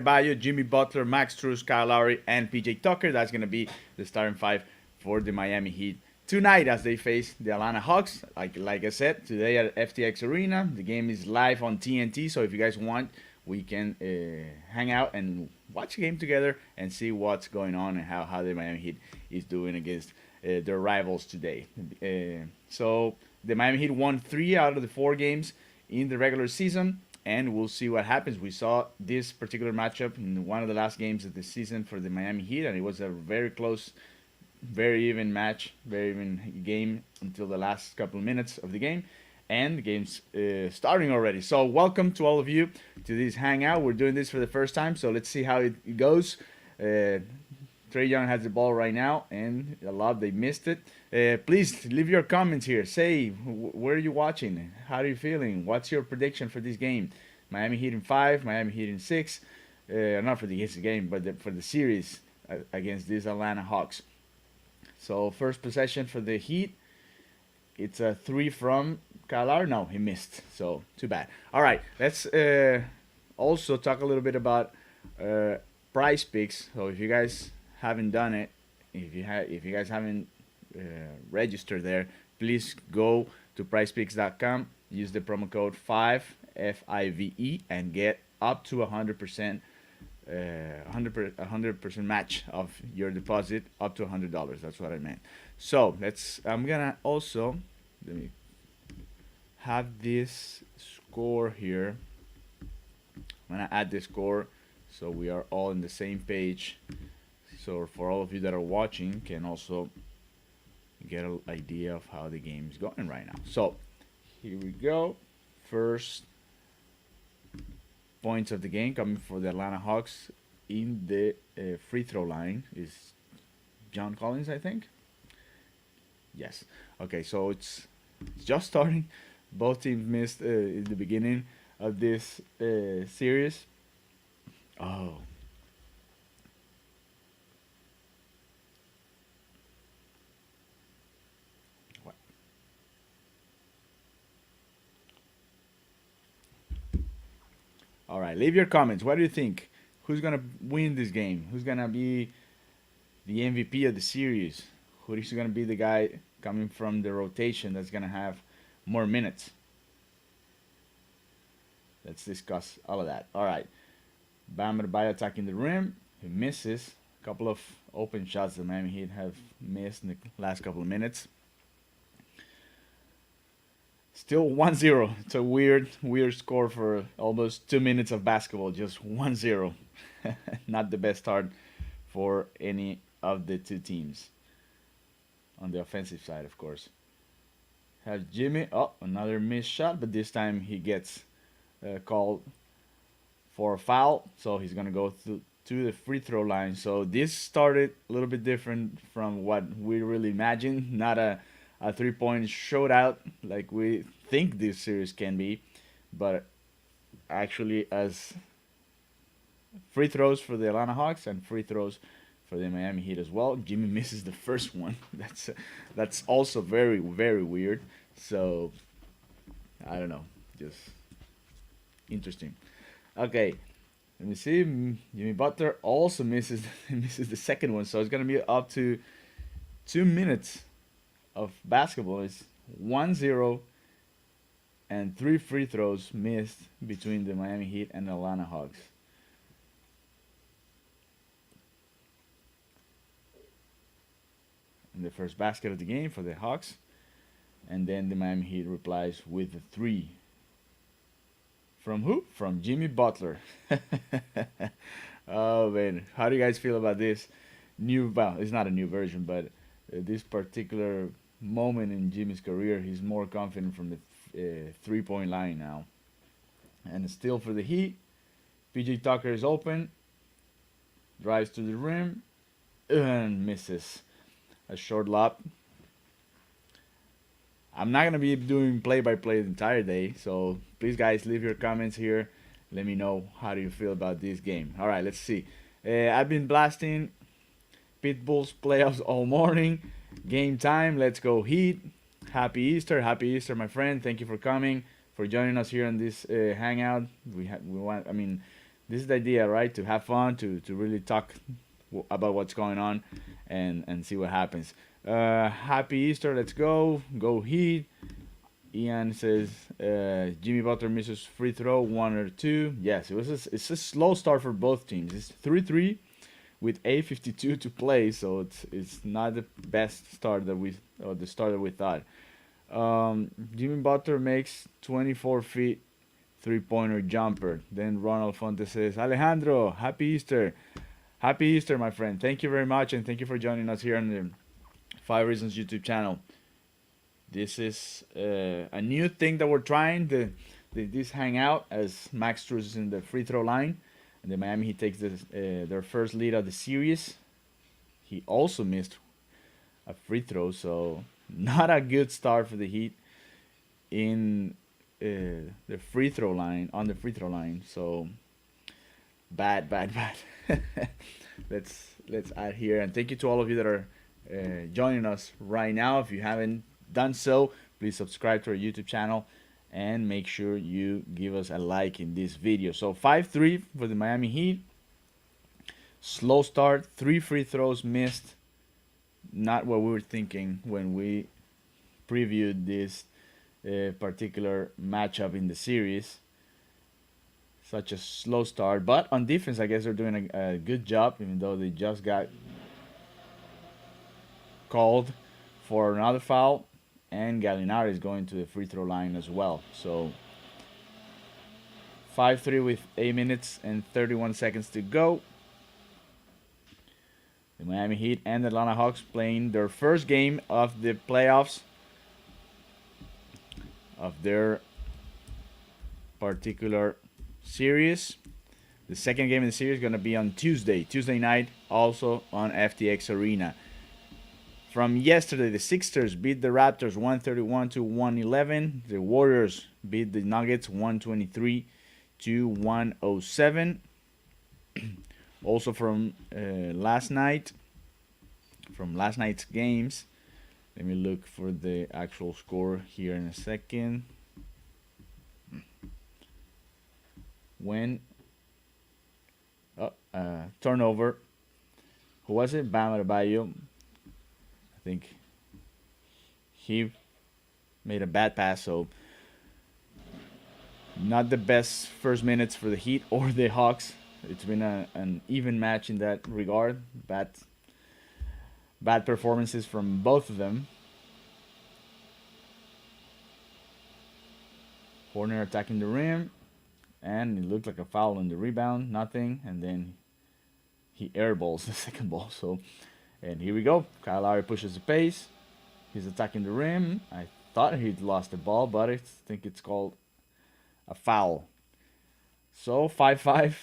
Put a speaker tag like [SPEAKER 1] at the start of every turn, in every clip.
[SPEAKER 1] Bayo, Jimmy Butler, Max Strus, Kyle Lowry, and PJ Tucker. That's going to be the starting five for the Miami Heat tonight as they face the Atlanta Hawks. Like I said, today at FTX Arena. The game is live on TNT, so if you guys want, we can hang out and watch the game together and see what's going on and how the Miami Heat is doing against their rivals today. So the Miami Heat won 3 out of the 4 games in the regular season, and we'll see what happens. We saw this particular matchup in one of the last games of the season for the Miami Heat, and it was a very close, very even match, very even game until the last couple of minutes of the game. And the game's starting already. So welcome to all of you to this hangout. We're doing this for the first time, so let's see how it goes. Trey Young has the ball right now, and a lot they missed it. Please leave your comments here. Say where are you watching? How are you feeling? What's your prediction for this game? Miami Heat in 5, Miami Heat in 6. Not for the game, but for the series against these Atlanta Hawks. So first possession for the Heat. It's a 3 from Kyle. No, he missed. So too bad. All right, let's also talk a little bit about PricePicks. So if you guys haven't done it, if you guys haven't registered there, please go to PricePicks.com. Use the promo code 5FIVE and get up to 100%. 100% match of your deposit up to $100. That's what I meant. So I'm gonna also let me have this score here. I'm gonna add the score so we are all on the same page. So for all of you that are watching, can also get an idea of how the game is going right now. So here we go. First points of the game coming for the Atlanta Hawks in the free throw line is John Collins, I think. Yes. Okay, so it's just starting. Both teams missed in the beginning of this series. Oh. What? All right, leave your comments. What do you think? Who's gonna win this game? Who's gonna be the MVP of the series? Who is gonna be the guy coming from the rotation that's gonna have more minutes? Let's discuss all of that. All right, Bam Adebayo attacking the rim. He misses a couple of open shots the Miami Heat have missed in the last couple of minutes. Still 1-0. It's a weird score for almost 2 minutes of basketball. Just 1-0. Not the best start for any of the two teams. On the offensive side, of course. Have Jimmy. Oh, another missed shot, but this time he gets called for a foul. So he's going to go to the free throw line. So this started a little bit different from what we really imagined. Not a 3-point shootout like we think this series can be, but actually as free throws for the Atlanta Hawks and free throws for the Miami Heat as well. Jimmy misses the first one. That's also very weird. So I don't know, just interesting. Okay, let me see. Jimmy Butler also misses misses the second one, so it's gonna be up to 2 minutes of basketball. Is 1-0 and 3 free throws missed between the Miami Heat and the Atlanta Hawks. And the first basket of the game for the Hawks, and then the Miami Heat replies with a 3. From who? From Jimmy Butler. Oh man, how do you guys feel about this new? Well, it's not a new version, but this particular moment in Jimmy's career, he's more confident from the 3-point line now. And still for the Heat, PJ Tucker is open, drives to the rim, and misses a short lob. I'm not gonna be doing play-by-play the entire day, so please, guys, leave your comments here. Let me know how do you feel about this game. All right, let's see. I've been blasting Pitbull's playoffs all morning. Game time. Let's go Heat. Happy Easter, my friend. Thank you for coming, for joining us here on this hangout. We want. I mean, this is the idea, right? To have fun, to really talk about what's going on, and see what happens. Happy Easter. Let's go Heat. Ian says Jimmy Butler misses free throw, one or two. Yes, it's a slow start for both teams. It's 3-3 with 8:52 to play, so it's not the best start that we or the start that we thought. Jimmy Butler makes 24 feet 3-pointer jumper. Then Ronald Fonte says, Alejandro, happy Easter. Happy Easter, my friend. Thank you very much, and thank you for joining us here on the 5 Reasons YouTube channel. This is a new thing that we're trying. This Hangout, as Max Strus is in the free throw line. And the Miami Heat takes their first lead of the series. He also missed a free throw, so not a good start for the Heat in the free throw line, on the free throw line. So bad. let's add here, and thank you to all of you that are joining us right now. If you haven't done so, please subscribe to our YouTube channel and make sure you give us a like in this video. So 5-3 for the Miami Heat. Slow start, 3 free throws missed. Not what we were thinking when we previewed this particular matchup in the series. Such a slow start, but on defense, I guess they're doing a good job, even though they just got called for another foul, and Gallinari is going to the free throw line as well. So 5-3 with 8 minutes and 31 seconds to go. The Miami Heat and the Atlanta Hawks playing their first game of the playoffs of their particular series. The second game in the series is going to be on Tuesday night, also on FTX Arena. From yesterday, the Sixers beat the Raptors 131 to 111. The Warriors beat the Nuggets 123 to 107. Also from last night's games. Let me look for the actual score here in a second. When turnover, who was it? Bam Adebayo. I think he made a bad pass, so not the best first minutes for the Heat or the Hawks. It's been an even match in that regard. Bad performances from both of them. Horner attacking the rim, and it looked like a foul on the rebound. Nothing, and then he airballs the second ball. So, and here we go. Kyle Lowry pushes the pace. He's attacking the rim. I thought he'd lost the ball, but I think it's called a foul. So 5-5.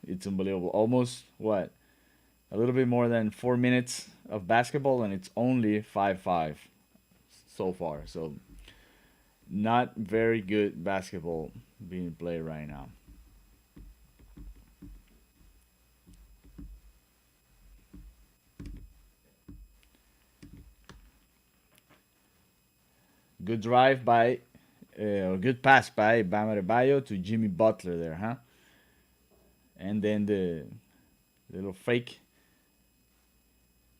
[SPEAKER 1] It's unbelievable. Almost what? A little bit more than 4 minutes of basketball, and it's only 5-5 so far. So not very good basketball being played right now. Good drive by, or good pass by Bam Adebayo to Jimmy Butler there, huh? And then the little fake.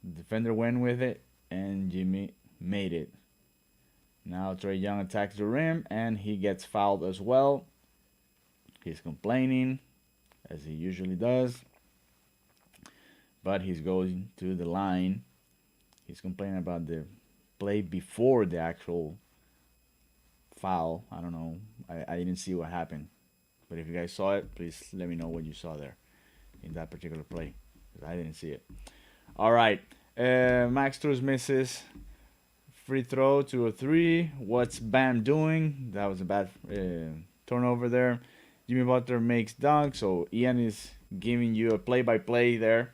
[SPEAKER 1] The defender went with it, and Jimmy made it. Now Trae Young attacks the rim, and he gets fouled as well. He's complaining, as he usually does. But he's going to the line. He's complaining about the play before the actual foul. I don't know. I didn't see what happened. But if you guys saw it, please let me know what you saw there in that particular play, because I didn't see it. All right. Max Strus misses free throw, 2 or 3. What's Bam doing? That was a bad turnover there. Jimmy Butler makes dunk. So Ian is giving you a play-by-play there.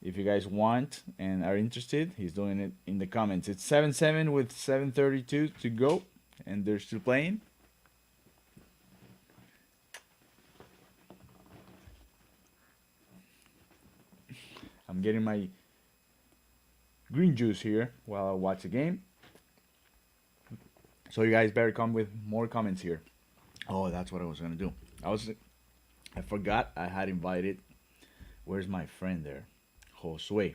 [SPEAKER 1] If you guys want and are interested, he's doing it in the comments. It's 7-7 with 7:32 to go, and they're still playing. I'm getting my green juice here while I watch the game. So you guys better come with more comments here. Oh, that's what I was going to do. I was I forgot I had invited. Where's my friend there? Josue.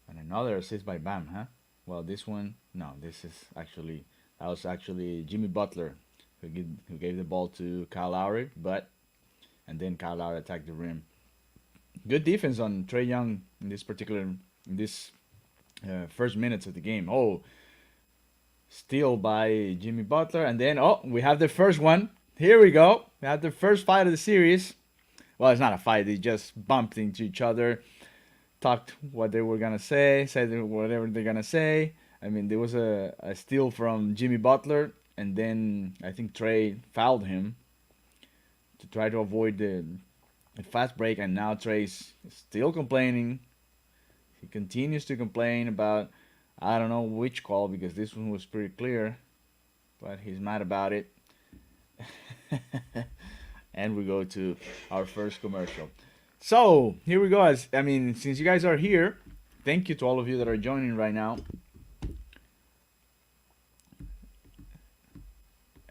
[SPEAKER 1] And another assist by Bam, huh? Well, this one, no, this is actually, that was actually Jimmy Butler who gave the ball to Kyle Lowry, and then Kyle Lowry attacked the rim. Good defense on Trey Young in this first minutes of the game. Oh, steal by Jimmy Butler, and then, oh, we have the first one. Here we go. We have the first fight of the series. Well, it's not a fight. They just bumped into each other, talked what they were gonna say, said whatever they're gonna say. I mean, there was a steal from Jimmy Butler, and then I think Trey fouled him to try to avoid the fast break, and now Trey's still complaining. He continues to complain about, I don't know which call, because this one was pretty clear, but he's mad about it. And we go to our first commercial. So here we go. Since you guys are here, thank you to all of you that are joining right now.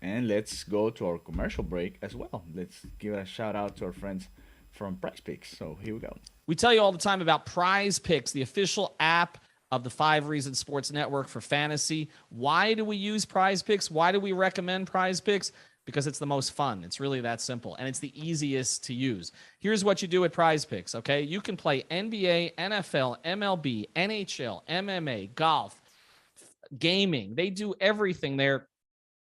[SPEAKER 1] And let's go to our commercial break as well. Let's give a shout out to our friends from PricePicks. So here we go.
[SPEAKER 2] We tell you all the time about PricePicks, the official app of the 5 Reasons Sports Network for fantasy. Why do we use PricePicks? Why do we recommend PricePicks? Because it's the most fun. It's really that simple, and it's the easiest to use. Here's what you do at PrizePicks, okay? You can play NBA, NFL, MLB, NHL, MMA, golf, gaming. They do everything there,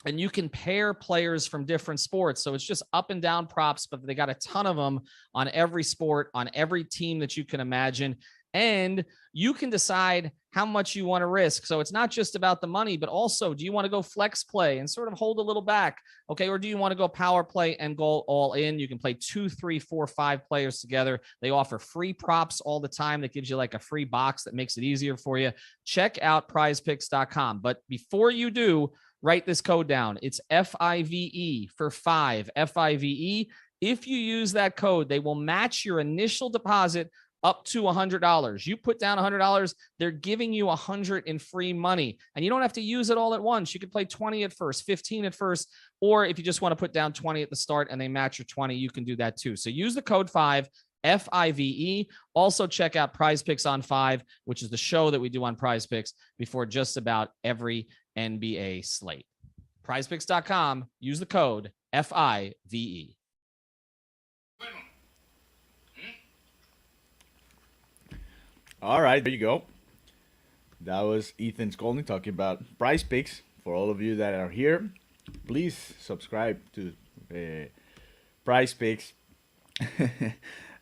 [SPEAKER 2] and you can pair players from different sports. So it's just up and down props, but they got a ton of them on every sport, on every team that you can imagine. And you can decide how much you want to risk. So it's not just about the money, but also, do you want to go flex play and sort of hold a little back? Okay. Or do you want to go power play and go all in? You can play 2, 3, 4, 5 players together. They offer free props all the time. That gives you like a free box that makes it easier for you. Check out prizepicks.com. But before you do, write this code down. It's FIVE for 5, FIVE. If you use that code, they will match your initial deposit up to $100. You put down $100, they're giving you $100 in free money. And you don't have to use it all at once. You could play 20 at first, 15 at first, or if you just want to put down 20 at the start and they match your 20, you can do that too. So use the code 5, FIVE. Also check out PrizePicks on 5, which is the show that we do on PrizePicks before just about every NBA slate. PrizePicks.com. Use the code FIVE.
[SPEAKER 1] All right, there you go. That was Ethan Skolnick talking about PrizePicks. For all of you that are here, please subscribe to PrizePicks.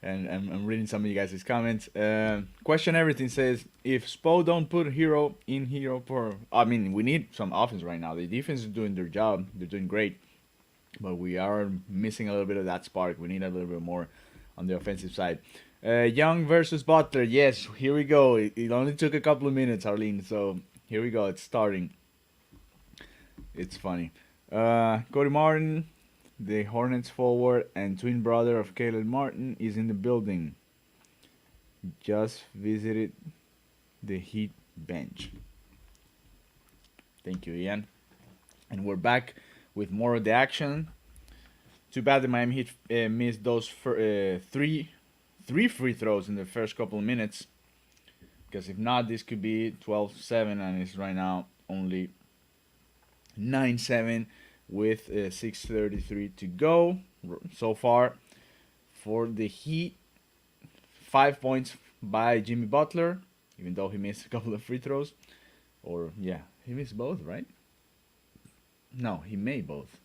[SPEAKER 1] And I'm reading some of you guys' comments. Question Everything says, if Spo don't put Hero for... we need some offense right now. The defense is doing their job. They're doing great. But we are missing a little bit of that spark. We need a little bit more on the offensive side. Young versus Butler. Yes, here we go. It only took a couple of minutes, Arlene. So here we go. It's starting. It's funny. Cody Martin, the Hornets forward and twin brother of Caleb Martin, is in the building. Just visited the Heat bench. Thank you, Ian. And we're back with more of the action. Too bad the Miami Heat missed those three free throws in the first couple of minutes. Because if not, this could be 12-7, and it's right now only 9-7 with 6:33 to go so far for the Heat. 5 points by Jimmy Butler, even though he missed a couple of free throws. Or, yeah, he missed both, right? No, he made both.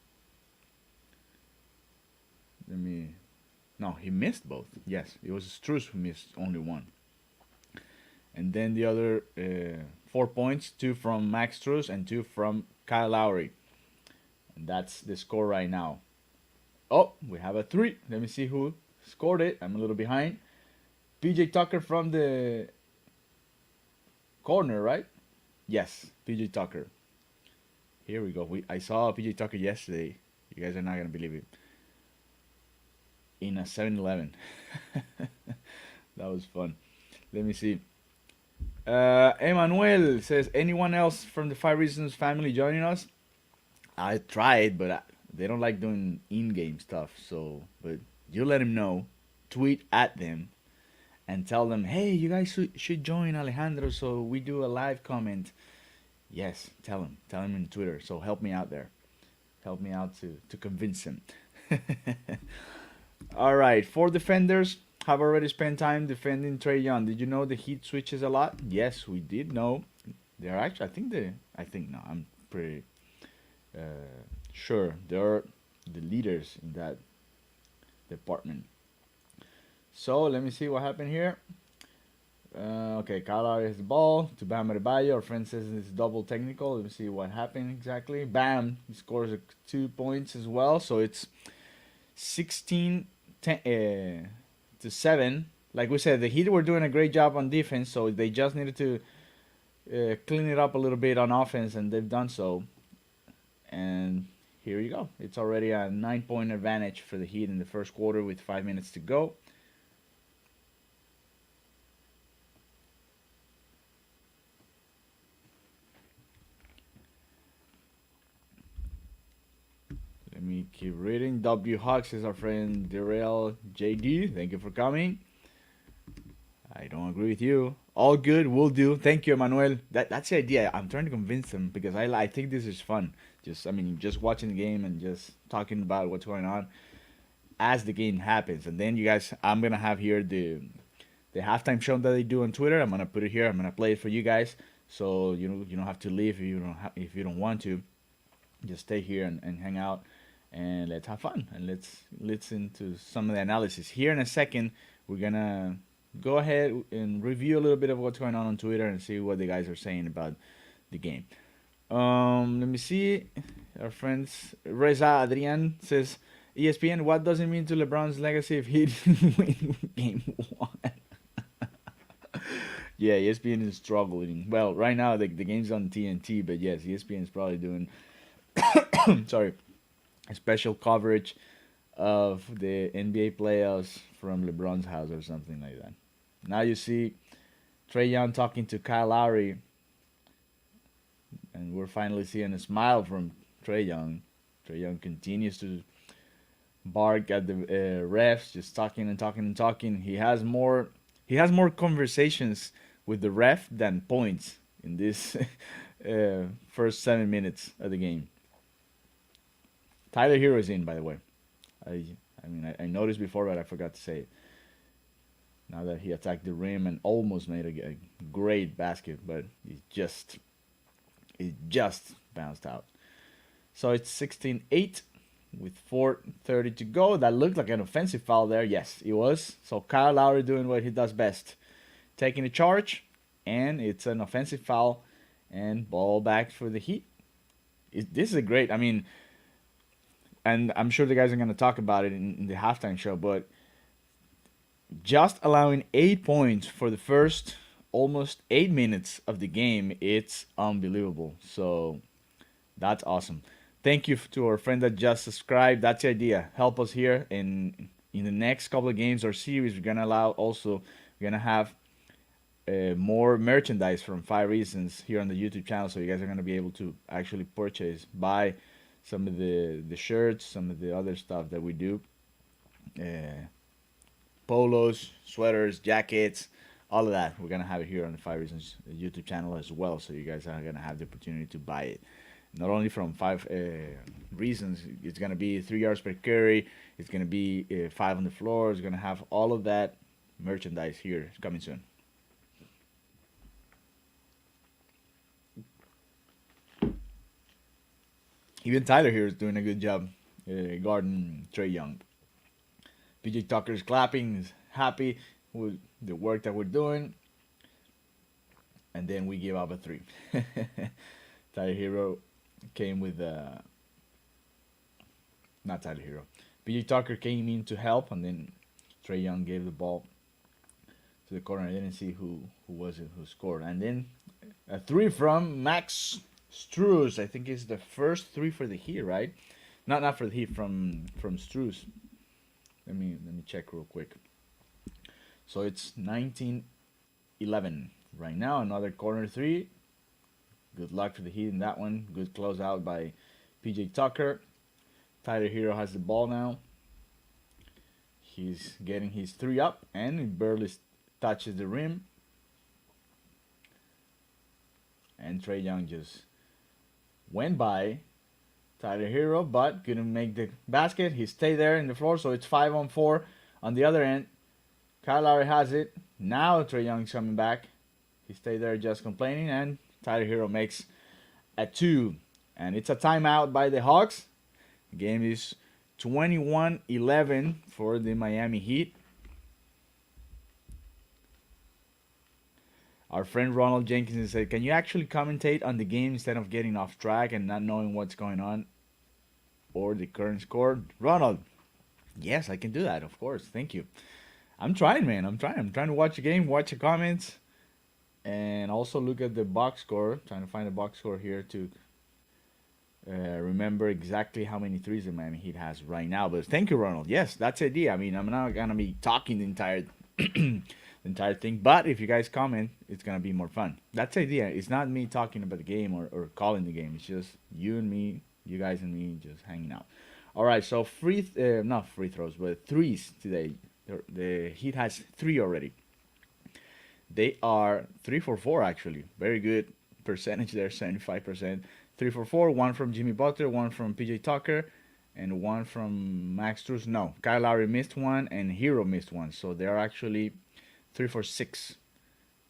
[SPEAKER 1] No, he missed both. Yes, it was Strus who missed only one. And then the other 4 points, 2 from Max Strus and 2 from Kyle Lowry. And that's the score right now. Oh, we have a 3. Let me see who scored it. I'm a little behind. PJ Tucker from the corner, right? Yes, PJ Tucker. Here we go. I saw PJ Tucker yesterday. You guys are not going to believe it. in a 7-Eleven. That was fun. Let me see. Emmanuel says, anyone else from the Five Reasons family joining us? I tried, but they don't like doing in-game stuff. So, but you let them know. Tweet at them and tell them, hey, you guys should join Alejandro so we do a live comment. Yes, tell him. Tell him in Twitter. So help me out there. Help me out to convince him. All right, four defenders have already spent time defending Trae Young. Did you know the Heat switches a lot? Yes, we did know. They're actually, I think no, I'm pretty uh, sure they're the leaders in that department. So let me see what happened here. Okay, Kyle Lowry has the ball to Bam Adebayo. Our friend says it's double technical. Let me see what happened exactly. Bam, he scores 2 points as well. So it's 16 to 7. Like we said, the Heat were doing a great job on defense, so they just needed to clean it up a little bit on offense, and they've done so. And here you go. It's already a 9-point advantage for the Heat in the first quarter with 5 minutes to go. Let me keep reading. W Hawks is our friend Darrell JD. Thank you for coming. I don't agree with you. All good, will do. Thank you, Emmanuel. That's the idea. I'm trying to convince them because I think this is fun. Just watching the game and just talking about what's going on as the game happens. And then you guys, I'm gonna have here the halftime show that they do on Twitter. I'm gonna put it here. I'm gonna play it for you guys. So you don't have to leave if you don't want to. Just stay here and hang out and let's have fun and let's listen to some of the analysis. Here in a second, we're gonna go ahead and review a little bit of what's going on Twitter and see what the guys are saying about the game. Let me see. Our friends Reza Adrian says, ESPN, what does it mean to LeBron's legacy if he didn't win game 1? Yeah, ESPN is struggling. Well, right now the game's on TNT, but yes, ESPN is probably doing sorry, a special coverage of the NBA playoffs from LeBron's house or something like that. Now you see Trae Young talking to Kyle Lowry, and we're finally seeing a smile from Trae Young. Trae Young continues to bark at the refs, just talking and talking and talking. He has more conversations with the ref than points in this first 7 minutes of the game. Tyler Hero is in, by the way. I noticed before, but I forgot to say it. Now that he attacked the rim and almost made a great basket, but it just bounced out. So it's 16-8 with 4:30 to go. That looked like an offensive foul there. Yes, it was. So Kyle Lowry doing what he does best, taking a charge, and it's an offensive foul, and ball back for the Heat. This is a great. And I'm sure the guys are going to talk about it in the halftime show, but just allowing 8 points for the first almost 8 minutes of the game, it's unbelievable. So that's awesome. Thank you to our friend that just subscribed. That's the idea. Help us here in the next couple of games or series. We're gonna have more merchandise from Five Reasons here on the YouTube channel, so you guys are gonna be able to actually buy some of the shirts, some of the other stuff that we do, polos, sweaters, jackets, all of that. We're gonna have it here on the Five Reasons YouTube channel as well, so you guys are gonna have the opportunity to buy it. Not only from Five Reasons, it's gonna be 3 yards per carry. It's gonna be 5 on the floor. It's gonna have all of that merchandise here. It's coming soon. Even Tyler here is doing a good job guarding Trae Young. PJ Tucker is clapping, is happy with the work that we're doing. And then we give up a 3. Tyler Hero came with not Tyler Hero. PJ Tucker came in to help, and then Trae Young gave the ball to the corner. I didn't see who was it who scored. And then a 3 from Max Strus. I think it's the first 3 for the Heat, right? Not for the Heat, from Strus. Let me check real quick. So it's 19-11 right now. Another corner three. Good luck for the Heat in that one. Good closeout by PJ Tucker. Tyler Hero has the ball now. He's getting his three up and he barely touches the rim. And Trae Young just went by Tyler Hero, but couldn't make the basket. He stayed there in the floor, so it's 5-on-4 on the other end. Kyle Lowry has it. Now Trae Young's coming back. He stayed there just complaining, and Tyler Hero makes a two. And it's a timeout by the Hawks. The game is 21-11 for the Miami Heat. Our friend Ronald Jenkins said, can you actually commentate on the game instead of getting off track and not knowing what's going on or the current score? Ronald, yes, I can do that, of course. Thank you. I'm trying, man. I'm trying to watch the game, watch the comments, and also look at the box score. Trying to find the box score here to remember exactly how many threes the Miami Heat has right now. But thank you, Ronald. Yes, that's the idea. I mean, I'm not going to be talking the entire entire thing, but if you guys comment, it's gonna be more fun. That's the idea. It's not me talking about the game or calling the game. It's just you and me, you guys and me, just hanging out. All right, so not free throws, but threes today. The Heat has three already. They are 3 for 4 actually. Very good percentage there, 75%. 3 for 4. One from Jimmy Butler, one from PJ Tucker, and one from Max Strus. No, Kyle Lowry missed one and Hero missed one. So they are actually 3 for 6.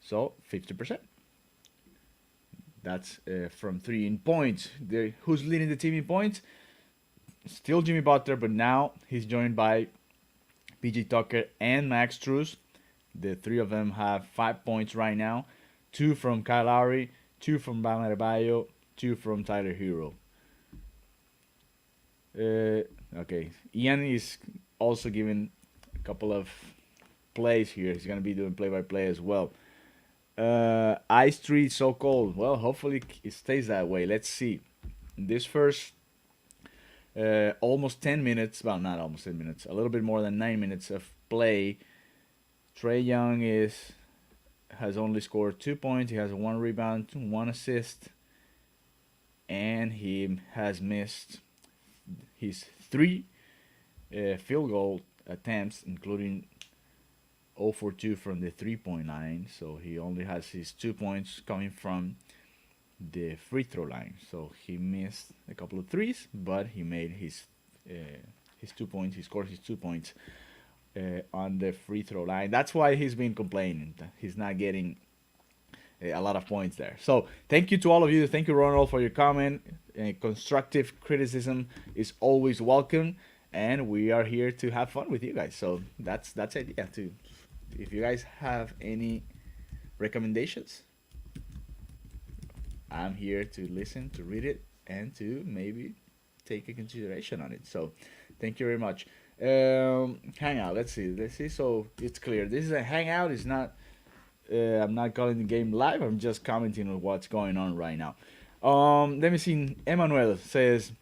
[SPEAKER 1] So 50%. That's from 3 in points. Who's leading the team in points? Still Jimmy Butler, but now he's joined by PJ Tucker and Max Strus. The three of them have 5 points right now. 2 from Kyle Lowry, 2 from Bam Adebayo, 2 from Tyler Hero. Okay, Ian is also giving a couple of plays here. He's gonna be doing play-by-play as well. Ice Street so cold. Well, hopefully it stays that way. Let's see. This first almost 10 minutes, well, not almost 10 minutes, a little bit more than 9 minutes of play. Trae Young has only scored 2 points. He has 1 rebound, 1 assist, and he has missed his 3 field goal attempts, including 0 for 2 from the 3-point line. So he only has his 2 points coming from the free throw line. So he missed a couple of threes, but he made his 2 points. He scored his 2 points on the free throw line. That's why he's been complaining. He's not getting a lot of points there. So thank you to all of you. Thank you, Ronald, for your comment. Constructive criticism is always welcome, and we are here to have fun with you guys. So that's the idea too. If you guys have any recommendations, I'm here to listen, to read it, and to maybe take a consideration on it. So thank you very much. Hangout, let's see. So it's clear. This is a hangout. It's not. I'm not calling the game live. I'm just commenting on what's going on right now. Let me see. Emmanuel says,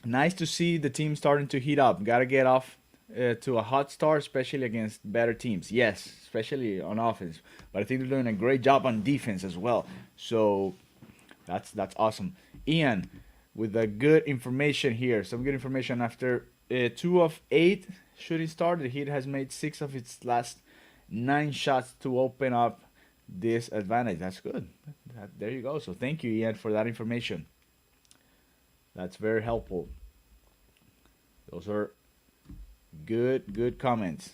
[SPEAKER 1] nice to see the team starting to heat up. Gotta get off to a hot start, especially against better teams. Yes, especially on offense. But I think they're doing a great job on defense as well. So that's awesome. Ian, with the good information here. Some good information after 2 of 8 shooting star. The Heat has made 6 of its last 9 shots to open up this advantage. That's good. There you go. So thank you, Ian, for that information. That's very helpful. Those are good comments.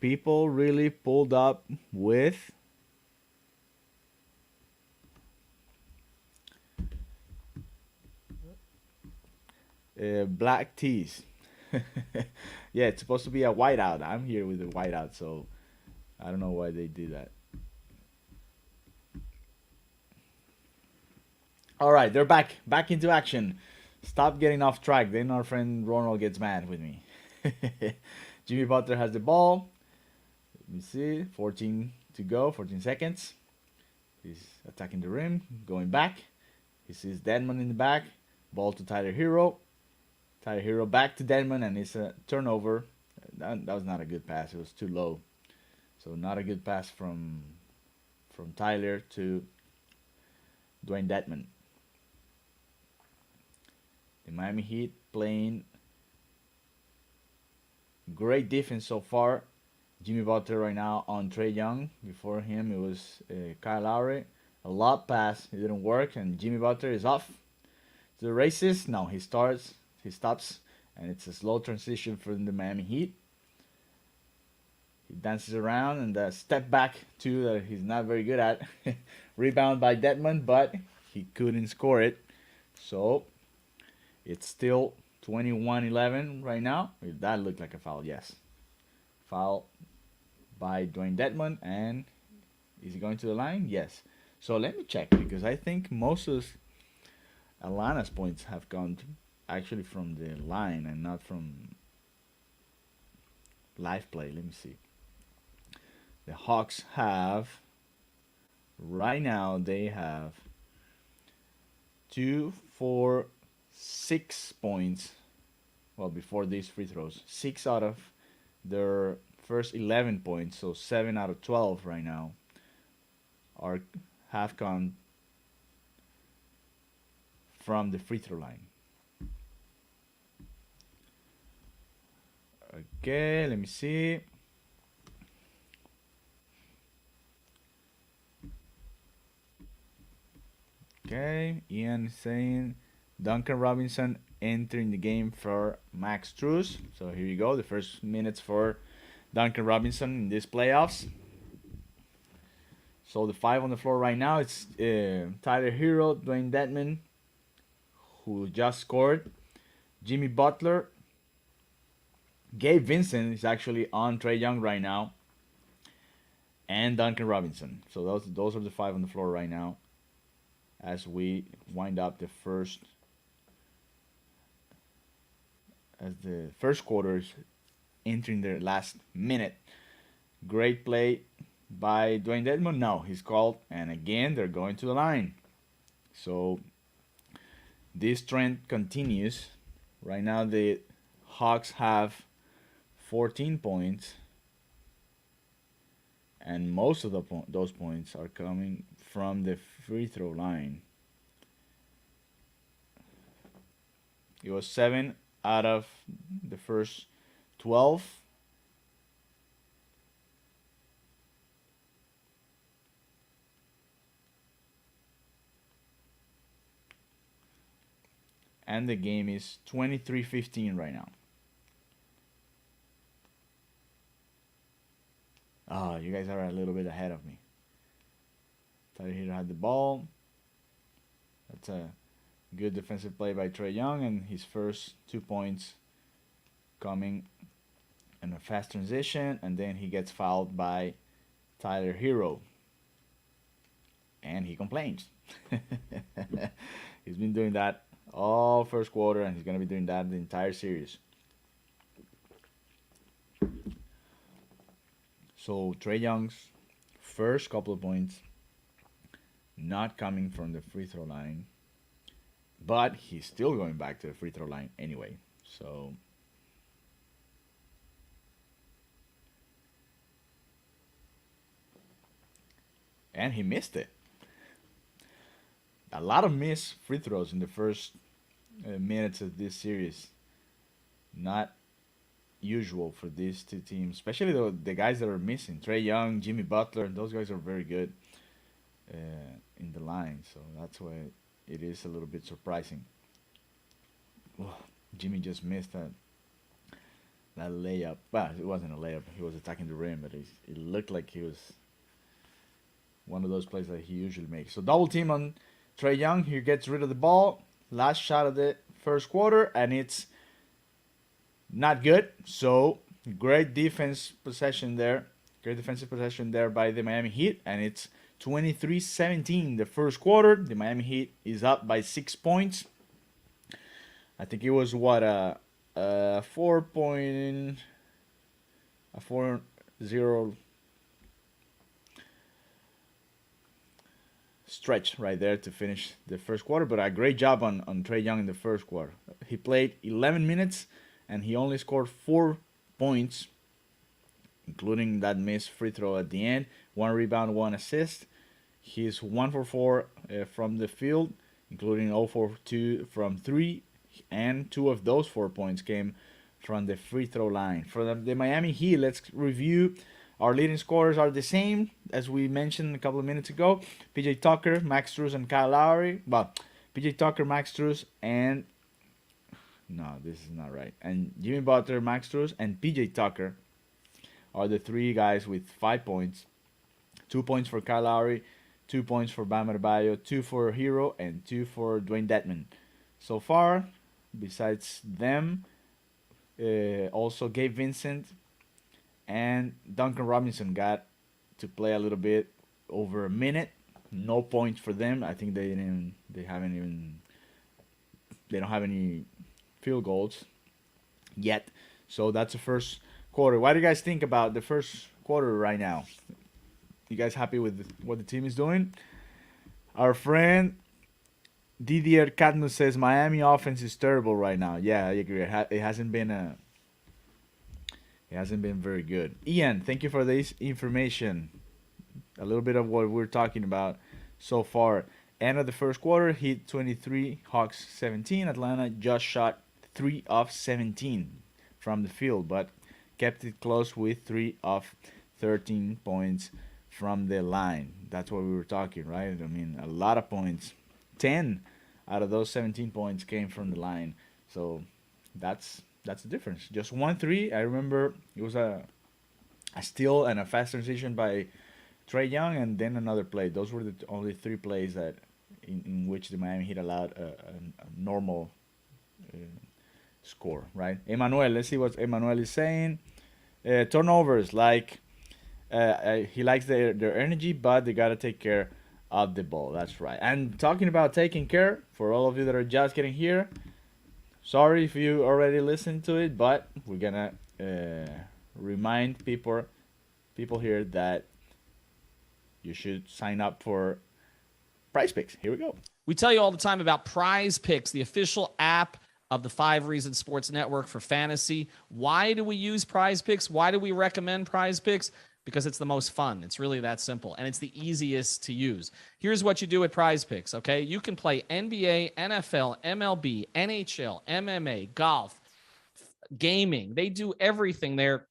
[SPEAKER 1] People really pulled up with black tees. Yeah, it's supposed to be a whiteout. I'm here with a whiteout, so I don't know why they did that. All right, they're back into action. Stop getting off track. Then our friend Ronald gets mad with me. Jimmy Butler has the ball. Let me see. 14 to go. 14 seconds. He's attacking the rim. Going back. He sees Deadman in the back. Ball to Tyler Hero. Tyler Hero back to Deadman, and it's a turnover. That was not a good pass. It was too low. So not a good pass from Tyler to Dwayne Dedman. The Miami Heat playing great defense so far. Jimmy Butler right now on Trae Young. Before him, it was Kyle Lowry. A lot pass. It didn't work, and Jimmy Butler is off to the races. No, he stops, and it's a slow transition for the Miami Heat. He dances around and the step back too that he's not very good at. Rebound by Dedman, but he couldn't score it. So it's still 21-11 right now. That looked like a foul, yes. Foul by Dwayne Dedman, and is he going to the line? Yes. So let me check, because I think most of Atlanta's points have gone actually from the line and not from live play. Let me see. The Hawks have, right now, they have 2, 4, 6 points. Well, before these free throws, 6 out of their first 11 points, so 7 out of 12 right now, have gone from the free throw line. Okay, let me see. Okay, Ian is saying Duncan Robinson entering the game for Max Strus. So here you go, the first minutes for Duncan Robinson in these playoffs. So the 5 on the floor right now, it's Tyler Hero, Dwayne Dedman, who just scored, Jimmy Butler, Gabe Vincent is actually on Trae Young right now, and Duncan Robinson. So those are the 5 on the floor right now as we wind up the first quarters entering their last minute. Great play by Dwayne Dedman. No, he's called, and again they're going to the line. So this trend continues. Right now the Hawks have 14 points, and most of those points are coming from the free throw line. It was 7 out of the first 12. And the game is 23-15 right now. You guys are a little bit ahead of me. Tyler Hero had the ball. That's a good defensive play by Trae Young, and his first 2 points coming in a fast transition, and then he gets fouled by Tyler Hero. And he complains. He's been doing that all first quarter, and he's going to be doing that the entire series. So Trae Young's first couple of points not coming from the free throw line, but he's still going back to the free throw line anyway. So and he missed it. A lot of missed free throws in the first minutes of this series. Not usual for these two teams, especially the guys that are missing. Trae Young, Jimmy Butler, those guys are very good in the line. So that's why it is a little bit surprising. Oh, Jimmy just missed that layup. Well, it wasn't a layup. He was attacking the rim, but it looked like he was one of those plays that he usually makes. So double team on Trae Young. He gets rid of the ball. Last shot of the first quarter, and it's not good. So great defensive possession there by the Miami Heat, and it's 23-17 the first quarter. The Miami Heat is up by 6 points. I think it was a 4-0. stretch right there to finish the first quarter. But a great job on Trae Young in the first quarter. He played 11 minutes and he only scored 4 points, including that missed free throw at the end. 1 rebound, 1 assist. He's 1 for 4 from the field, including 0 for 2 from three, and 2 of those 4 points came from the free throw line. For the Miami Heat, let's review. Our leading scorers are the same as we mentioned a couple of minutes ago. PJ Tucker, Max Strus, and Kyle Lowry. Well, PJ Tucker, Max Strus, and no, this is not right. And Jimmy Butler, Max Strus, and PJ Tucker are the three guys with 5 points. 2 points for Kyle Lowry, 2 points for Bam Adebayo, 2 for Hero, and 2 for Dwayne Dedman. So far, besides them, also Gabe Vincent and Duncan Robinson got to play a little bit over a minute. No points for them. I think they don't have any field goals yet. So that's the first quarter. What do you guys think about the first quarter right now? You guys happy with what the team is doing? Our friend Didier Cadmus says Miami offense is terrible right now. Yeah, I agree. It hasn't been very good. Ian, thank you for this information. A little bit of what we're talking about so far. End of the first quarter, Heat 23, Hawks 17. Atlanta just shot 3 of 17 from the field, but kept it close with 3 of 13 points from the line. That's what we were talking, right? I mean, a lot of points. 10 out of those 17 points came from the line. So that's the difference. Just 1-3. I remember it was a steal and a fast transition by Trae Young, and then another play. Those were the only 3 plays that in which the Miami Heat allowed a normal score, right? Emmanuel, let's see what Emmanuel is saying. Turnovers, like he likes their energy, but they gotta take care of the ball. That's right. And talking about taking care, for all of you that are just getting here, sorry if you already listened to it, but we're gonna remind people here that you should sign up for PricePicks. Here we go.
[SPEAKER 2] We tell you all the time about PricePicks, the official app of the 5 Reasons Sports Network for fantasy. Why do we use PricePicks? Why do we recommend PricePicks? Because it's the most fun. It's really that simple, and it's the easiest to use. Here's what you do at PrizePicks, okay? You can play NBA, NFL, MLB, NHL, MMA, golf, gaming. They do everything there,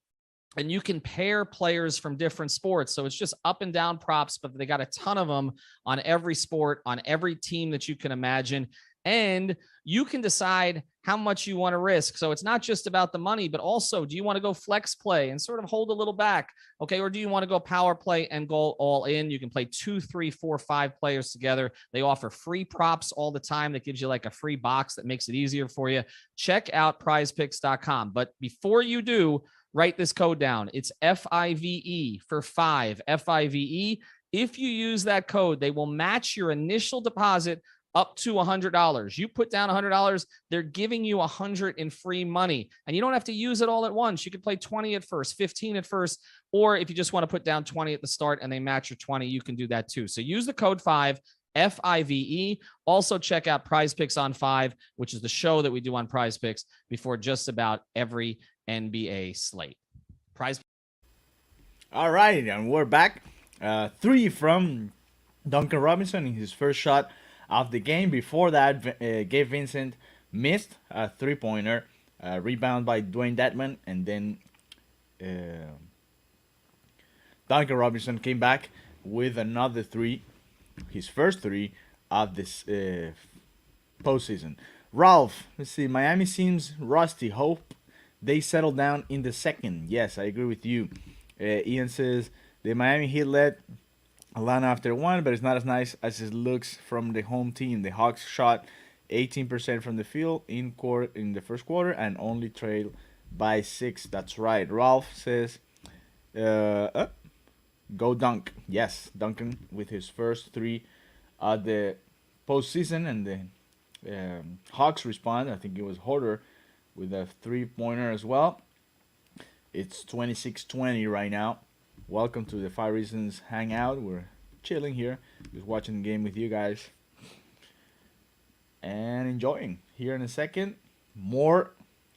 [SPEAKER 2] and you can pair players from different sports. So it's just up and down props, but they got a ton of them on every sport, on every team that you can imagine. And you can decide how much you want to risk. So it's not just about the money, but also, do you want to go flex play and sort of hold a little back? Okay. Or do you want to go power play and go all in? You can play 2, 3, 4, 5 players together. They offer free props all the time. That gives you like a free box that makes it easier for you. Check out prizepicks.com. But before you do, write this code down. It's FIVE for 5, FIVE. If you use that code, they will match your initial deposit up to $100. You put down $100, they're giving you $100 in free money. And you don't have to use it all at once. You could play 20 at first, 15 at first, or if you just want to put down 20 at the start and they match your 20, you can do that too. So use the code 5, FIVE. Also check out PrizePicks on 5, which is the show that we do on PrizePicks before just about every NBA slate. Prize.
[SPEAKER 1] All right, and we're back. 3 from Duncan Robinson in his first shot of the game. Before that, Gabe Vincent missed a 3-pointer, rebound by Dwayne Dedman, and then Duncan Robinson came back with another 3, his first 3 of this postseason. Ralph, let's see, Miami seems rusty. Hope they settle down in the second. Yes, I agree with you. Ian says the Miami Heat led Atlanta after 1, but it's not as nice as it looks from the home team. The Hawks shot 18% from the field in the first quarter and only trailed by 6. That's right. Ralph says, go Dunk. Yes, Duncan with his first 3 of the postseason, and the Hawks respond. I think it was Horder with a 3-pointer as well. It's 26-20 right now. Welcome to the 5 Reasons Hangout. We're chilling here, just watching the game with you guys and enjoying. Here in a second, more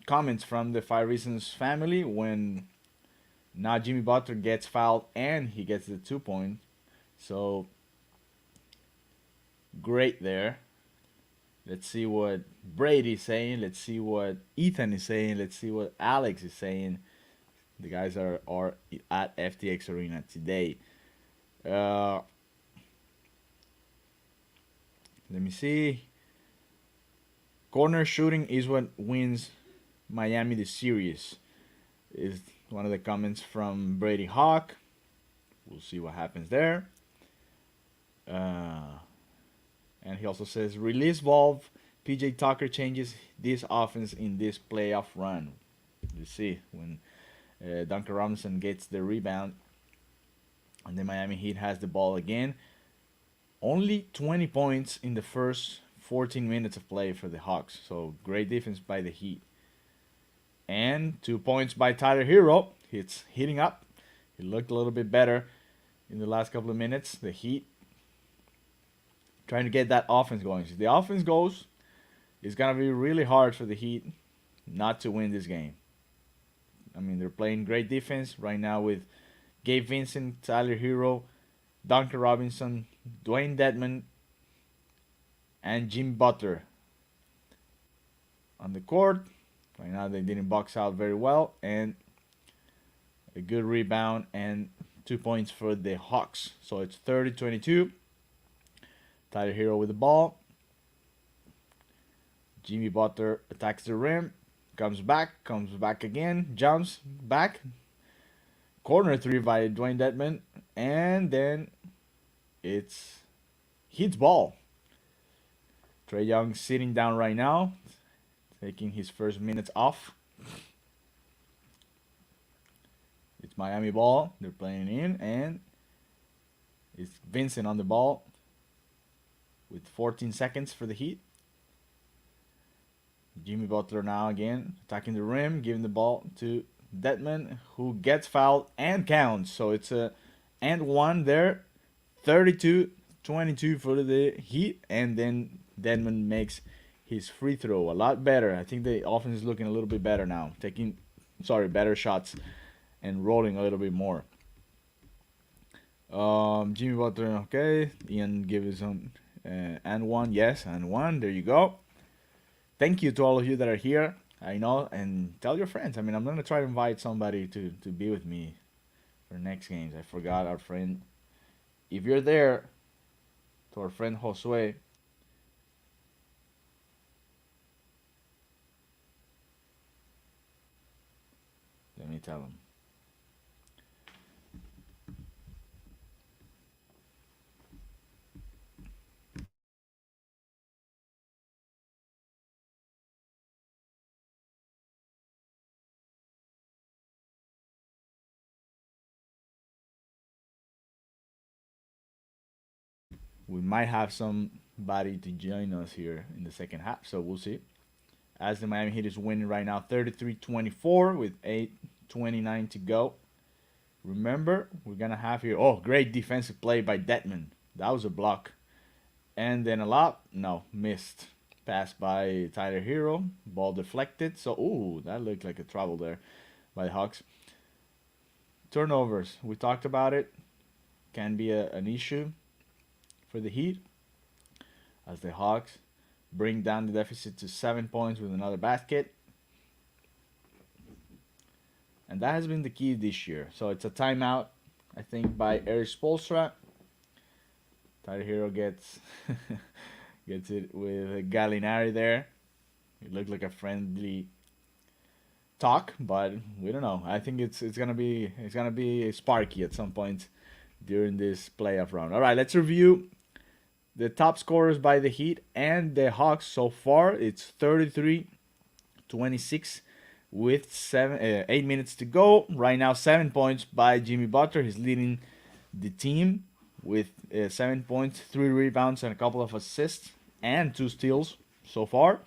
[SPEAKER 1] comments from the Five Reasons family when now Jimmy Butler gets fouled and he gets the 2 point. So great there. Let's see what Brady's saying. Let's see what Ethan is saying. Let's see what Alex is saying. The guys are at FTX Arena today. Let me see. Corner shooting is what wins Miami the series, is one of the comments from Brady Hawk. We'll see what happens there. And he also says, release Valve. PJ Tucker changes this offense in this playoff run. You see, when Duncan Robinson gets the rebound and the Miami Heat has the ball again. Only 20 points in the first 14 minutes of play for the Hawks. So great defense by the Heat. And 2 points by Tyler Hero. It's heating up. He looked a little bit better in the last couple of minutes. The Heat trying to get that offense going. So if the offense goes, it's going to be really hard for the Heat not to win this game. I mean, they're playing great defense right now with Gabe Vincent, Tyler Hero, Duncan Robinson, Dwayne Dedman, and Jimmy Butler on the court. Right now they didn't box out very well, and a good rebound and 2 points for the Hawks. So it's 30-22. Tyler Hero with the ball. Jimmy Butler attacks the rim, comes back again, jumps back. Corner three by Dwayne Dedman, and then it's Heat's ball. Trae Young sitting down right now, taking his first minutes off. It's Miami ball. They're playing in, and it's Vincent on the ball with 14 seconds for the Heat. Jimmy Butler now again attacking the rim, giving the ball to Dedman, who gets fouled and counts. So it's a and one there, 32-22 for the Heat, and then Dedman makes his free throw a lot better. I think the offense is looking a little bit better now, better shots and rolling a little bit more. Jimmy Butler, okay. Ian gives him and one, yes, and one. There you go. Thank you to all of you that are here. I know, and tell your friends. I mean, I'm gonna try to invite somebody to be with me for next games. I forgot our friend. If you're there, to our friend Josue. Let me tell him. We might have somebody to join us here in the second half, so we'll see. As the Miami Heat is winning right now 33-24 with 8:29 to go. Remember, we're going to have here, great defensive play by Dedman. That was a block. And then missed. Pass by Tyler Hero. Ball deflected. So, that looked like a trouble there by the Hawks. Turnovers. We talked about it. Can be an issue for the Heat as the Hawks bring down the deficit to 7 points with another basket. And that has been the key this year. So it's a timeout, I think, by Eric Spoelstra. Tyler Hero gets it with Gallinari there. It looked like a friendly talk, but we don't know. I think it's gonna be sparky at some point during this playoff round. All right, let's review the top scorers by the Heat and the Hawks so far. It's 33-26 with 8 minutes to go. Right now, 7 points by Jimmy Butler. He's leading the team with 7 points, 3 rebounds, and a couple of assists, and 2 steals so far.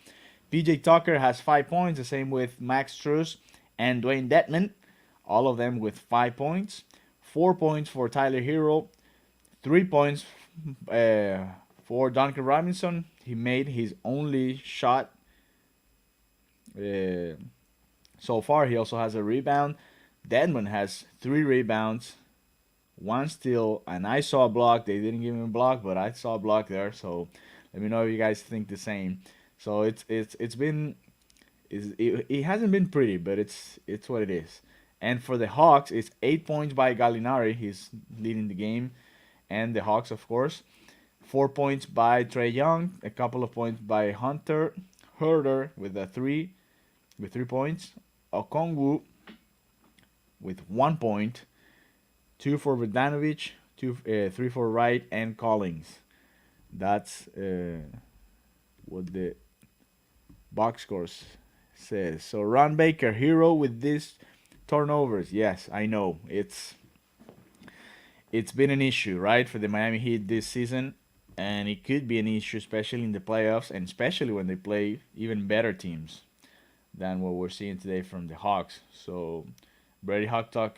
[SPEAKER 1] PJ Tucker has 5 points, the same with Max Strus and Dwayne Dedman, all of them with 5 points. 4 points for Tyler Hero, 3 points for Duncan Robinson. He made his only shot uh, so far. He also has a rebound. Dedmon has 3 rebounds, 1 steal, and I saw a block. They didn't give him a block, but I saw a block there. So let me know if you guys think the same. So it's been it hasn't been pretty, but it's what it is. And for the Hawks, it's 8 points by Gallinari. He's leading the game, and the Hawks, of course. 4 points by Trey Young. A couple of points by Hunter Herder with 3 points. Okongwu with 1 point. 2 for Verdanovic. 3 for Wright and Collins. That's what the box scores says. So Ron Baker, hero with these turnovers. Yes, I know it's been an issue, right, for the Miami Heat this season, and it could be an issue, especially in the playoffs, and especially when they play even better teams than what we're seeing today from the Hawks. So Brady Hawk uh,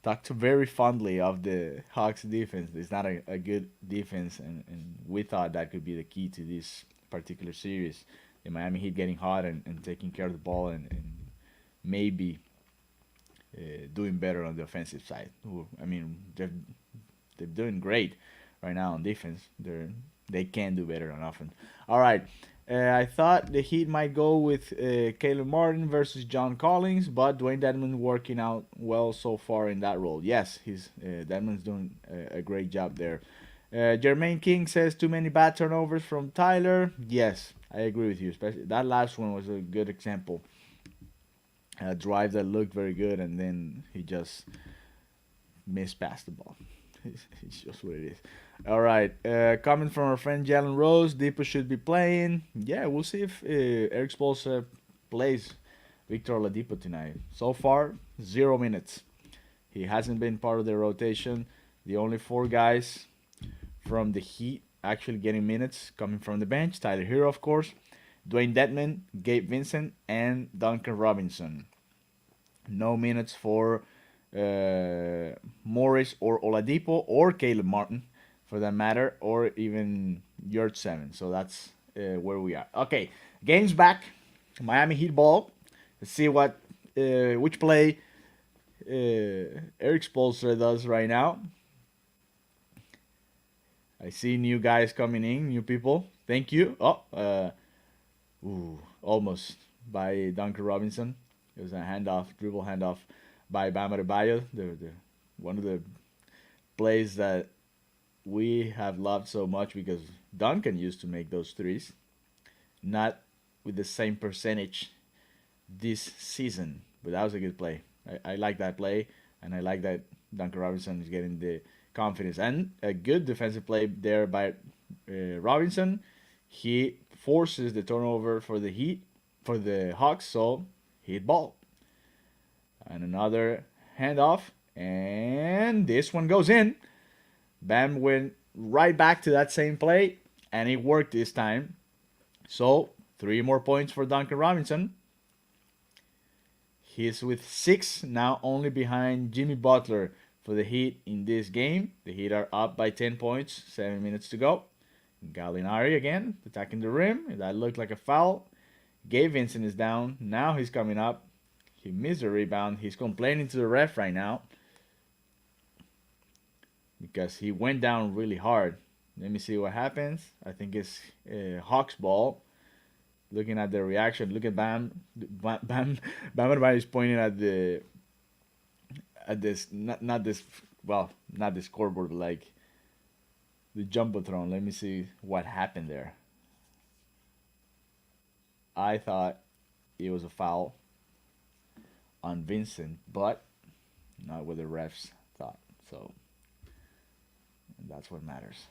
[SPEAKER 1] talked very fondly of the Hawks defense. It's not a good defense, and we thought that could be the key to this particular series. The Miami Heat getting hot and taking care of the ball and maybe doing better on the offensive side. I mean, they're doing great right now on defense. They can do better on offense. All right. I thought the Heat might go with Caleb Martin versus John Collins, but Dwayne Dedmon working out well so far in that role. Yes, he's Dedmon's doing a great job there. Jermaine King says too many bad turnovers from Tyler. Yes, I agree with you. Especially that last one was a good example. A drive that looked very good, and then he just mispast the ball. It's just what it is. All right. Coming from our friend Jalen Rose, Deepa should be playing. Yeah, we'll see if Eric Spoelstra plays Victor Oladipo tonight. So far, 0 minutes. He hasn't been part of the rotation. The only 4 guys from the Heat actually getting minutes coming from the bench. Tyler Hero, of course. Dwayne Dedmon, Gabe Vincent, and Duncan Robinson. No minutes for Morris or Oladipo or Caleb Martin, for that matter, or even Yurt 7. So that's where we are. Okay, game's back. Miami Heat ball. Let's see what which play Eric Spoelstra does right now. I see new guys coming in, new people. Thank you. Almost by Duncan Robinson. It was a dribble handoff by Bam Adebayo. One of the plays that we have loved so much because Duncan used to make those threes, not with the same percentage this season. But that was a good play. I like that play, and I like that Duncan Robinson is getting the confidence and a good defensive play there by Robinson. He forces the turnover for the Hawks, so Heat ball. And another handoff, and this one goes in. Bam went right back to that same play, and it worked this time. So 3 more points for Duncan Robinson. He's with 6 now, only behind Jimmy Butler for the Heat in this game. The Heat are up by 10 points, 7 minutes to go. Gallinari again, attacking the rim. That looked like a foul. Gabe Vincent is down. Now he's coming up. He missed a rebound. He's complaining to the ref right now because he went down really hard. Let me see what happens. I think it's Hawks ball. Looking at the reaction, look at Bam. Bam is pointing at this not this scoreboard, but like the jumbotron. Let me see what happened there. I thought it was a foul on Vincent, but not what the refs thought. So that's what matters.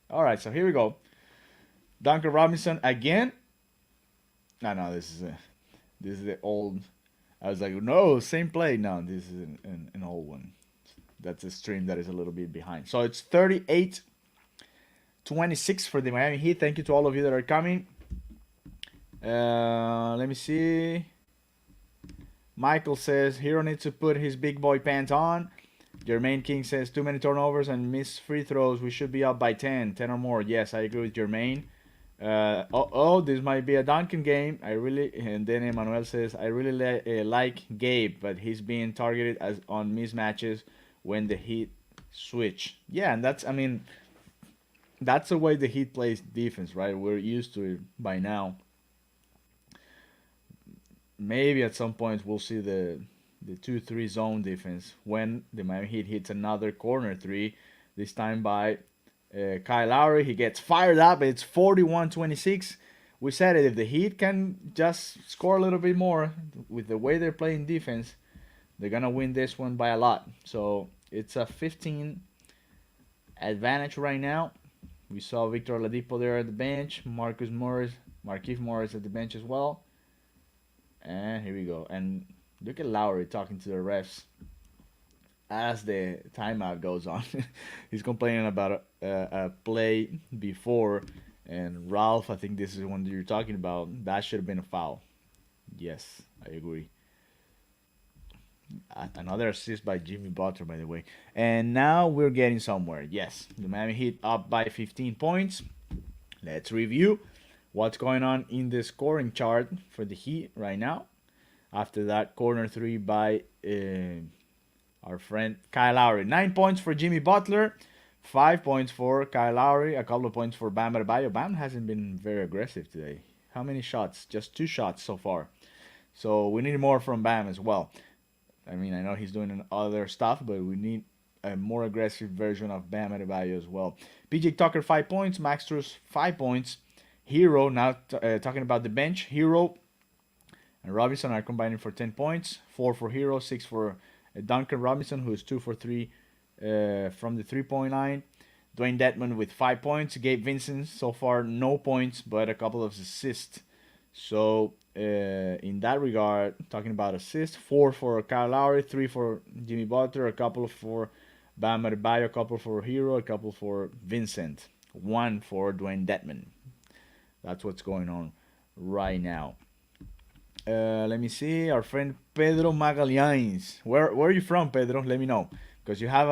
[SPEAKER 1] All right, so here we go. Duncan Robinson again. No, this is the old. I was like, no, same play. No, this is an old one. That's a stream that is a little bit behind. So it's 38-26 for the Miami Heat. Thank you to all of you that are coming. Let me see. Michael says Hero needs to put his big boy pants on. Jermaine King says too many turnovers and missed free throws. We should be up by 10 or more. Yes, I agree with Jermaine. This might be a Duncan game. And then Emmanuel says I really like Gabe, but he's being targeted as on mismatches when the Heat switch. Yeah, and that's the way the Heat plays defense, right? We're used to it by now. Maybe at some point we'll see the 2-3 zone defense when the Miami Heat hits another corner three, this time by Kyle Lowry. He gets fired up. It's 41-26. We said it. If the Heat can just score a little bit more with the way they're playing defense, they're going to win this one by a lot. So it's a 15 advantage right now. We saw Victor Oladipo there at the bench. Markieff Morris at the bench as well. And here we go. And look at Lowry talking to the refs as the timeout goes on. He's complaining about a play before. And Ralph, I think this is the one that you're talking about. That should have been a foul. Yes, I agree. Another assist by Jimmy Butler, by the way. And now we're getting somewhere. Yes, the Miami Heat up by 15 points. Let's review what's going on in the scoring chart for the Heat right now. After that corner three by our friend Kyle Lowry. 9 points for Jimmy Butler. 5 points for Kyle Lowry. A couple of points for Bam Adebayo. Bam hasn't been very aggressive today. How many shots? Just 2 shots so far. So we need more from Bam as well. I know he's doing other stuff, but we need a more aggressive version of Bam Adebayo as well. PJ Tucker 5 points. Max Strus 5 points. Hero, now talking about the bench, Hero and Robinson are combining for 10 points. 4 for Hero, 6 for Duncan Robinson, who is 2 for 3 from the 3-point line. Dwayne Dedman with 5 points. Gabe Vincent, so far no points, but a couple of assists. So in that regard, talking about assists, 4 for Kyle Lowry, 3 for Jimmy Butler, a couple for Bam Adebayo, a couple for Hero, a couple for Vincent, 1 for Dwayne Dedman. That's what's going on right now. Let me see. Our friend Pedro Magalhães. Where are you from, Pedro? Let me know. Because you have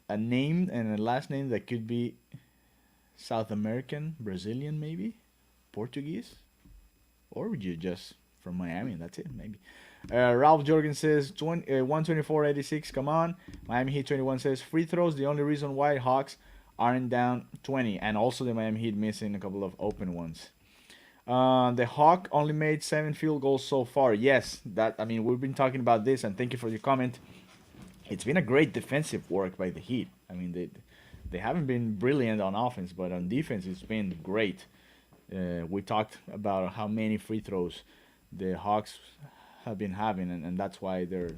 [SPEAKER 1] a name and a last name that could be South American, Brazilian maybe, Portuguese. Or would you just from Miami and that's it, maybe. Ralph Jorgen says 124.86. Come on. Miami Heat 21 says free throws. The only reason why Hawks aren't down 20, and also the Miami Heat missing a couple of open ones. The Hawk only made 7 field goals so far. Yes, we've been talking about this, and thank you for your comment. It's been a great defensive work by the Heat. They haven't been brilliant on offense, but on defense it's been great. We talked about how many free throws the Hawks have been having, and that's why they're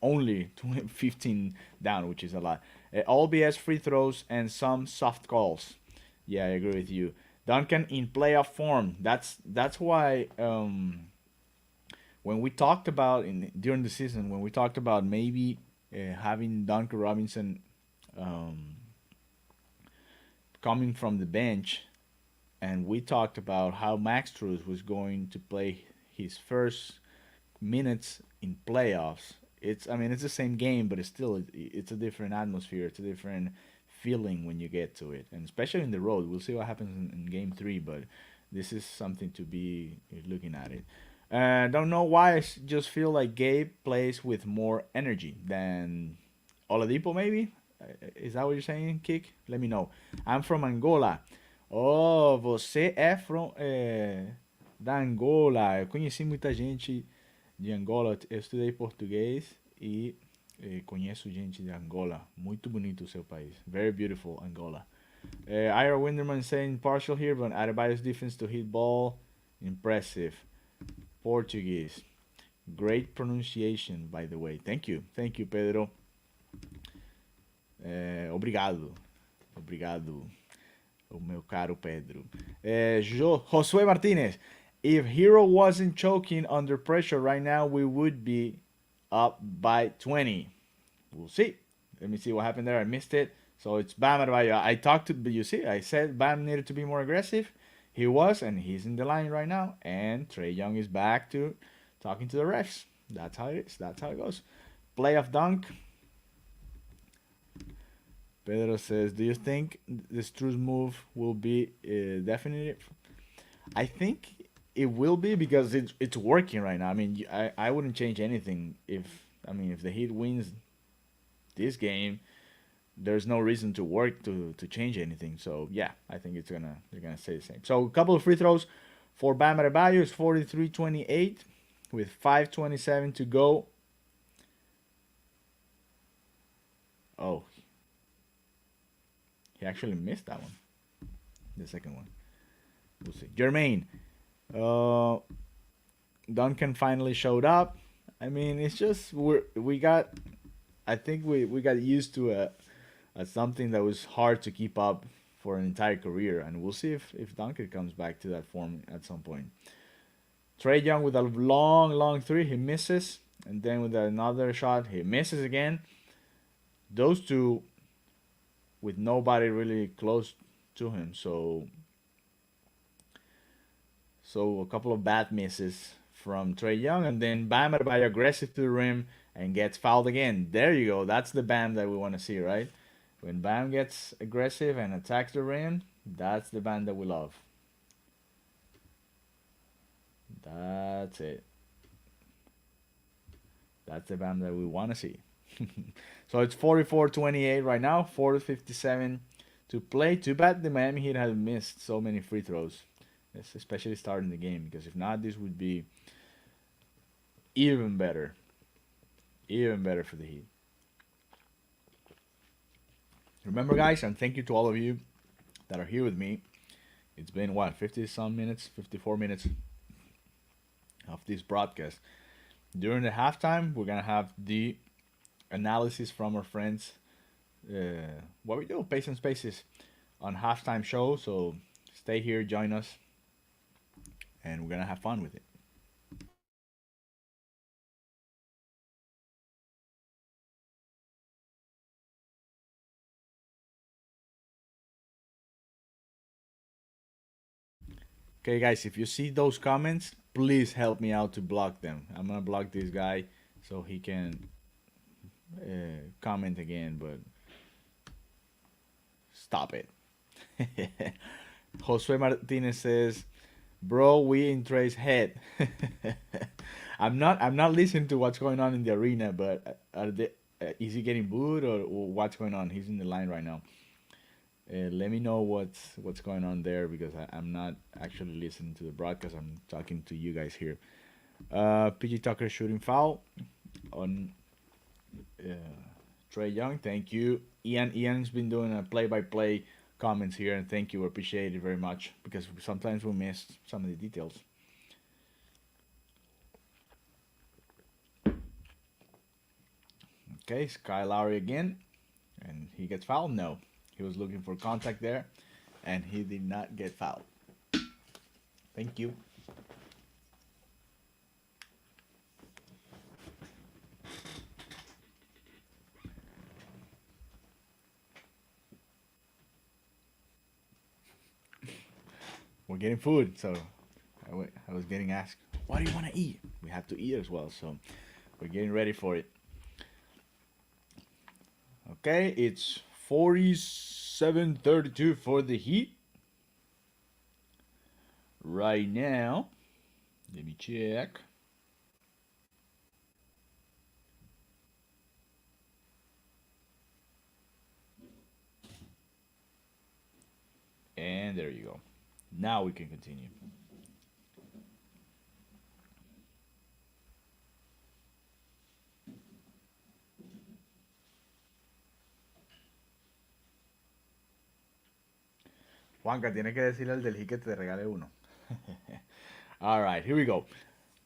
[SPEAKER 1] only 15 down, which is a lot. All BS free throws and some soft calls. Yeah, I agree with you. Duncan in playoff form. That's why when we talked about during the season, when we talked about maybe having Duncan Robinson coming from the bench, and we talked about how Max Strus was going to play his first minutes in playoffs. It's the same game, but it's a different atmosphere. It's a different feeling when you get to it, and especially in the road. We'll see what happens in game 3, but this is something to be looking at it. Don't know why. I just feel like Gabe plays with more energy than Oladipo, maybe. Is that what you're saying, Kick? Let me know. I'm from Angola. Oh, você é da Angola. Eu conheci muita gente de Angola. Eu estudei português e conheço gente de Angola. Muito bonito o seu país. Very beautiful, Angola. Ira Winderman saying partial here, but Adebayo's defense to hit ball, impressive. Portuguese. Great pronunciation, by the way. Thank you, Pedro. Obrigado. Obrigado, o meu caro Pedro. Josué Martinez. If Hero wasn't choking under pressure right now, we would be up by 20. We'll see. Let me see what happened there. I missed it. So it's Bam Adebayo. I said Bam needed to be more aggressive. He was, and he's in the line right now. And Trey Young is back to talking to the refs. That's how it is. That's how it goes. Playoff dunk. Pedro says, "Do you think this Struz move will be definitive?" I think it will be because it's working right now. I mean, I wouldn't change anything if the Heat wins this game. There's no reason to work to change anything. So yeah, I think they're gonna stay the same. So a couple of free throws for Bam Adebayo is 43-28 with 5:27 to go. Oh, he actually missed that one. The second one. We'll see. Jermaine. Uh, Duncan finally showed up. I mean, it's just we got. I think we got used to something that was hard to keep up for an entire career, and we'll see if Duncan comes back to that form at some point. Trey Young with a long three, he misses, and then with another shot, he misses again. Those two with nobody really close to him, so a couple of bad misses from Trey Young, and then Bam Adebayo aggressive to the rim and gets fouled again. There you go. That's the Bam that we want to see, right? When Bam gets aggressive and attacks the rim, that's the Bam that we love. That's it. That's the Bam that we want to see. So it's 44-28 right now, 4:57 to play. Too bad the Miami Heat have missed so many free throws, especially starting the game, because if not, this would be even better. Even better for the Heat. Remember, guys, and thank you to all of you that are here with me. It's been what, 50 some minutes, 54 minutes of this broadcast. During the halftime, we're gonna have the analysis from our friends. What we do, Pace and Spaces, on halftime show. So stay here, join us, and we're gonna have fun with it. Okay, guys, if you see those comments, please help me out to block them. I'm gonna block this guy so he can comment again, but stop it. Josue Martinez says, "Bro, we in Trey's head." I'm not listening to what's going on in the arena, but is he getting booed or what's going on? He's in the line right now. Let me know what's going on there because I'm not actually listening to the broadcast. I'm talking to you guys here. PG Tucker shooting foul on uh, Trey Young. Thank you, Ian. Ian's been doing a play-by-play comments here, and thank you. Appreciate it very much because sometimes we miss some of the details. Okay, Sky Lowry again, and he gets fouled. No, he was looking for contact there, and he did not get fouled. Thank you. We're getting food, so I was getting asked, "What do you want to eat?" We have to eat as well, so we're getting ready for it. Okay, it's 47-32 for the Heat right now. Let me check. And there you go. Now we can continue. Juanca, tiene que decirle al del Heat que te regale uno. All right, here we go.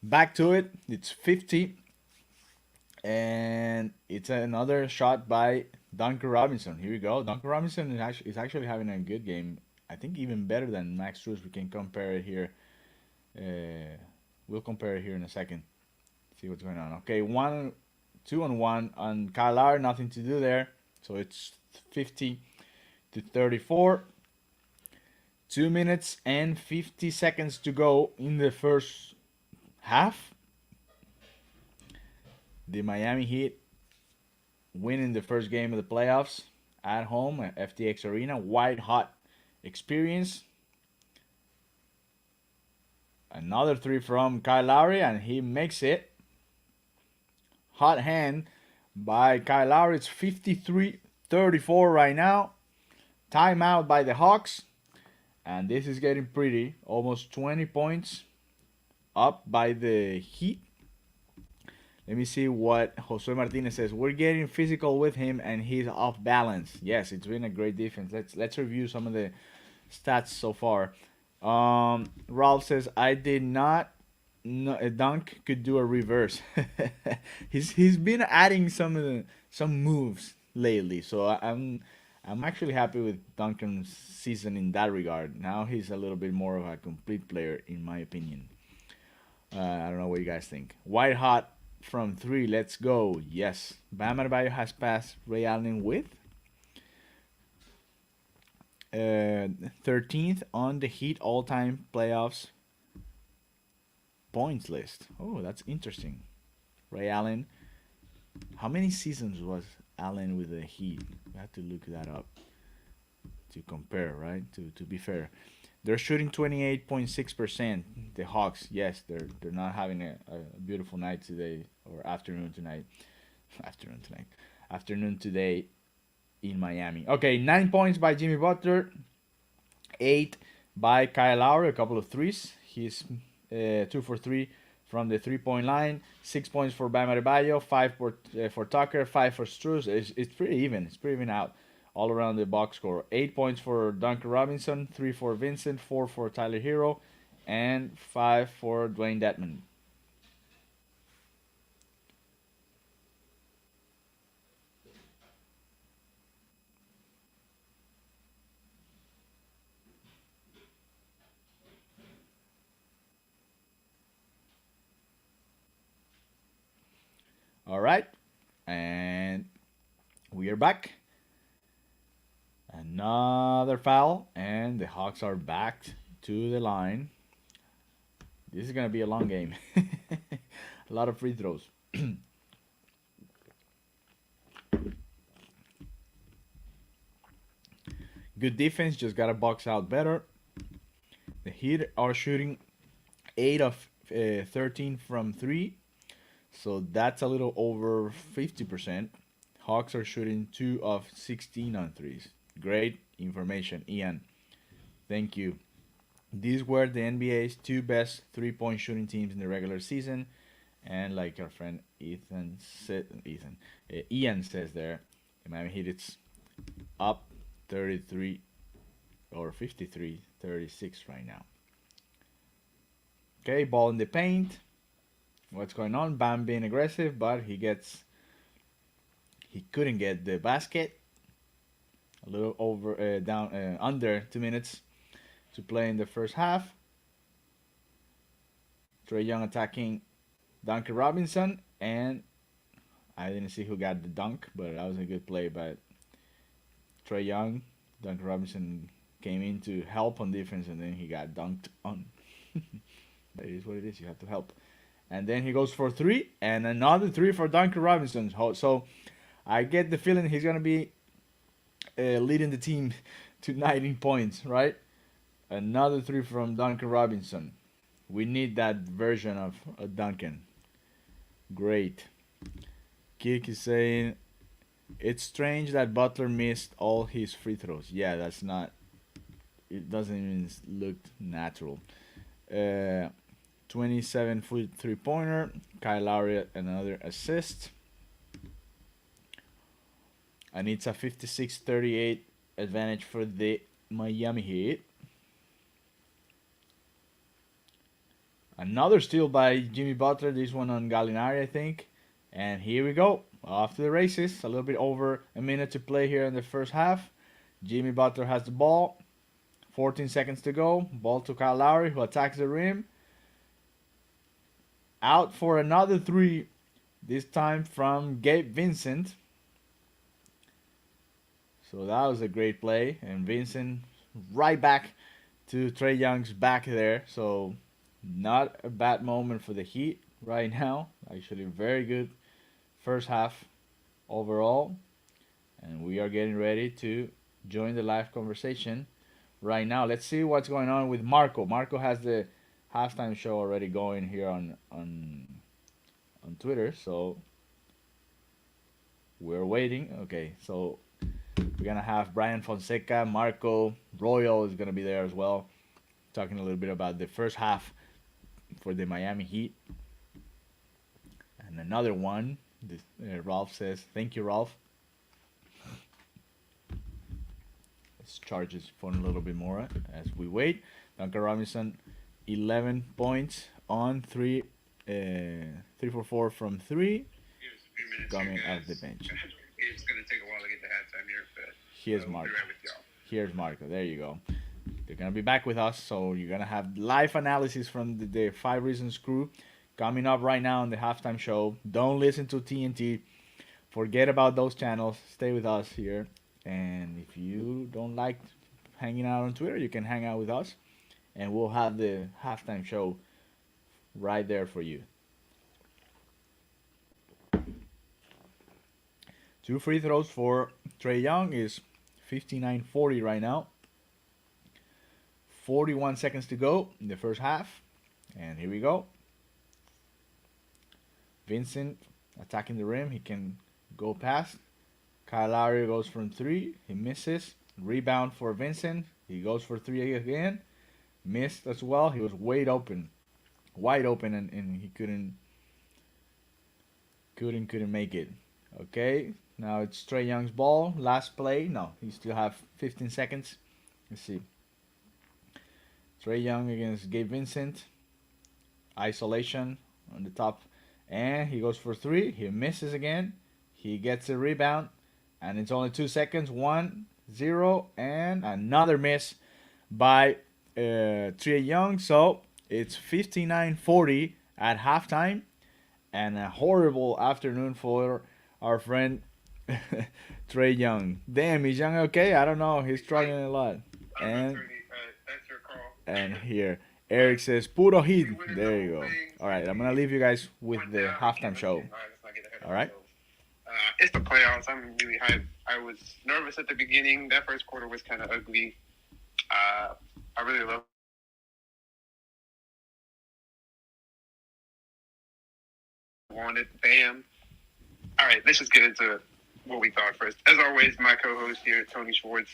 [SPEAKER 1] Back to it. It's 50. And it's another shot by Duncan Robinson. Here we go. Duncan Robinson is actually having a good game. I think even better than Max Strus. We can compare it here. We'll compare it here in a second. See what's going on. Okay, 2-on-1 on Kylar. Nothing to do there. So it's 50-34. 2 minutes and 50 seconds to go in the first half. The Miami Heat winning the first game of the playoffs at home at FTX Arena. White hot experience. Another three from Kyle Lowry, and he makes it. Hot hand by Kyle Lowry. It's 53-34 right now. Timeout by the Hawks. And this is getting pretty. Almost 20 points up by the Heat. Let me see what Jose Martinez says. We're getting physical with him, and he's off balance. Yes, it's been a great defense. Let's review some of the stats so far. Ralph says I did not know a dunk could do a reverse. He's been adding some moves lately, so I'm actually happy with Duncan's season in that regard. Now he's a little bit more of a complete player, in my opinion. I don't know what you guys think. White hot from three. Let's go. Yes. Bam Adebayo has passed Ray Allen with 13th on the Heat all-time playoffs points list. Oh, that's interesting. Ray Allen. How many seasons was Allen with the Heat? We have to look that up to compare, right? To be fair. They're shooting 28.6%. The Hawks, yes, they're not having a beautiful night today or afternoon tonight. Afternoon today in Miami. Okay, 9 points by Jimmy Butler, 8 by Kyle Lowry, a couple of threes. He's 2 for 3 from the 3-point line. 6 points for Bam Adebayo, 5 for Tucker, 5 for Struz. It's pretty even. It's pretty even out all around the box score. 8 points for Duncan Robinson, 3 for Vincent, 4 for Tyler Hero, and 5 for Dwayne Dedman. All right, and we are back. Another foul, and the Hawks are back to the line. This is going to be a long game. A lot of free throws. Good defense, just got to box out better. The Heat are shooting 8 of 13 from 3. So that's a little over 50%. Hawks are shooting 2 of 16 on threes. Great information, Ian. Thank you. These were the NBA's 2 best 3-point shooting teams in the regular season. And like our friend Ian says there, the Miami Heat it's up 33 or 53-36 right now. Okay, ball in the paint. What's going on? Bam being aggressive, but he couldn't get the basket. A little over down under 2 minutes to play in the first half. Trae Young attacking Duncan Robinson, and I didn't see who got the dunk, but that was a good play by Trae Young. Duncan Robinson came in to help on defense, and then he got dunked on. But it is what it is. You have to help. And then he goes for 3, and another 3 for Duncan Robinson. So I get the feeling he's going to be leading the team to 19 points, right? Another 3 from Duncan Robinson. We need that version of Duncan. Great. Kirk is saying, it's strange that Butler missed all his free throws. Yeah, that's not... It doesn't even look natural. 27-foot three-pointer. Kyle Lowry another assist. And it's a 56-38 advantage for the Miami Heat. Another steal by Jimmy Butler. This one on Gallinari, I think. And here we go. Off to the races. A little bit over a minute to play here in the first half. Jimmy Butler has the ball. 14 seconds to go. Ball to Kyle Lowry, who attacks the rim. Out for another 3. This time from Gabe Vincent. So that was a great play. And Vincent right back to Trae Young's back there. So not a bad moment for the Heat right now. Actually, very good first half overall. And we are getting ready to join the live conversation right now. Let's see what's going on with Marco. Marco has the halftime show already going here on Twitter. So we're waiting. Okay, so we're gonna have Brian Fonseca, Marco Royal is gonna be there as well, talking a little bit about the first half for the Miami Heat. And another one, this, Ralph says, "Thank you, Ralph." Let's charge his phone a little bit more as we wait. Duncan Robinson, 11 points on 3 for 4 from 3, coming off the bench.
[SPEAKER 3] It's going to take a while to get to halftime here, but
[SPEAKER 1] Here's Marco. Here's Marco. There you go. They're going to be back with us, so you're going to have live analysis from the 5 Reasons crew coming up right now on the halftime show. Don't listen to TNT. Forget about those channels. Stay with us here. And if you don't like hanging out on Twitter, you can hang out with us, and we'll have the halftime show right there for you. 2 free throws for Trae Young is 59-40 right now. 41 seconds to go in the first half. And here we go. Vincent attacking the rim. He can go past. Kyle Lowry goes from 3. He misses. Rebound for Vincent. He goes for 3 again. Missed as well. He was wide open. Wide open, and he couldn't make it. Okay. Now it's Trae Young's ball. Last play. No, he still have 15 seconds. Let's see. Trae Young against Gabe Vincent. Isolation on the top. And he goes for 3. He misses again. He gets a rebound. And it's only 2 seconds. 1-0. And another miss by Trae Young. So it's 59-40 at halftime. And a horrible afternoon for our friend Trae Young. Damn, is Young okay? I don't know. He's struggling a lot. And here, Eric says, "Puro Heat." There you go. All right, I'm going to leave you guys with the halftime show. All right?
[SPEAKER 3] It's the playoffs. I'm really hyped. I was nervous at the beginning. That first quarter was kind of ugly. I really love wanted. Bam. All right, let's just get into what we thought first. As always, my co-host here, Tony Schwartz.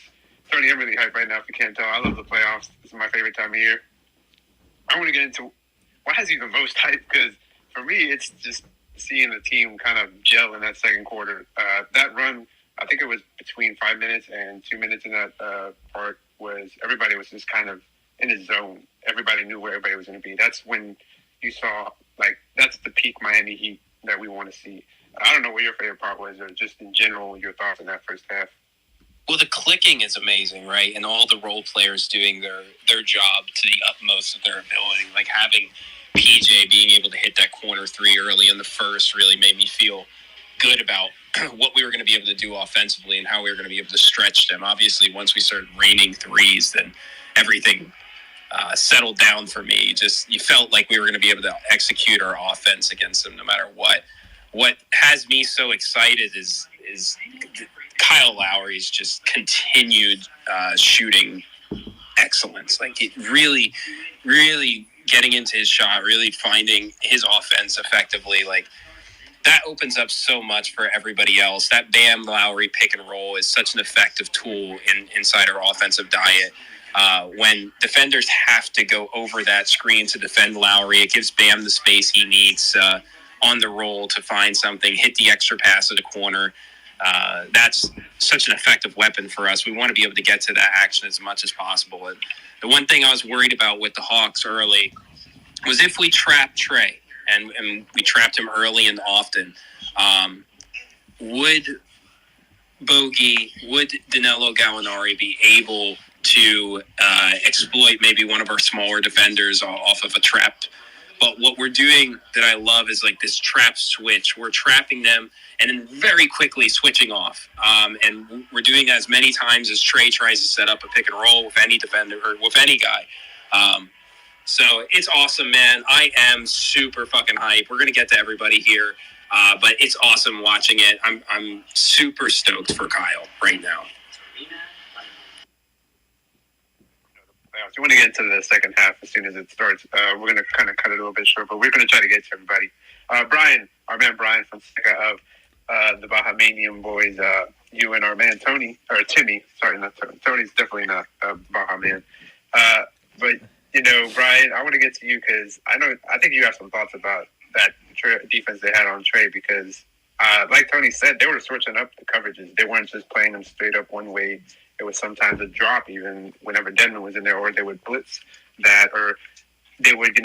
[SPEAKER 3] Tony, I'm really hyped right now if you can't tell. I love the playoffs. This is my favorite time of year. I want to get into why is he the most hyped? Because for me, it's just seeing the team kind of gel in that second quarter. That run, I think it was between 5 minutes and 2 minutes in that part, was everybody was just kind of in his zone. Everybody knew where everybody was going to be. That's when you saw, like, that's the peak Miami Heat that we want to see. I don't know what your favorite part was, or just in general, your thoughts in that first half.
[SPEAKER 4] Well, the clicking is amazing, right? And all the role players doing their job to the utmost of their ability. Like having PJ being able to hit that corner 3 early in the first really made me feel good about what we were going to be able to do offensively and how we were going to be able to stretch them. Obviously, once we started raining threes, then everything settled down for me. You felt like we were going to be able to execute our offense against them no matter what. What has me so excited is Kyle Lowry's just continued shooting excellence. Like it really, really getting into his shot, really finding his offense effectively. Like that opens up so much for everybody else. That Bam Lowry pick and roll is such an effective tool inside our offensive diet. When defenders have to go over that screen to defend Lowry, it gives Bam the space he needs on the roll to find something, hit the extra pass at the corner. That's such an effective weapon for us. We want to be able to get to that action as much as possible. And the one thing I was worried about with the Hawks early was if we trapped Trae, and we trapped him early and often, would Danilo Gallinari be able to exploit maybe one of our smaller defenders off of a trap But what we're doing that I love is like this trap switch. We're trapping them and then very quickly switching off. And we're doing as many times as Trey tries to set up a pick and roll with any defender or with any guy. So it's awesome, man. I am super fucking hype. We're going to get to everybody here. But it's awesome watching it. I'm super stoked for Kyle right now.
[SPEAKER 3] You want to get into the second half as soon as it starts. We're going to kind of cut it a little bit short, but we're going to try to get to everybody. Brian, our man Brian from Sega of the Bahamian boys, you and our man Tony, or Timmy, sorry, not Tony. Tony's definitely not a Bahamian. But, you know, Brian, I want to get to you because I think you have some thoughts about that defense they had on Trey because, like Tony said, they were switching up the coverages. They weren't just playing them straight up one way. It was sometimes a drop even whenever Denman was in there, or they would blitz that, or they would,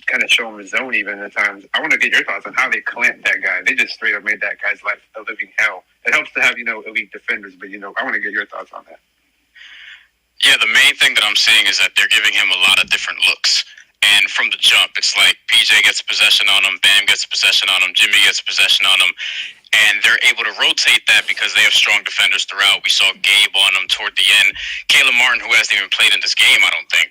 [SPEAKER 3] kind of show him a zone even at times. I want to get your thoughts on how they clamped that guy. They just straight up made that guy's life a living hell. It helps to have, elite defenders, but, I want to get your thoughts on that.
[SPEAKER 5] Yeah, the main thing that I'm seeing is that they're giving him a lot of different looks. And from the jump, it's like PJ gets a possession on him, Bam gets a possession on him, Jimmy gets a possession on him. And they're able to rotate that because they have strong defenders throughout. We saw Gabe on them toward the end. Caleb Martin, who hasn't even played in this game, I don't think,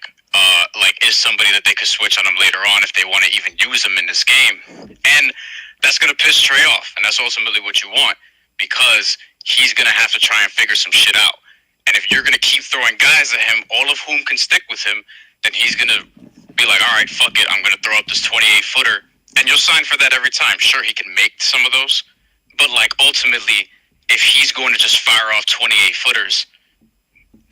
[SPEAKER 5] is somebody that they could switch on him later on if they want to even use him in this game. And that's going to piss Trey off. And that's ultimately what you want because he's going to have to try and figure some shit out. And if you're going to keep throwing guys at him, all of whom can stick with him, then he's going to be like, all right, fuck it, I'm going to throw up this 28-footer. And you'll sign for that every time. Sure, he can make some of those. But, ultimately, if he's going to just fire off 28-footers,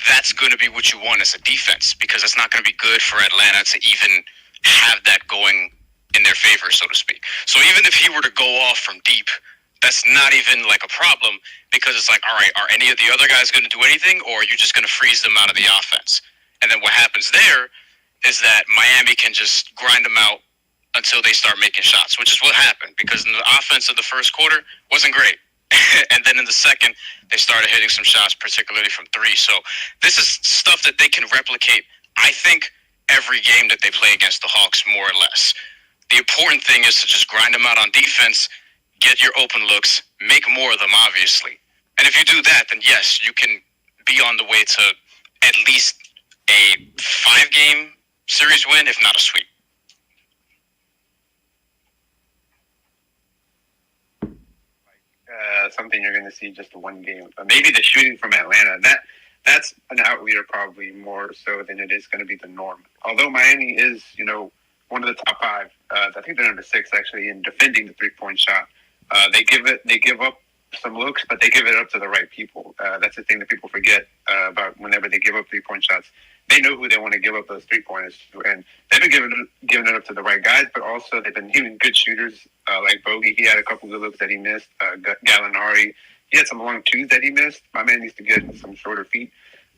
[SPEAKER 5] that's going to be what you want as a defense because it's not going to be good for Atlanta to even have that going in their favor, so to speak. So even if he were to go off from deep, that's not even, a problem because it's like, all right, are any of the other guys going to do anything or are you just going to freeze them out of the offense? And then what happens there is that Miami can just grind them out until they start making shots, which is what happened because in the offense of the first quarter wasn't great. And then in the second, they started hitting some shots, particularly from three. So this is stuff that they can replicate, I think, every game that they play against the Hawks, more or less. The important thing is to just grind them out on defense, get your open looks, make more of them, obviously. And if you do that, then yes, you can be on the way to at least a 5-game series win, if not a sweep.
[SPEAKER 3] Something you're going to see just one game. Maybe the shooting from Atlanta. That's an outlier probably more so than it is going to be the norm. Although Miami is, one of the top 5. I think they're number 6 actually in defending the 3-point shot. They give up some looks, but they give it up to the right people. That's the thing that people forget about whenever they give up 3-point shots. They know who they want to give up those 3-pointers to, and they've been giving it up to the right guys, but also they've been hitting good shooters like Bogey. He had a couple good looks that he missed. Gallinari, he had some long twos that he missed. My man needs to get some shorter feet.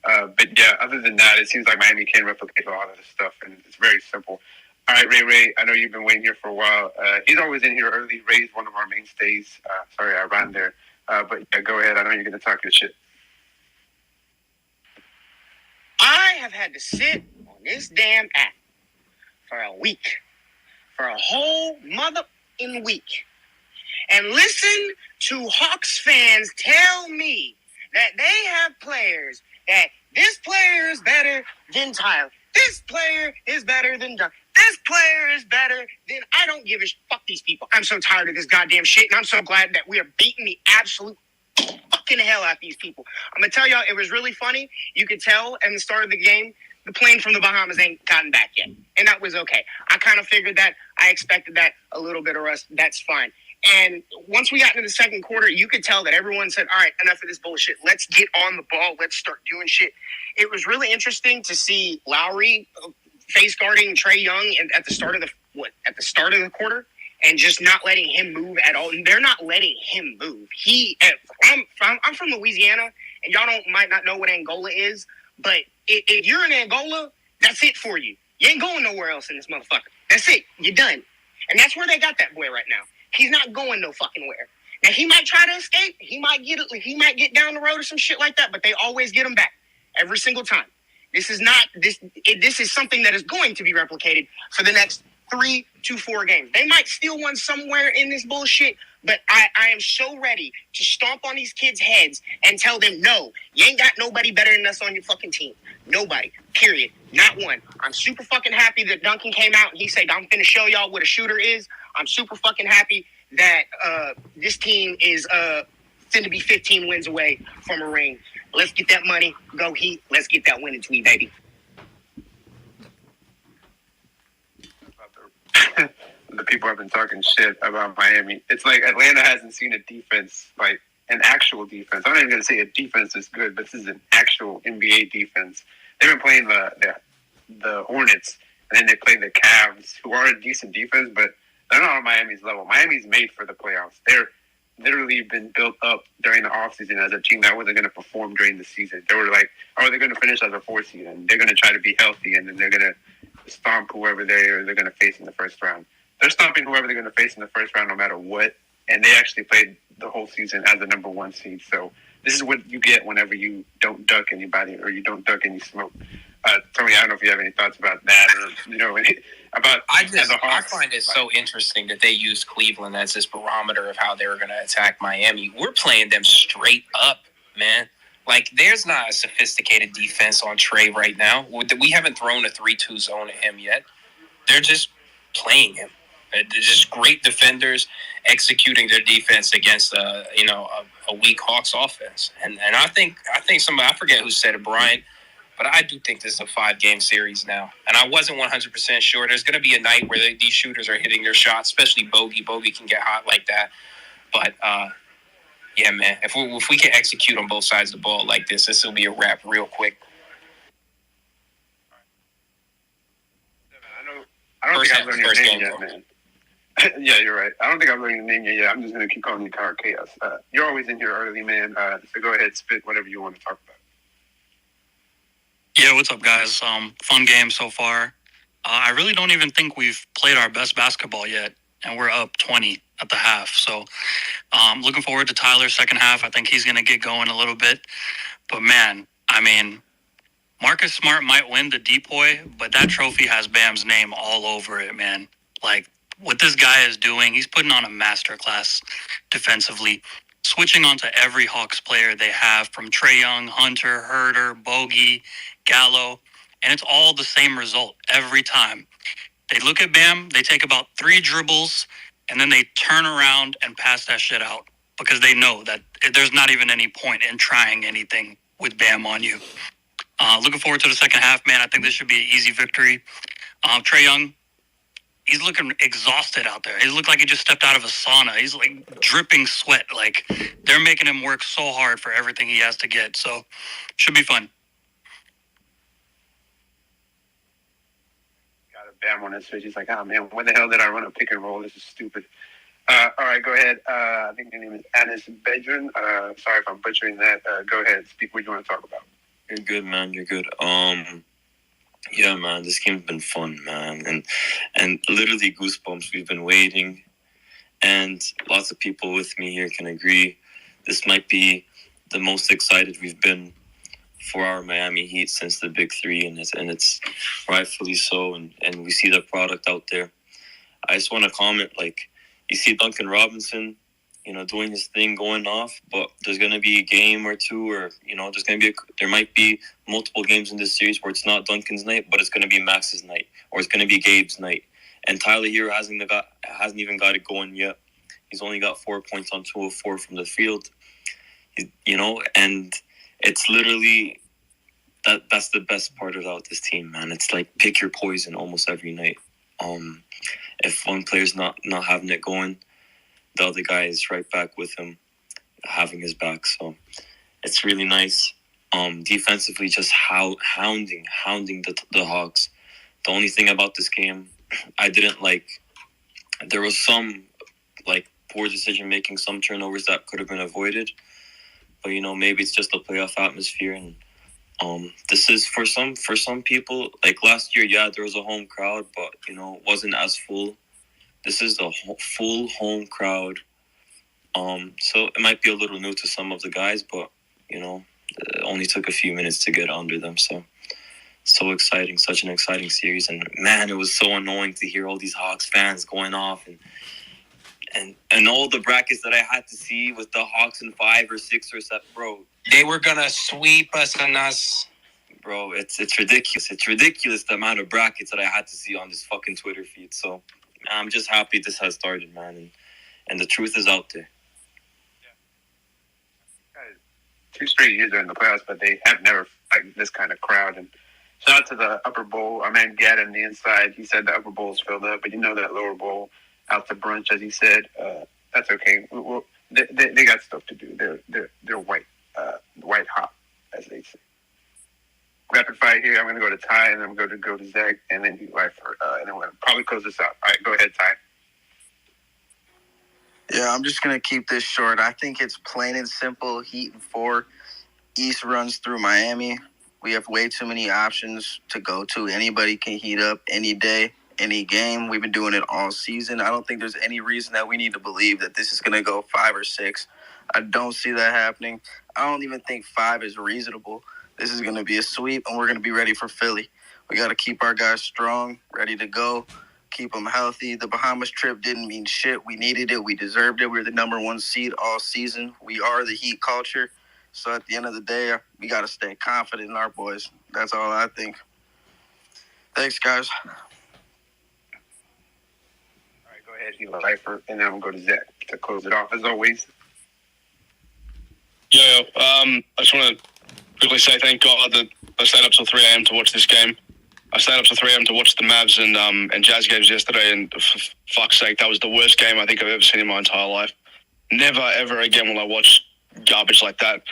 [SPEAKER 3] But yeah, other than that, it seems like Miami can replicate a lot of this stuff, and it's very simple. All right, Ray, I know you've been waiting here for a while. He's always in here early. Ray's one of our mainstays. Sorry, I ran there. But yeah, go ahead. I know you're going to talk your shit.
[SPEAKER 6] I have had to sit on this damn app for a week, for a whole mother-in week, and listen to Hawks fans tell me that they have players, that this player is better than Tyler, this player is better than John, this player is better than... I don't give a fuck these people. I'm so tired of this goddamn shit, and I'm so glad that we are beating the absolute fucking hell out these people. I'm gonna tell y'all, it was really funny. You could tell at the start of the game, the plane from the Bahamas ain't gotten back yet. And that was okay. I kind of figured that. I expected that. A little bit of rust. That's fine. And once we got into the second quarter, you could tell that everyone said, all right, enough of this bullshit. Let's get on the ball. Let's start doing shit. It was really interesting to see Lowry face guarding Trae Young at the start of the quarter. And just not letting him move at all. They're not letting him move. I'm from Louisiana, and y'all might not know what Angola is, but if you're in Angola, that's it for you. You ain't going nowhere else in this motherfucker. That's it. You're done. And that's where they got that boy right now. He's not going no fucking where. Now he might try to escape. He might get down the road or some shit like that, but they always get him back every single time. This is something that is going to be replicated for the next 3 to 4 games. They might steal one somewhere in this bullshit, but I am so ready to stomp on these kids' heads and tell them, no, you ain't got nobody better than us on your fucking team. Nobody. Period. Not one. I'm super fucking happy that Duncan came out and he said, I'm finna show y'all what a shooter is. I'm super fucking happy that this team is finna be 15 wins away from a ring. Let's get that money. Go Heat. Let's get that winning tweet, baby.
[SPEAKER 3] The people have been talking shit about Miami. It's like Atlanta hasn't seen a defense, like an actual defense. I'm not even going to say a defense is good, but this is an actual NBA defense. They've been playing the Hornets, and then they play the Cavs, who are a decent defense, but they're not on Miami's level. Miami's made for the playoffs. They're literally been built up during the offseason as a team that wasn't going to perform during the season. They were like, oh, they're going to finish as a 4 seed, and they're going to try to be healthy, and then they're going to stomp whoever they're going to face in the first round. They're stomping whoever they're going to face in the first round no matter what, and they actually played the whole season as the number 1 seed. So this is what you get whenever you don't duck anybody or you don't duck any smoke. Tony, I don't know if you have any thoughts about that or, about
[SPEAKER 4] I find it so interesting that they use Cleveland as this barometer of how they were going to attack Miami. We're playing them straight up, man. Like, there's not a sophisticated defense on Trey right now. We haven't thrown a 3-2 zone at him yet. They're just playing him. They're just great defenders executing their defense against a weak Hawks offense. And I think somebody, I forget who said it, Brian, but I do think this is a 5-game series now. And I wasn't 100% sure. There's going to be a night where these shooters are hitting their shots, especially Bogey. Bogey can get hot like that. But, yeah, man, if we can execute on both sides of the ball like this will be a wrap real quick.
[SPEAKER 3] I don't think I've learned your name yet, man. Yeah, you're right. I don't think I've learned your name yet. I'm just going to keep calling you Car Chaos. You're always in here early, man. So go ahead, spit whatever you want to talk about.
[SPEAKER 7] Yeah, what's up, guys? Fun game so far. I really don't even think we've played our best basketball yet, and we're up 20 at the half. So looking forward to Tyler's second half. I think he's going to get going a little bit. But, man, I mean, Marcus Smart might win the Depoy, but that trophy has Bam's name all over it, man. Like, what this guy is doing, he's putting on a masterclass defensively, switching onto every Hawks player they have, from Trae Young, Hunter, Herter, Bogey, Gallo, and it's all the same result every time. They look at Bam, they take about 3 dribbles, and then they turn around and pass that shit out because they know that there's not even any point in trying anything with Bam on you. Looking forward to the second half, man. I think this should be an easy victory. Trae Young, he's looking exhausted out there. He looked like he just stepped out of a sauna. He's like dripping sweat. Like, they're making him work so hard for everything he has to get. So, should be fun.
[SPEAKER 3] Got a Bam on his face. He's like, oh, man, when the hell did I run a pick and roll? This is stupid. All right, go ahead. I think your name is Anis Bedrin. Sorry if I'm butchering that. Go ahead. Speak what you want to talk about.
[SPEAKER 8] You're good, man. You're good. Yeah, man, this game's been fun, man, and literally goosebumps. We've been waiting, and lots of people with me here can agree. This might be the most excited we've been for our Miami Heat since the Big Three, and it's rightfully so. And we see the product out there. I just want to comment, like, you see Duncan Robinson, doing his thing, going off, but there's going to be a game or two, or, there might be multiple games in this series where it's not Duncan's night, but it's going to be Max's night, or it's going to be Gabe's night. And Tyler here hasn't even got it going yet. He's only got 4 points on 2 of 4 from the field, and it's literally, that's the best part about this team, man. It's like pick your poison almost every night. If one player's not having it going, the other guy is right back with him, having his back. So it's really nice. Defensively, just hounding the Hawks. The only thing about this game I didn't like, there was some poor decision making, some turnovers that could have been avoided. But maybe it's just a playoff atmosphere, and this is for some people. Like last year, yeah, there was a home crowd, but it wasn't as full. This is the full home crowd. So it might be a little new to some of the guys, but, it only took a few minutes to get under them. So So exciting, such an exciting series. And man, it was so annoying to hear all these Hawks fans going off and all the brackets that I had to see with the Hawks in 5 or 6 or 7, bro.
[SPEAKER 4] They were gonna sweep us and us.
[SPEAKER 8] Bro, it's ridiculous. It's ridiculous the amount of brackets that I had to see on this fucking Twitter feed. So I'm just happy this has started, man, and the truth is out there.
[SPEAKER 3] 2 straight years they're in the playoffs, but they have never like this kind of crowd. And shout out to the upper bowl. Our man Gad on the inside. He said the upper bowl's filled up, but you know that lower bowl out to brunch, as he said. That's okay. They got stuff to do. They're white hot, as they say. Rapid fire here. I'm going to go to Ty, and then I'm going to go to Zach, and then and then we're going to probably close this out. All right, go ahead, Ty.
[SPEAKER 9] Yeah, I'm just going to keep this short. I think it's plain and simple. Heat in 4. East runs through Miami. We have way too many options to go to. Anybody can heat up any day, any game. We've been doing it all season. I don't think there's any reason that we need to believe that this is going to go 5 or 6. I don't see that happening. I don't even think 5 is reasonable. This is going to be a sweep, and we're going to be ready for Philly. We got to keep our guys strong, ready to go, keep them healthy. The Bahamas trip didn't mean shit. We needed it. We deserved it. We were the number 1 seed all season. We are the Heat culture. So at the end of the day, we got to stay confident in our boys. That's all I think. Thanks, guys.
[SPEAKER 3] All right, go ahead, Hila Lifer, and then I'm going to go to Zach to close it off, as always.
[SPEAKER 10] I just want to quickly say thank God that I stayed up till 3 a.m. to watch this game. I stayed up till 3 a.m. to watch the Mavs and Jazz games yesterday, and for fuck's sake, that was the worst game I think I've ever seen in my entire life. Never, ever again will I watch garbage like that.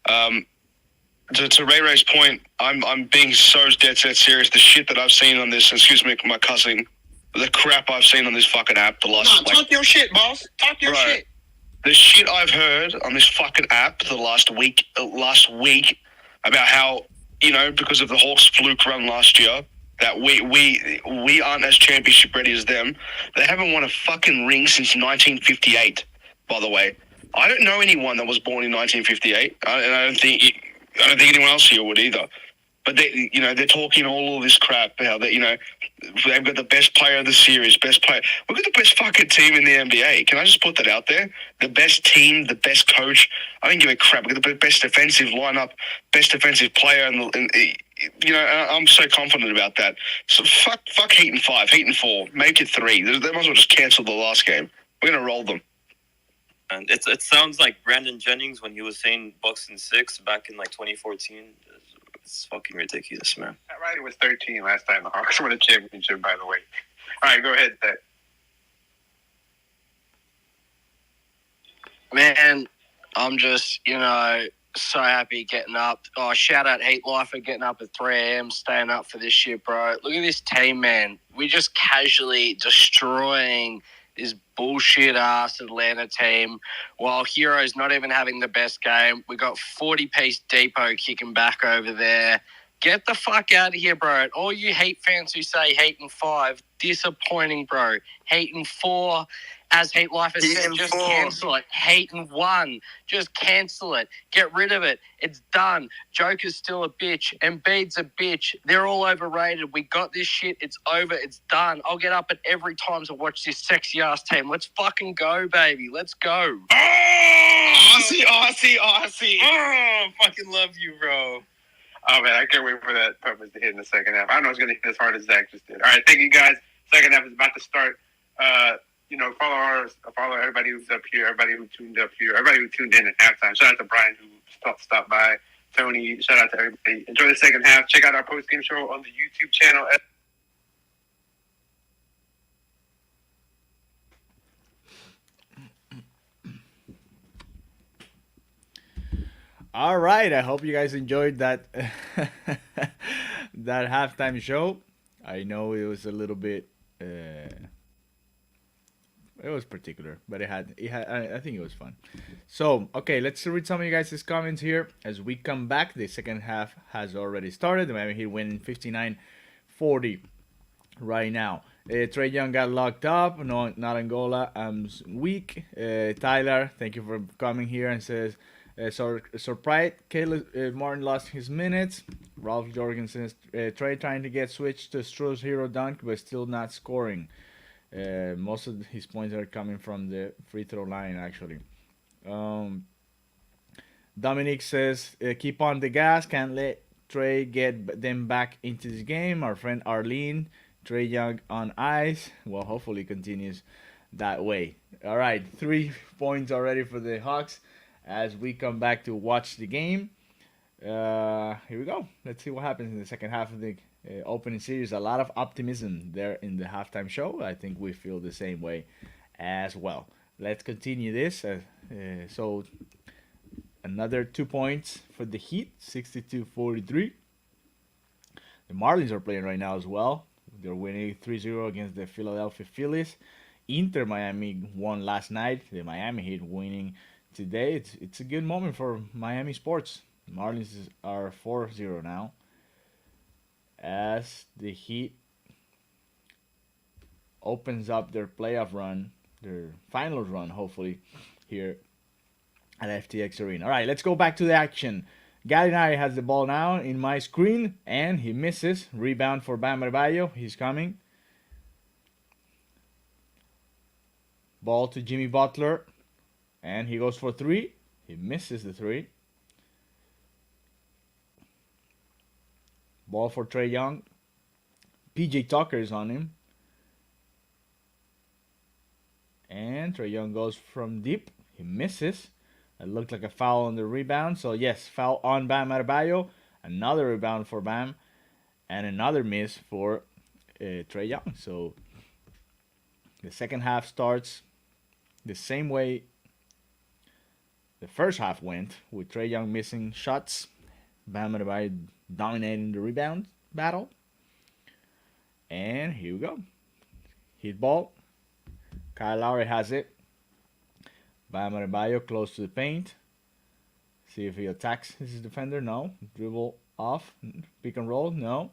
[SPEAKER 10] To Ray Ray's point, I'm being so dead set serious. The shit that I've seen on this, excuse me, my cussing, the crap I've seen on this fucking app the last...
[SPEAKER 3] talk your shit, boss. Talk your shit.
[SPEAKER 10] The shit I've heard on this fucking app the last week about how, because of the Hawks fluke run last year, that we aren't as championship ready as them. They haven't won a fucking ring since 1958, by the way. I don't know anyone that was born in 1958, and I don't think anyone else here would either. But they're talking all of this crap how that they've got the best player of the series, best player. We've got the best fucking team in the NBA. Can I just put that out there? The best team, the best coach. I don't give a crap. We've got the best defensive lineup, best defensive player, and I'm so confident about that. So fuck Heat in 5, Heat in 4, make it 3. They might as well just cancel the last game. We're gonna roll them.
[SPEAKER 8] And it sounds like Brandon Jennings when he was saying Bucks in 6 back in 2014. It's fucking ridiculous, man.
[SPEAKER 3] Pat Riley was 13 last time the Hawks won a championship, by the way. All right, go ahead, Zach.
[SPEAKER 11] Man, I'm just, so happy getting up. Oh, shout out Heat Life for getting up at 3 a.m., staying up for this shit, bro. Look at this team, man. We're just casually destroying this bullshit-ass Atlanta team while Hero's not even having the best game. We got 40-piece Depot kicking back over there. Get the fuck out of here, bro. And all you Heat fans who say Heat in 5, disappointing, bro. Heat in 4, as Heat Life has said, just cancel it. Heat in 1, just cancel it. Get rid of it. It's done. Joker's still a bitch. Embiid's a bitch. They're all overrated. We got this shit. It's over. It's done. I'll get up at every time to watch this sexy-ass team. Let's fucking go, baby. Let's go.
[SPEAKER 3] Aussie.
[SPEAKER 11] Oh, fucking love you, bro.
[SPEAKER 3] Oh, man, I can't wait for that purpose to hit in the second half. I don't know it's going to hit as hard as Zach just did. All right, thank you, guys. Second half is about to start. Follow everybody who's up here, everybody who tuned up here, everybody who tuned in at halftime. Shout out to Brian who stopped by. Tony, shout out to everybody. Enjoy the second half. Check out our post-game show on the YouTube channel.
[SPEAKER 1] All right, I hope you guys enjoyed that that halftime show. I know it was a little bit it was particular, but it had I think it was fun. So, okay, let's read some of you guys' comments here as we come back. The second half has already started. The Miami Heat winning 59-40 right now. Trey Young got locked up. No, not Angola. I'm weak. Tyler, thank you for coming here and says Surprise, Caleb Martin lost his minutes. Ralph Jorgensen's Trey trying to get switched to Stroh's hero dunk, but still not scoring. Most of his points are coming from the free throw line, actually. Dominic says, keep on the gas, can't let Trey get them back into this game. Our friend Arlene, Trey Young on ice. Well, hopefully continues that way. All right, 3 points already for the Hawks as we come back to watch the game. Here we go. Let's see what happens in the second half of the opening series. A lot of optimism there in the halftime show. I think we feel the same way as well. Let's continue this. So another 2 points for the Heat, 62-43. The Marlins are playing right now as well. They're winning 3-0 against the Philadelphia Phillies. Inter Miami won last night. The Miami Heat winning today. It's a good moment for Miami sports. Marlins are 4-0 now. As the Heat opens up their playoff run, their finals run, hopefully, here at FTX Arena. All right, let's go back to the action. Gallinari has the ball now in my screen, and he misses. Rebound for Bam Adebayo. He's coming. Ball to Jimmy Butler, and he goes for 3. He misses the 3. Ball for Trey Young. PJ Tucker is on him. And Trey Young goes from deep. He misses. It looked like a foul on the rebound. So, yes, foul on Bam Adebayo. Another rebound for Bam. And another miss for Trey Young. So, the second half starts the same way the first half went, with Trey Young missing shots. Bam Adebayo dominating the rebound battle. And here we go. Heat ball. Kyle Lowry has it. Bam Adebayo close to the paint. See if he attacks his defender. No. Dribble off. Pick and roll. No.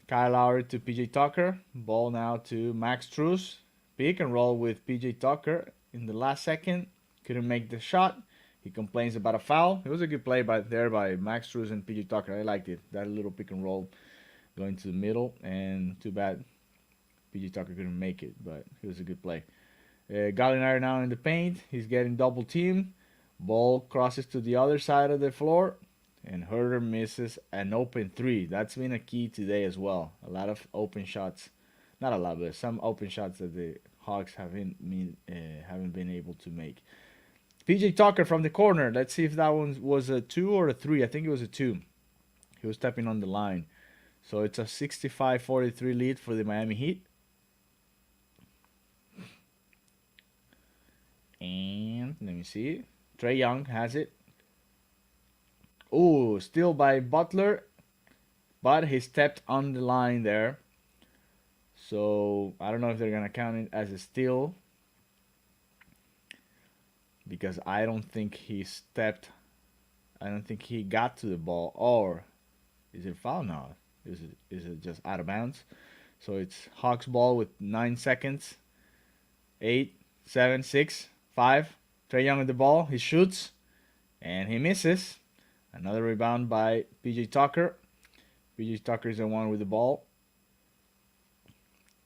[SPEAKER 1] Kyle Lowry to PJ Tucker. Ball now to Max Strus. Pick and roll with PJ Tucker in the last second. Couldn't make the shot. He complains about a foul. It was a good play by Max Strus and PJ Tucker. I liked it. That little pick and roll going to the middle. And too bad PJ Tucker couldn't make it. But it was a good play. Gallinari now in the paint. He's getting double teamed. Ball crosses to the other side of the floor. And Herder misses an open 3. That's been a key today as well. A lot of open shots. Not a lot, but some open shots that the Hawks haven't been able to make. PJ Tucker from the corner. Let's see if that one was a 2 or a 3. I think it was a 2. He was stepping on the line. So it's a 65-43 lead for the Miami Heat. And let me see. Trey Young has it. Oh, steal by Butler. But he stepped on the line there. So I don't know if they're going to count it as a steal. Because I don't think he stepped. I don't think he got to the ball. Or is it a foul now? Is it just out of bounds? So it's Hawks ball with 9 seconds. 8, 7, 6, 5. Trey Young with the ball. He shoots. And he misses. Another rebound by PJ Tucker. PJ Tucker is the one with the ball.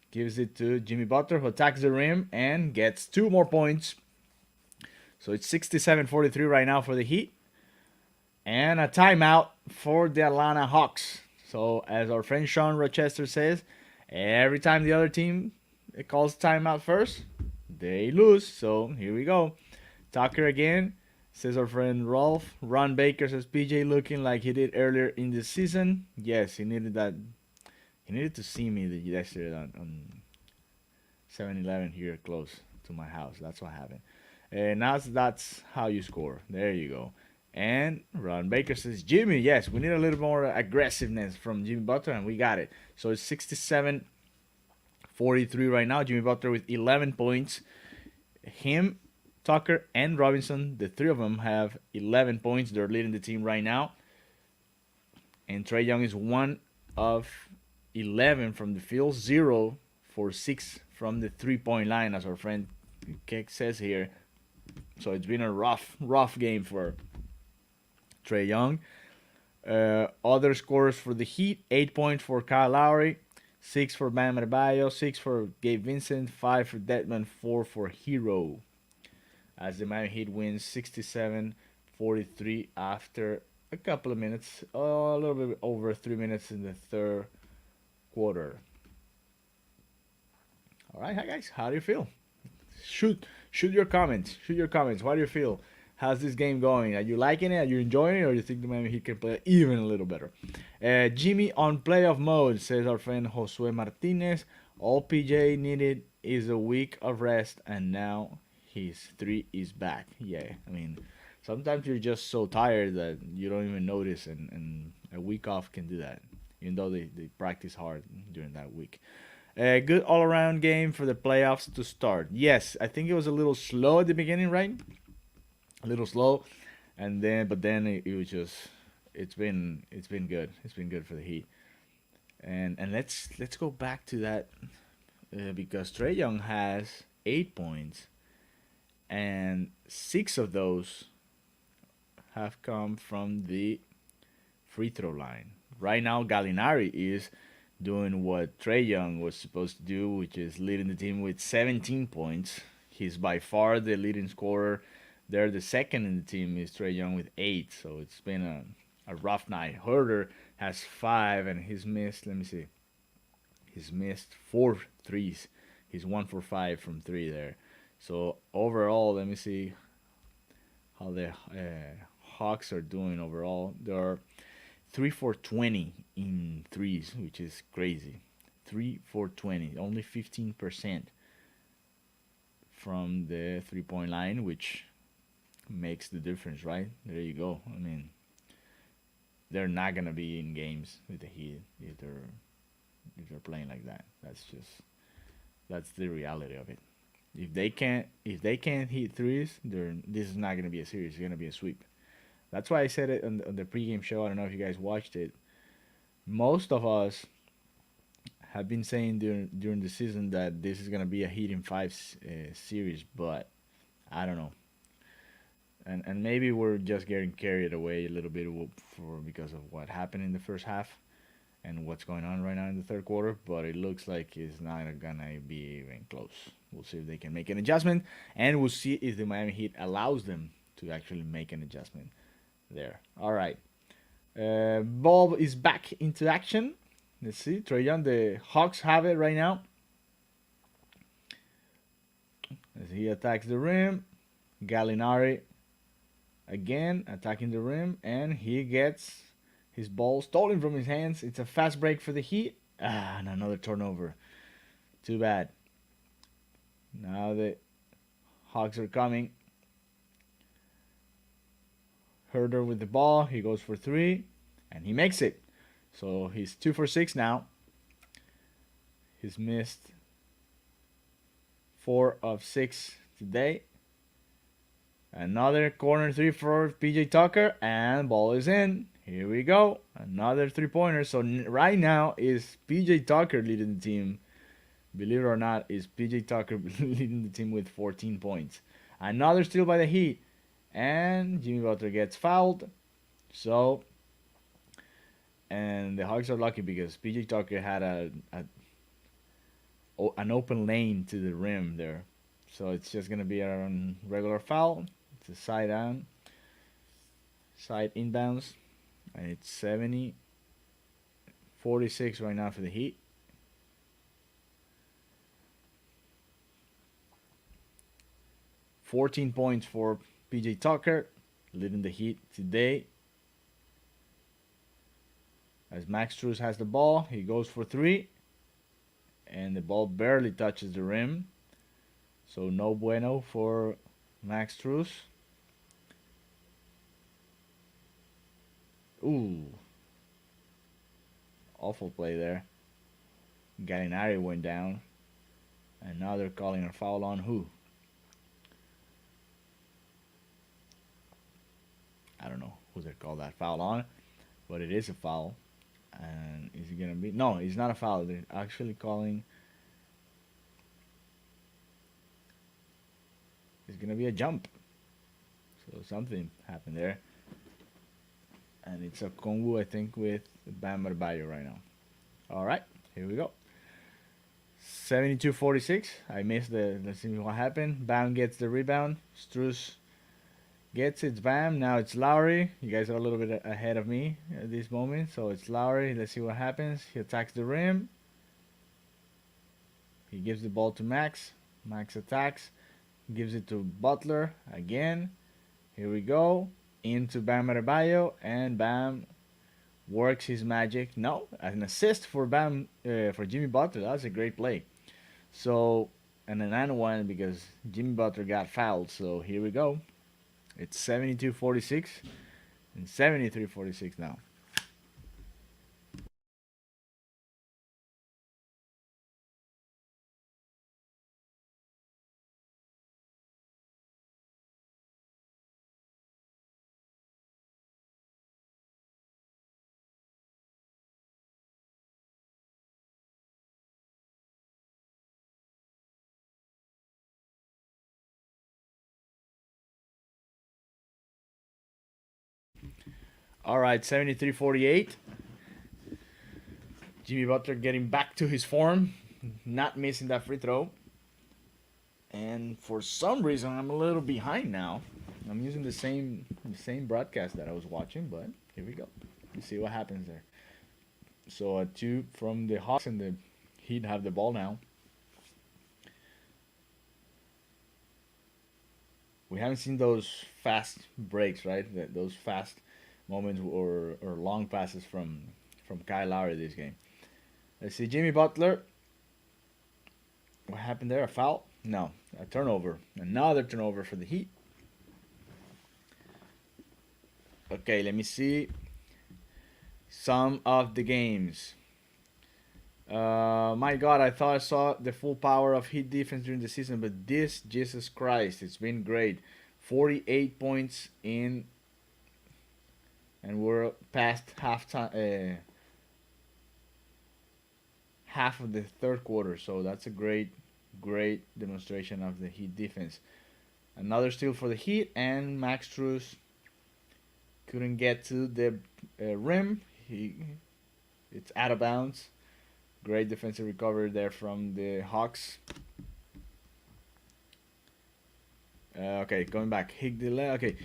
[SPEAKER 1] Gives it to Jimmy Butler, who attacks the rim and gets 2 more points. So it's 67-43 right now for the Heat. And a timeout for the Atlanta Hawks. So as our friend Sean Rochester says, every time the other team calls timeout first, they lose. So here we go. Tucker again, says our friend Rolf. Ron Baker says PJ looking like he did earlier in the season. Yes, he needed that. He needed to see me yesterday on 7-Eleven here close to my house. That's what happened. And now that's how you score. There you go. And Ron Baker says, Jimmy, yes, we need a little more aggressiveness from Jimmy Butler, and we got it. So it's 67-43 right now. Jimmy Butler with 11 points. Him, Tucker, and Robinson, the 3 of them have 11 points. They're leading the team right now. And Trey Young is 1 of 11 from the field, 0 for 6 from the 3-point line, as our friend Keck says here. So it's been a rough game for Trae Young. Other scores for the Heat: 8 points for Kyle Lowry, 6 for Bam Adebayo, 6 for Gabe Vincent, 5 for Deadman, 4 for Hero. As the Miami Heat wins 67-43 after a couple of minutes, a little bit over 3 minutes in the third quarter. All right, hi guys, how do you feel? Shoot your comments. Shoot your comments. How do you feel? How's this game going? Are you liking it? Are you enjoying it? Or you think the Miami Heat can play even a little better? Jimmy on playoff mode, says our friend Josue Martinez. All PJ needed is a week of rest, and now his 3 is back. Yeah, I mean, sometimes you're just so tired that you don't even notice, and a week off can do that, even though they practice hard during that week. A good all-around game for the playoffs to start. Yes, I think it was a little slow at the beginning, right? A little slow, but then it was just it's been good. It's been good for the Heat. And let's go back to that because Trae Young has 8 points, and 6 of those have come from the free throw line. Right now, Gallinari is doing what Trae Young was supposed to do, which is leading the team with 17 points. He's by far the leading scorer. There, the second in the team is Trae Young with 8. So it's been a rough night. Herder has 5, and he's missed. Let me see. He's missed 4 threes. He's 1 for 5 from 3 there. So overall, let me see how the Hawks are doing overall. They're 3 for 20 in threes, which is crazy. 3 for 20, only 15% from the 3-point line, which makes the difference, right? There you go. I mean, they're not gonna be in games with the Heat if they're playing like that. That's the reality of it. If they can't hit threes, this is not gonna be a series. It's gonna be a sweep. That's why I said it on the pregame show. I don't know if you guys watched it. Most of us have been saying during the season that this is gonna be a Heat in 5 series, but I don't know. And maybe we're just getting carried away a little bit because of what happened in the first half and what's going on right now in the third quarter. But it looks like it's not gonna be even close. We'll see if they can make an adjustment, and we'll see if the Miami Heat allows them to actually make an adjustment there. All right. Ball is back into action. Let's see. Trae Young, the Hawks have it right now. As he attacks the rim. Gallinari again attacking the rim, and he gets his ball stolen from his hands. It's a fast break for the Heat. And another turnover. Too bad. Now the Hawks are coming. Herder with the ball. He goes for 3, and he makes it. So he's 2 for 6 now. He's missed 4 of 6 today. Another corner 3 for PJ Tucker, and ball is in. Here we go. Another 3-pointer. So right now is PJ Tucker leading the team. Believe it or not, is PJ Tucker leading the team with 14 points. Another steal by the Heat. And Jimmy Butler gets fouled. So, and the Hawks are lucky because PJ Tucker had an open lane to the rim there. So it's just going to be a regular foul. It's a side inbounds. And it's 70-46 right now for the Heat. $14 points for PJ Tucker, leading the Heat today. As Max Strus has the ball, he goes for 3. And the ball barely touches the rim. So no bueno for Max Strus. Ooh. Awful play there. Gallinari went down. And now they're calling a foul on who? I don't know who they call that foul on, but it is a foul. And is it gonna be? No, it's not a foul. They're actually calling. It's gonna be a jump. So something happened there. And it's a Kongu, I think, with Bam Adebayo right now. All right, here we go. 72-46. I missed the. Let's see what happened. Bam gets the rebound. Strus gets it. Bam. Now it's Lowry. You guys are a little bit ahead of me at this moment. So it's Lowry. Let's see what happens. He attacks the rim. He gives the ball to Max. Max attacks. Gives it to Butler again. Here we go. Into Bam Adebayo. And Bam works his magic. No, an assist for Bam for Jimmy Butler. That was a great play. So, and another one because Jimmy Butler got fouled. So here we go. It's 72-46 and 73-46 now. All right, 73-48. Jimmy Butler getting back to his form, not missing that free throw. And for some reason, I'm a little behind now. I'm using the same broadcast that I was watching, but here we go. Let's see what happens there. So a 2 from the Hawks, and the Heat have the ball now. We haven't seen those fast breaks, right? Those fast moments or long passes from Kyle Lowry this game. Let's see, Jimmy Butler. What happened there? A foul? No, a turnover. Another turnover for the Heat. Okay, let me see some of the games. My God, I thought I saw the full power of Heat defense during the season, but this, Jesus Christ, it's been great. 48 points in, and we're past halftime, half of the third quarter. So that's a great demonstration of the Heat defense. Another steal for the Heat, and Max Strus couldn't get to the rim. It's out of bounds. Great defensive recovery there from the Hawks. Okay, going back. Okay.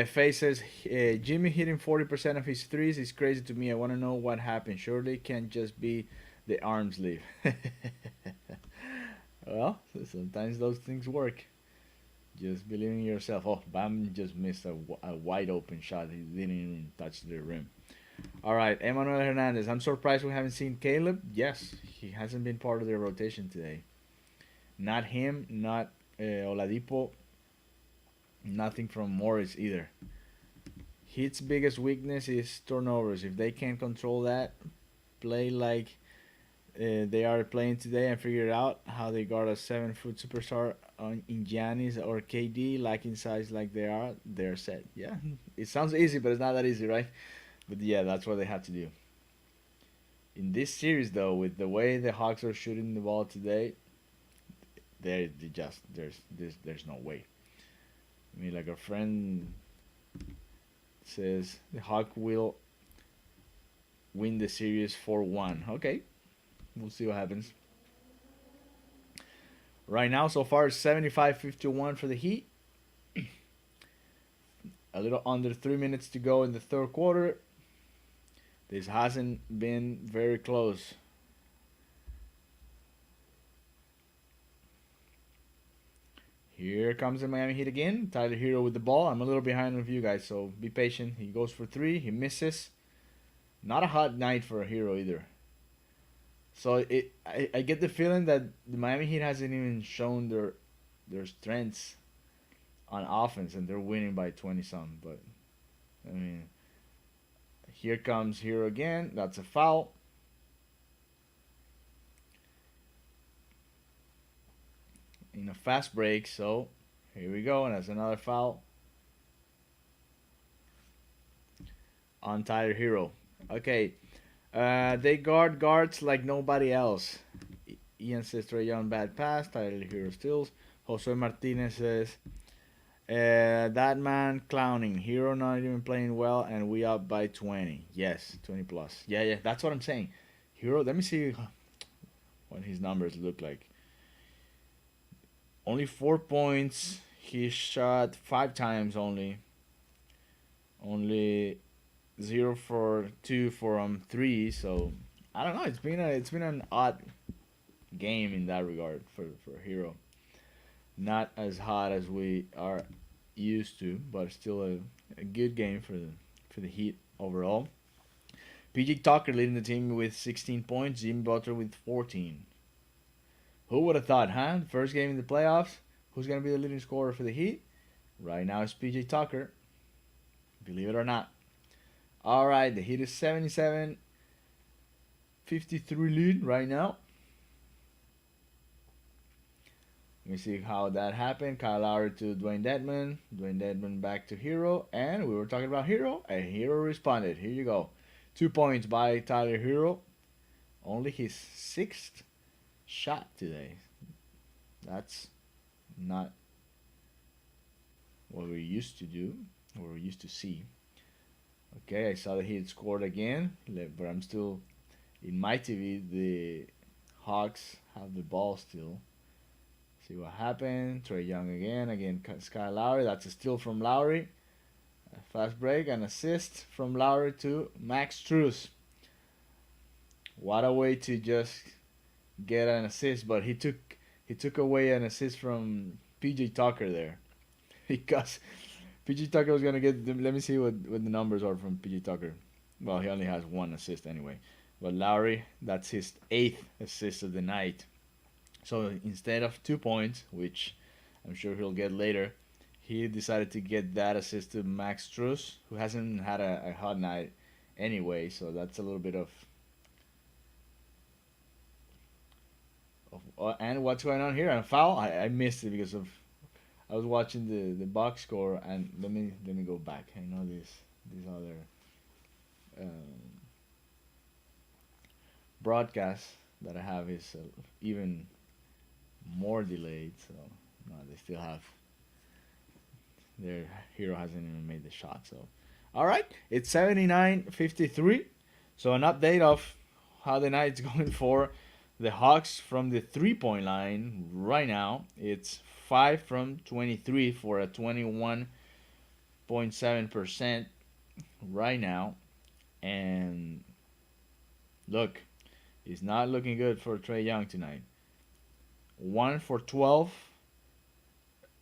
[SPEAKER 1] Faye says, Jimmy hitting 40% of his threes is crazy to me. I want to know what happened. Surely can't just be the arm sleeve. Well, sometimes those things work. Just believe in yourself. Oh, Bam just missed a wide open shot. He didn't even touch the rim. All right, Emmanuel Hernandez. I'm surprised we haven't seen Caleb. Yes, he hasn't been part of the rotation today. Not him, not Oladipo. Nothing from Morris either. Heat's biggest weakness is turnovers. If they can't control that, play like they are playing today and figure out how they got a 7-foot superstar in Giannis or KD, lacking size like they are, they're set. Yeah, it sounds easy, but it's not that easy, right? But yeah, that's what they have to do. In this series, though, with the way the Hawks are shooting the ball today, there's no way. I mean, like a friend says, the Hawk will win the series 4-1. Okay, we'll see what happens. Right now, so far, 75-51 for the Heat. A little under 3 minutes to go in the third quarter. This hasn't been very close. Here comes the Miami Heat again. Tyler Hero with the ball. I'm a little behind with you guys, so be patient. He goes for 3. He misses. Not a hot night for a Hero either. So I get the feeling that the Miami Heat hasn't even shown their strengths on offense, and they're winning by 20-something. But, I mean, here comes Hero again. That's a foul. In a fast break, so here we go, and that's another foul on Tyler Hero. Okay, they guards like nobody else. Ian says Trae Young bad pass. Tyler Hero steals. Jose Martinez says That man clowning. Hero not even playing well, and we up by 20. Yes, 20 plus. Yeah, yeah, that's what I'm saying. Hero, let me see what his numbers look like. Only 4 points. He shot 5 times only. Only 0 for 2 from 3. So I don't know. It's been an odd game in that regard for Hero. Not as hot as we are used to, but still a good game for the Heat overall. PJ Tucker leading the team with 16 points. Jimmy Butler with 14. Who would have thought, huh? First game in the playoffs. Who's gonna be the leading scorer for the Heat? Right now it's PJ Tucker. Believe it or not. All right, the Heat is 77-53 lead right now. Let me see how that happened. Kyle Lowry to Dwayne Dedman. Dwayne Dedman back to Hero. And we were talking about Hero. And Hero responded. Here you go. 2 points by Tyler Hero. Only his 6th shot today. That's not what we used to do. Or we used to see. Okay, I saw that he had scored again. But I'm still... In my TV, the Hawks have the ball still. See what happened. Trae Young again. Sky Lowry. That's a steal from Lowry. A fast break, an assist from Lowry to Max Strus. What a way to just get an assist, but he took away an assist from PJ Tucker there. Because PJ Tucker was gonna get. Let me see what the numbers are from PJ Tucker. Well, he only has 1 assist anyway. But Lowry, that's his 8th assist of the night. So instead of 2 points, which I'm sure he'll get later, he decided to get that assist to Max Strus, who hasn't had a hot night anyway. So that's a little bit of and what's going on here? A foul? I missed it because of I was watching the box score, and let me go back. I know these other broadcast that I have is even more delayed. So no, they still have their Hero hasn't even made the shot. So all right, it's 79-53. So an update of how the night's going for the Hawks from the 3-point line right now. It's 5 from 23 for a 21.7% right now. And look, it's not looking good for Trae Young tonight. 1 for 12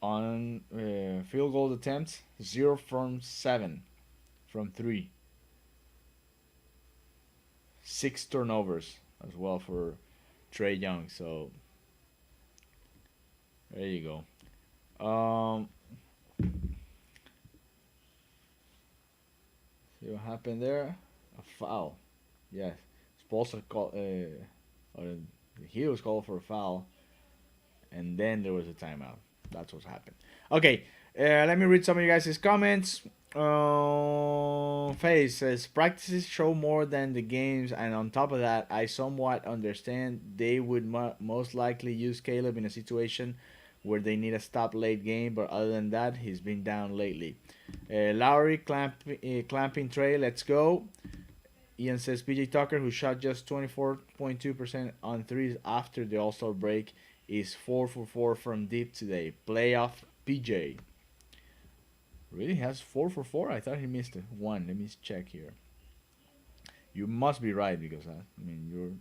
[SPEAKER 1] on field goal attempts, 0 from 7 from 3. 6 turnovers as well for Trae Young. So there you go. See what happened there? A foul. Yes. Spolstra called, or he was called for a foul, and then there was a timeout. That's what happened. Okay, let me read some of you guys' comments. Faye says practices show more than the games, and on top of that, I somewhat understand they would most likely use Caleb in a situation where they need a stop late game, but other than that, he's been down lately. Lowry clamping Trae, let's go. Ian says PJ Tucker, who shot just 24.2% on threes after the All-Star break, is 4 for 4 from deep today. Playoff PJ. Really has 4 for 4? I thought he missed one. Let me check here. You must be right because I mean you're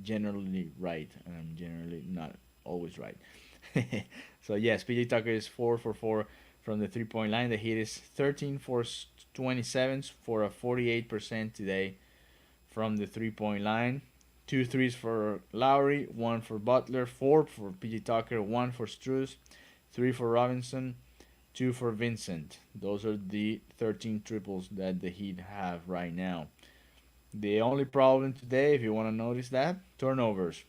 [SPEAKER 1] generally right, and I'm generally not always right. So yes, PJ Tucker is 4 for 4 from the 3-point line. The Heat is 13 for 27 for a 48% today from the 3-point line. 2 threes for Lowry, 1 for Butler, 4 for PJ Tucker, 1 for Strus, 3 for Robinson, 2 for Vincent. Those are the 13 triples that the Heat have right now. The only problem today, if you want to notice that, turnovers.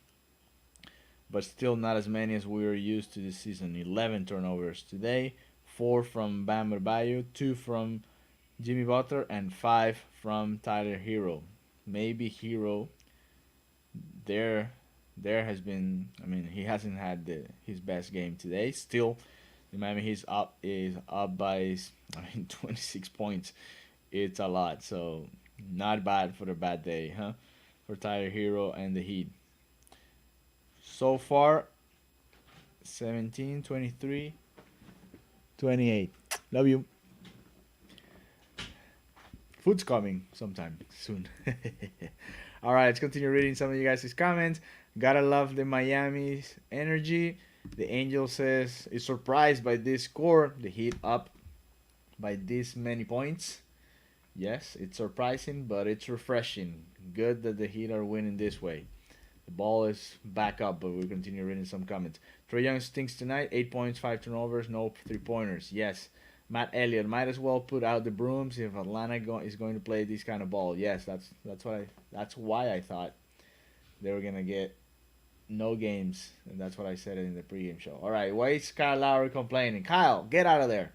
[SPEAKER 1] But still not as many as we were used to this season. 11 turnovers today, 4 from Bam Adebayo, 2 from Jimmy Butler, and 5 from Tyler Hero. Maybe Hero there has been, I mean, he hasn't had his best game today. Still The Miami Heat is up by 26 points. It's a lot, so not bad for a bad day, huh? For Tyler Hero and the Heat. So far, 17, 23, 28. Love you. Food's coming sometime soon. All right, let's continue reading some of you guys' comments. Gotta love the Miami's energy. The Angel says is surprised by this score. The Heat up by this many points. Yes, it's surprising, but it's refreshing. Good that the Heat are winning this way. The ball is back up, but we'll continue reading some comments. Trae Young stinks tonight. 8 points, 5 turnovers, no 3-pointers. Yes. Matt Elliott might as well put out the brooms if Atlanta is going to play this kind of ball. Yes, that's why I thought they were gonna get no games, and that's what I said in the pregame show. All right, why is Kyle Lowry complaining? Kyle, get out of there.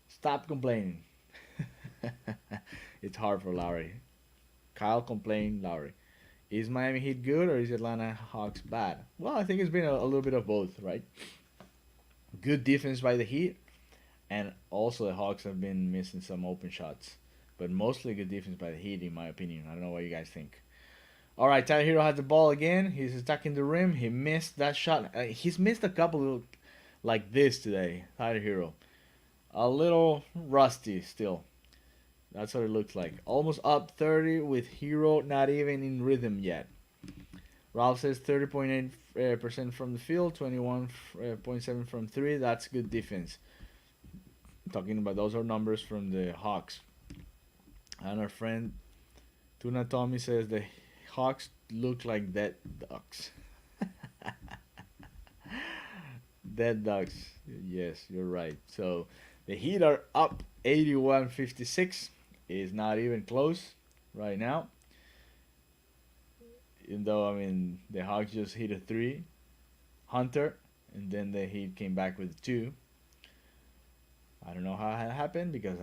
[SPEAKER 1] Stop complaining. It's hard for Lowry. Kyle complain, Lowry. Is Miami Heat good or is Atlanta Hawks bad? Well, I think it's been a little bit of both, right? Good defense by the Heat, and also the Hawks have been missing some open shots. But mostly good defense by the Heat, in my opinion. I don't know what you guys think. All right, Tyler Hero has the ball again. He's attacking the rim. He missed that shot. He's missed a couple like this today, Tyler Hero. A little rusty still. That's what it looks like. Almost up 30 with Hero not even in rhythm yet. Ralph says 30.8% from the field, 21.7 from 3. That's good defense. Talking about those are numbers from the Hawks. And our friend Tuna Tommy says the Hawks look like dead ducks. Dead ducks. Yes, you're right. So the Heat are up 81-56. Is not even close right now. Even though, I mean, the Hawks just hit a 3. Hunter. And then the Heat came back with 2. I don't know how that happened because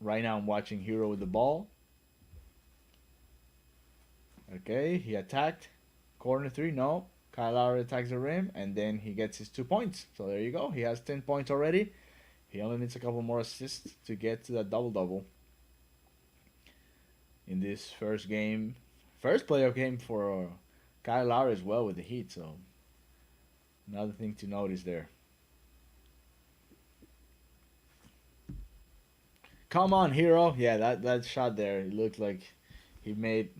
[SPEAKER 1] right now I'm watching Hero with the ball. Okay, he attacked. Corner 3, no. Kyle Lowry attacks the rim, and then he gets his 2 points. So there you go. He has 10 points already. He only needs a couple more assists to get to that double-double. In this first game. First playoff game for Kyle Lowry as well with the Heat. So another thing to notice there. Come on, Hero. Yeah, that shot there, it looked like he made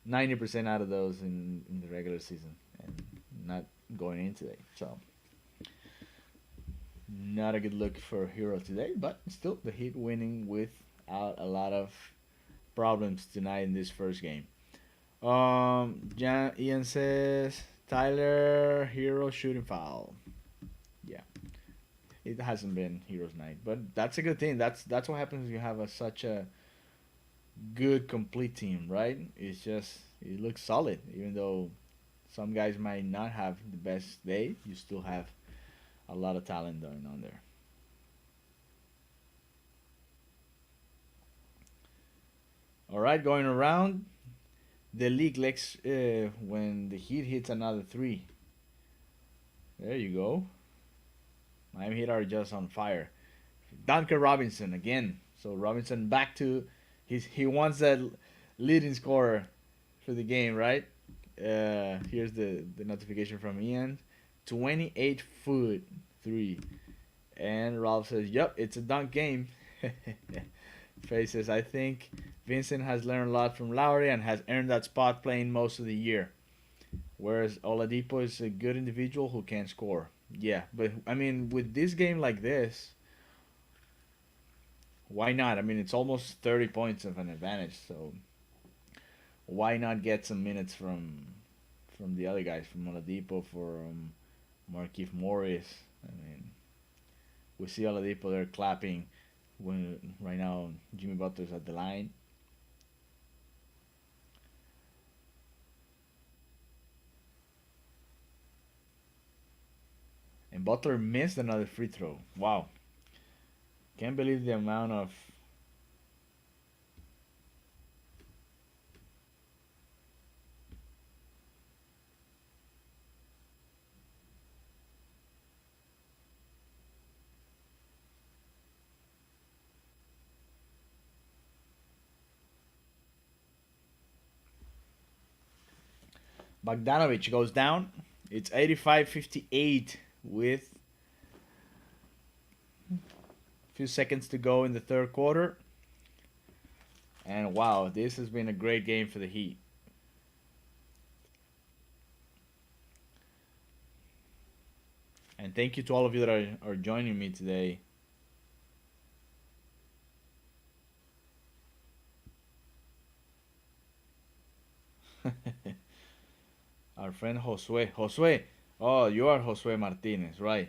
[SPEAKER 1] 90% out of those in the regular season and not going into it. So not a good look for Hero today, but still the Heat winning without a lot of problems tonight in this first game. Ian says Tyler Hero shooting foul. Yeah, it hasn't been Hero's night, but that's a good thing. That's what happens when you have such a good complete team, right? It's just it looks solid, even though some guys might not have the best day. You still have a lot of talent going on there. All right, going around the league. Let's when the Heat hits another 3. There you go. Miami Heat are just on fire. Duncan Robinson again. So Robinson back to he wants that leading scorer for the game, right? Here's the notification from Ian. 28-foot 3. And Ralph says, yep, it's a dunk game. Faye says, I think Vincent has learned a lot from Lowry and has earned that spot playing most of the year. Whereas Oladipo is a good individual who can score. Yeah, but I mean, with this game like this, why not? I mean, it's almost 30 points of an advantage, so why not get some minutes from the other guys, from Oladipo, from Markieff Morris? I mean, we see Oladipo there clapping when right now Jimmy Butler's at the line. And Butler missed another free throw. Wow. Can't believe the amount of Bogdanovich goes down. It's 85-58 with a few seconds to go in the third quarter. And wow, this has been a great game for the Heat. And thank you to all of you that are joining me today. Our friend Josue. Josue. Oh, you are Josue Martinez, right?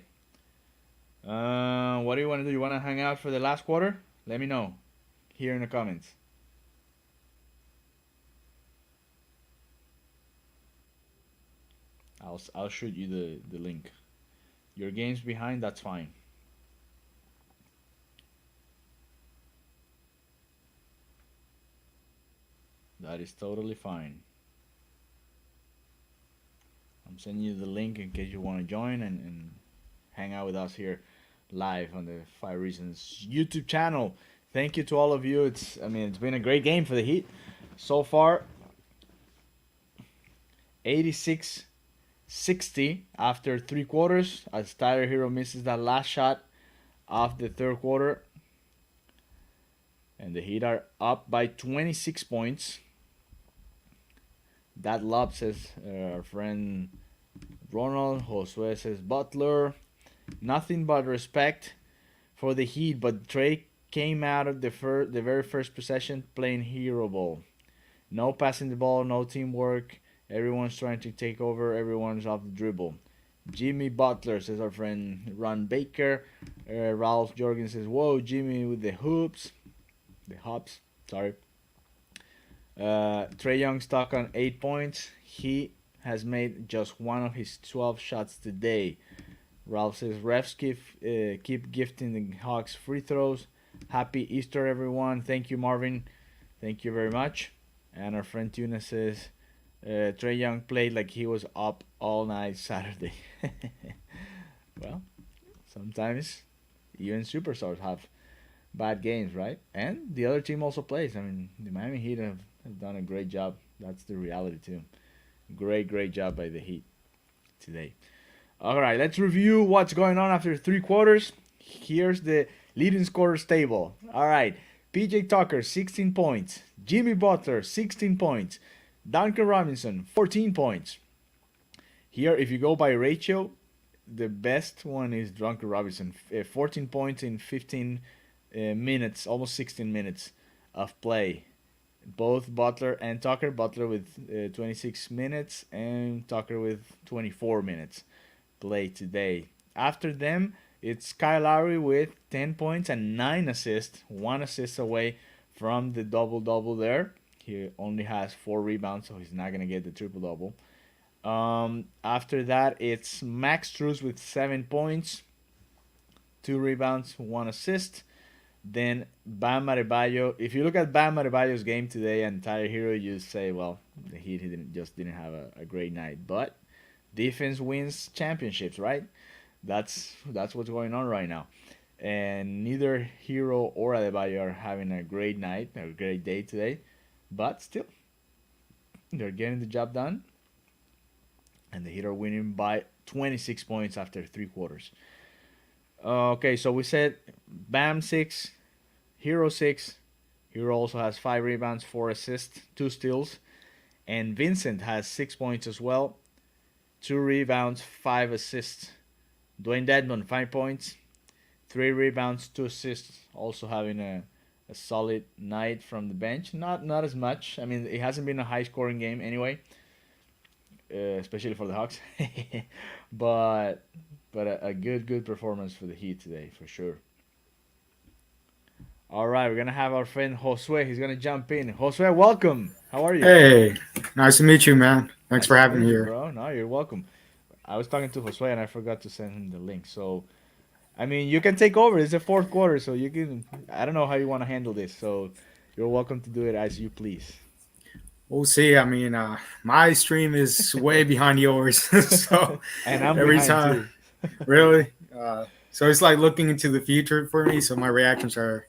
[SPEAKER 1] What do you want to do? You want to hang out for the last quarter? Let me know here in the comments. I'll shoot you the link. Your game's behind, that's fine. That is totally fine. I'm sending you the link in case you want to join and hang out with us here live on the Five Reasons YouTube channel. Thank you to all of you. It's been a great game for the Heat so far. 86-60 after three quarters as Tyler Hero misses that last shot of the third quarter. And the Heat are up by 26 points. That lob says our friend Ronald. Josue says Butler. Nothing but respect for the Heat, but Trey came out of the very first possession playing hero ball. No passing the ball, no teamwork. Everyone's trying to take over. Everyone's off the dribble. Jimmy Butler, says our friend Ron Baker. Ralph Jorgen says, whoa, Jimmy with the hoops. The hops, sorry. Trey Young stuck on 8 points. He has made just one of his 12 shots today. Ralph says, refs keep gifting the Hawks free throws. Happy Easter, everyone. Thank you, Marvin. Thank you very much. And our friend Tuna says, Trey Young played like he was up all night Saturday. Well, sometimes even superstars have bad games, right? And the other team also plays. I mean, the Miami Heat have done a great job. That's the reality, too. Great job by the Heat today. All right, let's review what's going on after three quarters. Here's the leading scorers table. All right, PJ Tucker, 16 points. Jimmy Butler, 16 points. Duncan Robinson, 14 points. Here, if you go by ratio, the best one is Duncan Robinson, 14 points in 15 minutes, almost 16 minutes of play. Both Butler and Tucker. Butler with 26 minutes and Tucker with 24 minutes play today. After them, it's Kyle Lowry with 10 points and 9 assists. 1 assist away from the double-double there. He only has 4 rebounds, so he's not going to get the triple-double. After that, it's Max Strus with 7 points, 2 rebounds, 1 assist. Then Bam Adebayo. If you look at Bam Adebayo's game today and Tyler Hero, you say, well, the Heat didn't have a great night. But defense wins championships, right? That's what's going on right now. And neither Hero or Adebayo are having a great night, a great day today. But still, they're getting the job done. And the Heat are winning by 26 points after three quarters. Okay, so we said Bam 6, Hero 6. Hero also has 5 rebounds, 4 assists, 2 steals. And Vincent has 6 points as well, 2 rebounds, 5 assists. Dwayne Dedmon, 5 points, 3 rebounds, 2 assists. Also having a solid night from the bench. Not as much. I mean, it hasn't been a high-scoring game anyway, especially for the Hawks. but a good performance for the Heat today, for sure. All right, we're going to have our friend Josue. He's going to jump in. Josue, welcome. How are you?
[SPEAKER 12] Hey, nice to meet you, man. Thanks for having me here.
[SPEAKER 1] Bro. No, you're welcome. I was talking to Josue and I forgot to send him the link. So, I mean, you can take over. It's the fourth quarter, so you can. I don't know how you want to handle this. So, you're welcome to do it as you please.
[SPEAKER 12] We'll see. I mean, my stream is way behind yours. So,
[SPEAKER 1] and I'm
[SPEAKER 12] every
[SPEAKER 1] behind
[SPEAKER 12] time.
[SPEAKER 1] Too.
[SPEAKER 12] Really? So, it's like looking into the future for me. So, my reactions are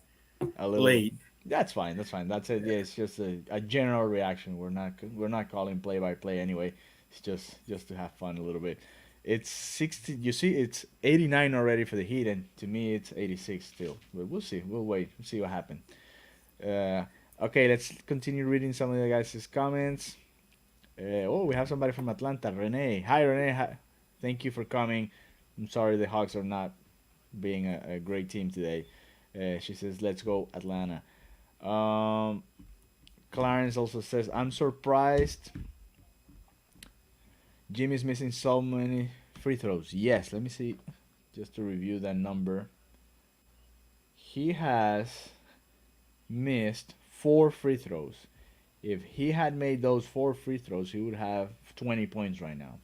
[SPEAKER 1] a little
[SPEAKER 12] late.
[SPEAKER 1] That's fine. That's it. Yeah, it's just a general reaction. We're not calling play by play anyway. It's just to have fun a little bit. It's 60. You see, it's 89 already for the Heat, and to me, it's 86 still. But we'll see. We'll wait. We'll see what happens. Uh, okay, let's continue reading some of the guys' comments. Oh, we have somebody from Atlanta, Renee. Hi, Renee. Hi. Thank you for coming. I'm sorry the Hawks are not being a great team today. She says, "Let's go, Atlanta." Um, Clarence also says, "I'm surprised Jimmy's missing so many free throws." Yes, let me see, just to review that number. He has missed 4 free throws. If he had made those 4 free throws, he would have 20 points right now.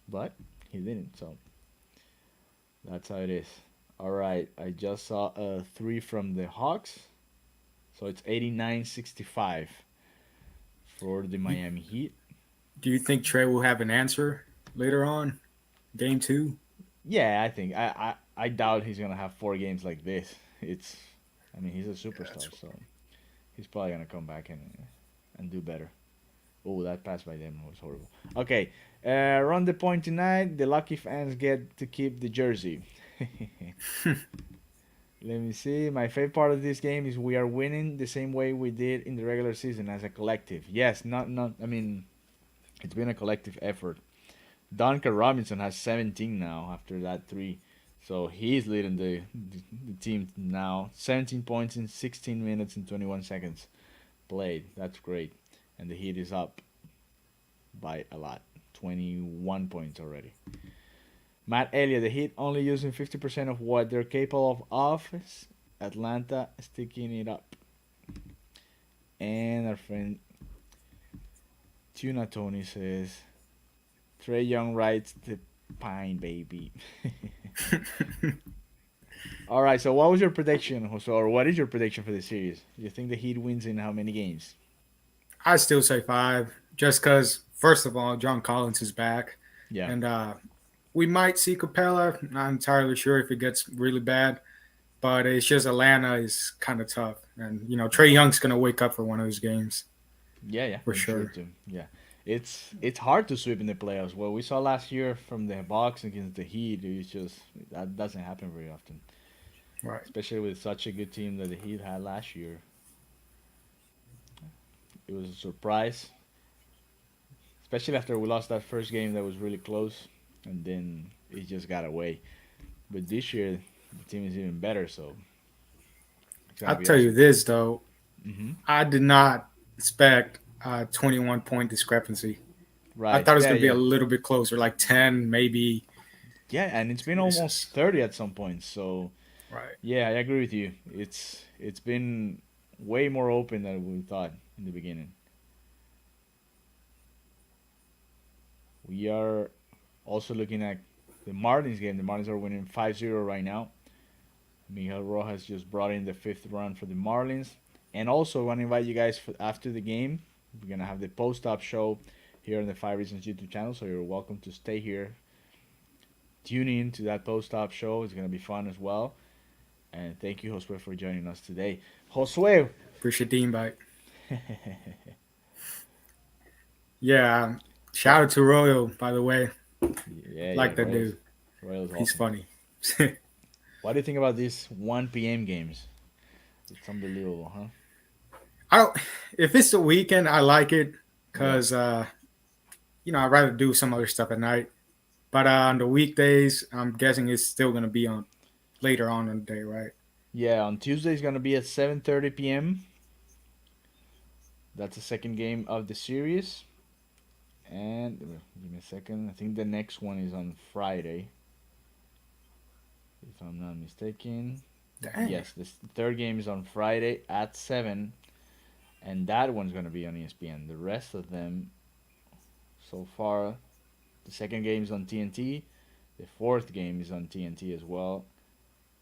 [SPEAKER 1] But he didn't, so that's how it is. All right, I just saw a three from the Hawks, so it's 89-65 for the Miami Heat.
[SPEAKER 12] Do you think Trey will have an answer later on, game 2?
[SPEAKER 1] Yeah, I think I doubt he's gonna have 4 games like this. I mean, he's a superstar, so he's probably gonna come back and do better. Oh, that pass by them was horrible. Okay, run the point tonight. The lucky fans get to keep the jersey. Let me see. My favorite part of this game is we are winning the same way we did in the regular season as a collective. Yes, not. I mean, it's been a collective effort. Duncan Robinson has 17 now after that three, so he's leading the team now. 17 points in 16 minutes and 21 seconds played. That's great, and the Heat is up by a lot, 21 points already. Matt Elliott, the Heat only using 50% of what they're capable of. Atlanta sticking it up. And our friend Tuna Tony says, Trey Young rides the pine, baby. All right, so what was your prediction, Jose, or what is your prediction for the series? You think the Heat wins in how many games?
[SPEAKER 12] I still say 5, just because, first of all, John Collins is back.
[SPEAKER 1] Yeah.
[SPEAKER 12] And we might see Capella. Not entirely sure if it gets really bad, but it's just Atlanta is kind of tough. And, Trey Young's going to wake up for one of those games.
[SPEAKER 1] Yeah,
[SPEAKER 12] for sure.
[SPEAKER 1] Too. Yeah, it's hard to sweep in the playoffs. What we saw last year from the Bucks against the Heat, it's just that doesn't happen very often.
[SPEAKER 12] Right.
[SPEAKER 1] Especially with such a good team that the Heat had last year. It was a surprise, especially after we lost that first game that was really close, and then it just got away. But this year, the team is even better. So
[SPEAKER 12] I'll tell you this though,
[SPEAKER 1] Mm-hmm.
[SPEAKER 12] I did not expect a 21-point discrepancy.
[SPEAKER 1] Right.
[SPEAKER 12] I thought it was going to be a little bit closer, like 10, maybe.
[SPEAKER 1] Yeah, and it's been almost 30 at some point. So,
[SPEAKER 12] right.
[SPEAKER 1] Yeah, I agree with you. It's been way more open than we thought in the beginning. We are also looking at the Marlins game. The Marlins are winning 5-0 right now. Miguel Rojas just brought in the 5th run for the Marlins. And also, I want to invite you guys after the game. We're going to have the post-up show here on the 5 Reasons YouTube channel, so you're welcome to stay here. Tune in to that post-up show. It's going to be fun as well. And thank you, Josue, for joining us today. Josue!
[SPEAKER 12] Appreciate the invite. Yeah, shout out to Royal, by the way. That dude.
[SPEAKER 1] Royal's
[SPEAKER 12] He's
[SPEAKER 1] awesome.
[SPEAKER 12] funny.
[SPEAKER 1] What do you think about these 1 p.m. games? It's unbelievable, huh?
[SPEAKER 12] If it's the weekend, I like it because, I'd rather do some other stuff at night. But on the weekdays, I'm guessing it's still going to be on later on in the day, right?
[SPEAKER 1] Yeah, on Tuesday it's going to be at 7:30 p.m. That's the second game of the series. And give me a second. I think the next one is on Friday, if I'm not mistaken.
[SPEAKER 12] Dang.
[SPEAKER 1] Yes, the third game is on Friday at 7, and that one's going to be on ESPN. The rest of them, so far, the second game is on TNT. The fourth game is on TNT as well.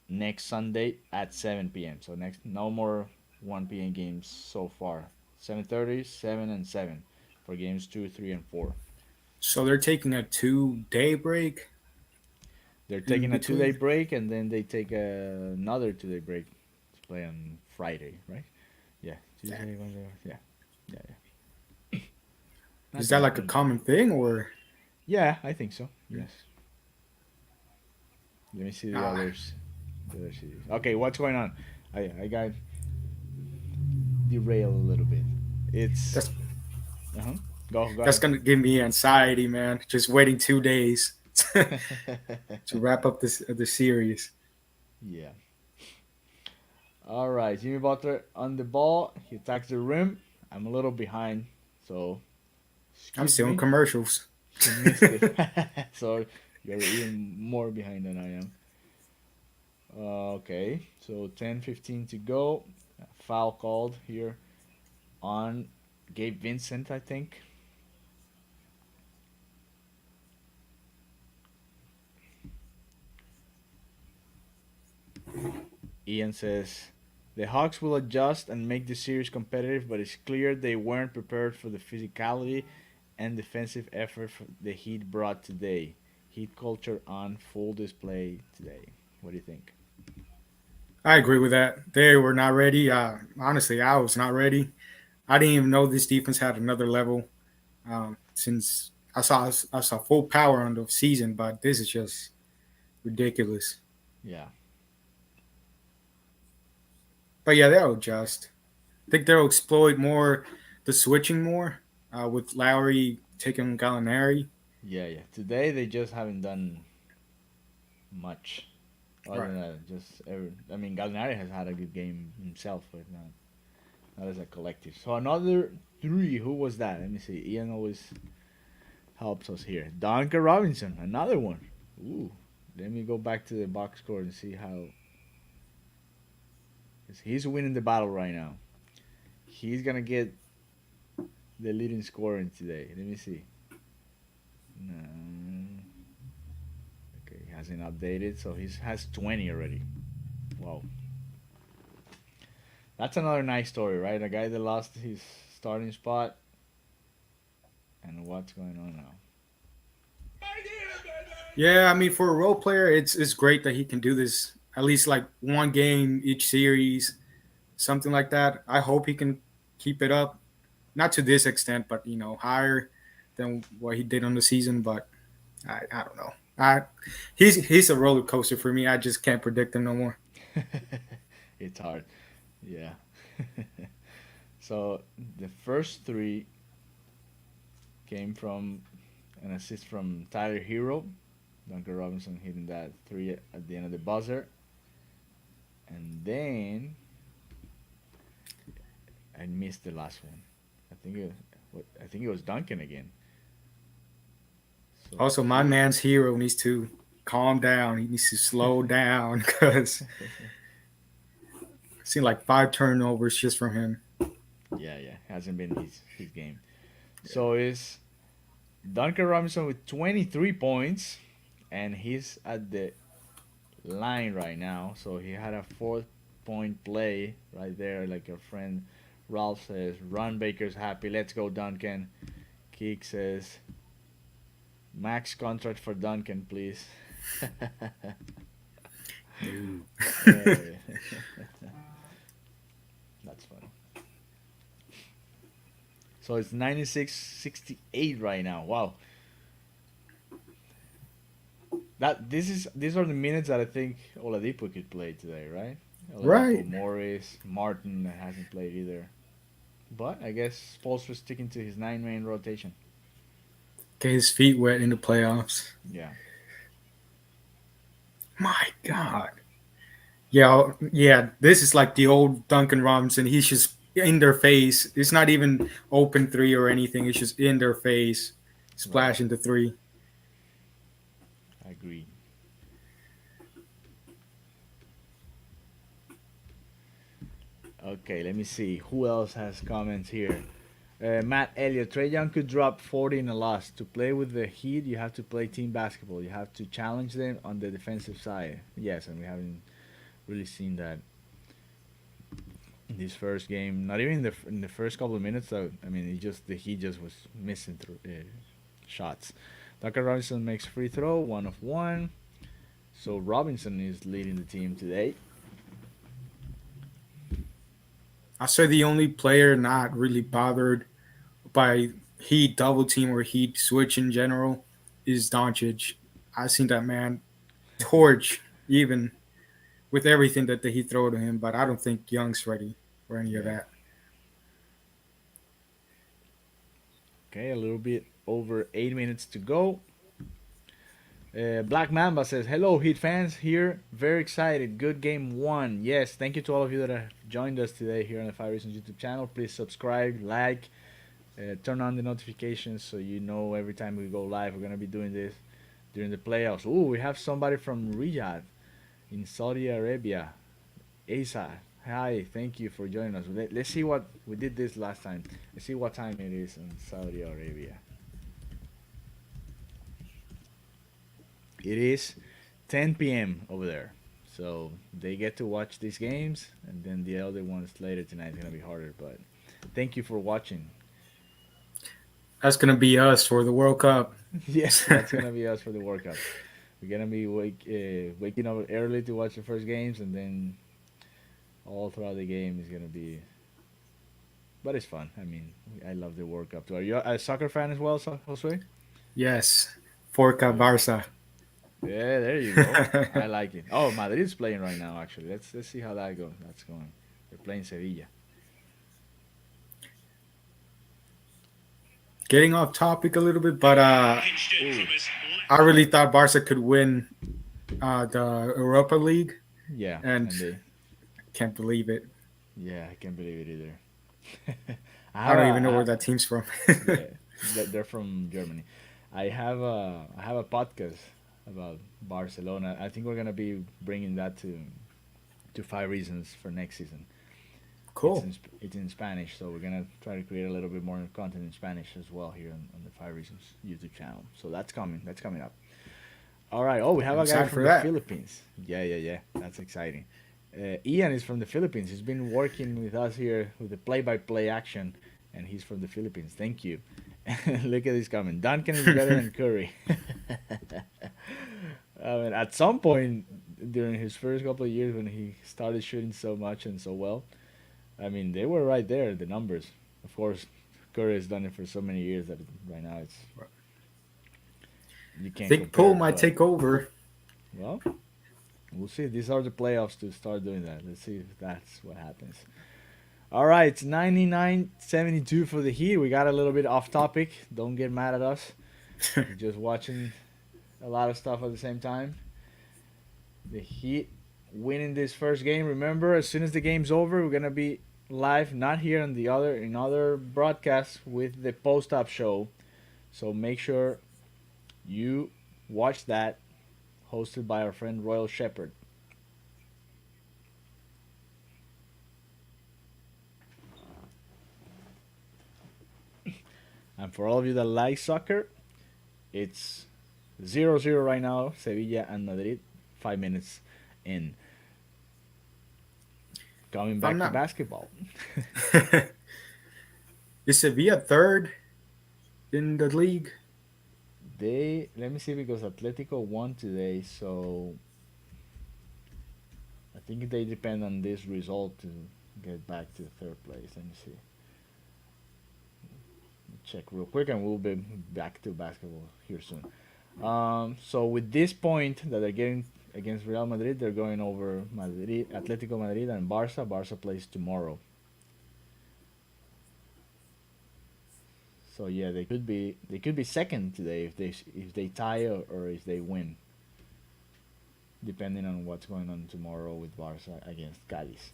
[SPEAKER 1] Next Sunday at 7 p.m. So no more 1 p.m. games so far. 7:30, 7, and 7 for games 2, 3, and 4.
[SPEAKER 12] So they're taking a 2-day break?
[SPEAKER 1] They're taking a 2-day break, and then they take another 2-day break to play on Friday, right? Yeah. Tuesday, Wednesday, yeah. Not
[SPEAKER 12] Is
[SPEAKER 1] too
[SPEAKER 12] that
[SPEAKER 1] bad.
[SPEAKER 12] like a common thing or?
[SPEAKER 1] Yeah, I think so.
[SPEAKER 12] Yeah.
[SPEAKER 1] Yes. Let me see the
[SPEAKER 12] Ah,
[SPEAKER 1] others. The other series. Okay, what's going on? I got derailed a little bit. It's
[SPEAKER 12] that's
[SPEAKER 1] uh huh. Go
[SPEAKER 12] that's
[SPEAKER 1] ahead.
[SPEAKER 12] gonna give me anxiety, man. Just waiting 2 days to wrap up this the series.
[SPEAKER 1] Yeah. All right, Jimmy Butler on the ball. He attacks the rim. I'm a little behind, so
[SPEAKER 12] I'm
[SPEAKER 1] excuse
[SPEAKER 12] still in
[SPEAKER 1] me.
[SPEAKER 12] commercials.
[SPEAKER 1] He missed it. So you're even more behind than I am. Okay, so 10:15 to go. Foul called here on Gabe Vincent, I think. Ian says the Hawks will adjust and make the series competitive, but it's clear they weren't prepared for the physicality and defensive effort the Heat brought today. Heat culture on full display today. What do you think?
[SPEAKER 12] I agree with that. They were not ready. Honestly, I was not ready. I didn't even know this defense had another level. Since I saw full power on the season, but this is just ridiculous.
[SPEAKER 1] Yeah,
[SPEAKER 12] But yeah, they'll adjust. I think they'll exploit more the switching more with Lowry taking Gallinari.
[SPEAKER 1] yeah. Today they just haven't done much. Other
[SPEAKER 12] Right.
[SPEAKER 1] than that, I mean, Gallinari has had a good game himself, but not as a collective. So another three. Who was that? Let me see. Ian always helps us here. Duncan Robinson, another one. Ooh, let me go back to the box score and see how. 'Cause he's winning the battle right now. He's gonna get the leading scorer today. Let me see. No. Okay, he hasn't updated, so he has 20 already. Wow, that's another nice story, right? A guy that lost his starting spot, and what's going on now?
[SPEAKER 12] Yeah, I mean, for a role player, it's great that he can do this at least like one game each series, something like that. I hope he can keep it up, not to this extent, but higher than what he did on the season. But I don't know. He's a roller coaster for me. I just can't predict him no more.
[SPEAKER 1] It's hard. Yeah. So the first three came from an assist from Tyler Hero. Duncan Robinson hitting that three at the end of the buzzer. And then I missed the last one. I think it was Duncan again. So
[SPEAKER 12] Also, my man's hero needs to calm down. He needs to slow down because I've seen like 5 turnovers just from him.
[SPEAKER 1] yeah, hasn't been his game. So it's Duncan Robinson with 23 points, and he's at the line right now. So he had a 4-point play right there, like our friend Ralph says. Ron Baker's happy. Let's go, Duncan. Keek says, max contract for Duncan, please.
[SPEAKER 12] Dude.
[SPEAKER 1] That's funny. So it's 96-68 right now. Wow. These are the minutes that I think Oladipo could play today, right? Oladipo,
[SPEAKER 12] Right.
[SPEAKER 1] Morris, Martin that hasn't played either. But I guess Spolster's sticking to his 9 man rotation.
[SPEAKER 12] Get his feet wet in the playoffs.
[SPEAKER 1] Yeah.
[SPEAKER 12] My God. Yeah, yeah. This is like the old Duncan Robinson. He's just in their face. It's not even open three or anything. It's just in their face,
[SPEAKER 1] Right.
[SPEAKER 12] splashing the three.
[SPEAKER 1] I agree. Okay, let me see. Who else has comments here? Matt Elliott, Trey Young could drop 40 in a loss. To play with the Heat, you have to play team basketball. You have to challenge them on the defensive side. Yes, and we haven't really seen that in this first game. Not even in the first couple of minutes. Though. I mean, the Heat just was missing shots. Duncan Robinson makes free throw, 1 of 1. So Robinson is leading the team today.
[SPEAKER 12] I say the only player not really bothered by Heat double team or Heat switch in general is Doncic. I've seen that man torch even with everything that the Heat throw to him, but I don't think Young's ready for any of
[SPEAKER 1] Yeah.
[SPEAKER 12] that.
[SPEAKER 1] Okay, a little bit over 8 minutes to go. Black Mamba says, "Hello, Heat fans. Here, very excited. Good game one. Yes, thank you to all of you that have joined us today here on the Five Reasons YouTube channel. Please subscribe, like, turn on the notifications so you know every time we go live. We're gonna be doing this during the playoffs. Ooh, we have somebody from Riyadh in Saudi Arabia. Asa, hi. Thank you for joining us. Let's see what we did this last time. Let's see what time it is in Saudi Arabia. It is 10 p.m. over there. So they get to watch these games, and then the other ones later tonight is going to be harder. But thank you for watching.
[SPEAKER 12] That's gonna be us for the World Cup.
[SPEAKER 1] Yes, that's going to be us for the World Cup. We're going to be waking up early to watch the first games, and then all throughout the game is going to be. But it's fun. I mean, I love the World Cup too. Are you a soccer fan as well, Josue?
[SPEAKER 12] Yes, Forca Barca.
[SPEAKER 1] Yeah, there you go. I like it. Oh, Madrid's playing right now. Actually, let's see how that goes. That's going. They're playing Sevilla.
[SPEAKER 12] Getting off topic a little bit, but
[SPEAKER 1] Ooh.
[SPEAKER 12] I really thought Barca could win the Europa League,
[SPEAKER 1] Yeah,
[SPEAKER 12] and
[SPEAKER 1] they.
[SPEAKER 12] can't believe it.
[SPEAKER 1] Yeah, I can't believe it either.
[SPEAKER 12] I don't even know where that team's from.
[SPEAKER 1] Yeah, they're from Germany. I have a podcast about Barcelona. I think we're gonna be bringing that to Five Reasons for next season.
[SPEAKER 12] Cool.
[SPEAKER 1] It's in Spanish, so we're gonna try to create a little bit more content in Spanish as well here on the Five Reasons YouTube channel. So that's coming. That's coming up. All right. Oh, we have
[SPEAKER 12] I'm
[SPEAKER 1] a guy
[SPEAKER 12] excited
[SPEAKER 1] from
[SPEAKER 12] for
[SPEAKER 1] the
[SPEAKER 12] that.
[SPEAKER 1] Philippines. Yeah. That's exciting. Ian is from the Philippines. He's been working with us here with the play-by-play action, and he's from the Philippines. Thank you. Look at this comment. Duncan is better than Curry. I mean, at some point during his first couple of years when he started shooting so much and so well, I mean, they were right there, the numbers. Of course, Curry has done it for so many years that right now it's you
[SPEAKER 12] I
[SPEAKER 1] can't
[SPEAKER 12] think
[SPEAKER 1] compare.
[SPEAKER 12] Poole might
[SPEAKER 1] But,
[SPEAKER 12] take over.
[SPEAKER 1] well, we'll see. These are the playoffs to start doing that. Let's see if that's what happens. All right, it's 99-72 for the Heat. We got a little bit off topic. Don't get mad at us. We're just watching a lot of stuff at the same time. The Heat winning this first game. Remember, as soon as the game's over, we're gonna be live, not here on the other in other broadcasts with the post-up show. So make sure you watch that, hosted by our friend Royal Shepherd. And for all of you that like soccer, it's 0-0 right now, Sevilla and Madrid, 5 minutes in. Coming back to basketball.
[SPEAKER 12] Is Sevilla third in the league?
[SPEAKER 1] Let me see because Atletico won today, so I think they depend on this result to get back to third place. Let me see. Check real quick, and we'll be back to basketball here soon. So with this point that they're getting against Real Madrid, they're going over Madrid, Atletico Madrid, and Barca. Barca plays tomorrow. So yeah, they could be second today if they tie or if they win, depending on what's going on tomorrow with Barca against Cádiz.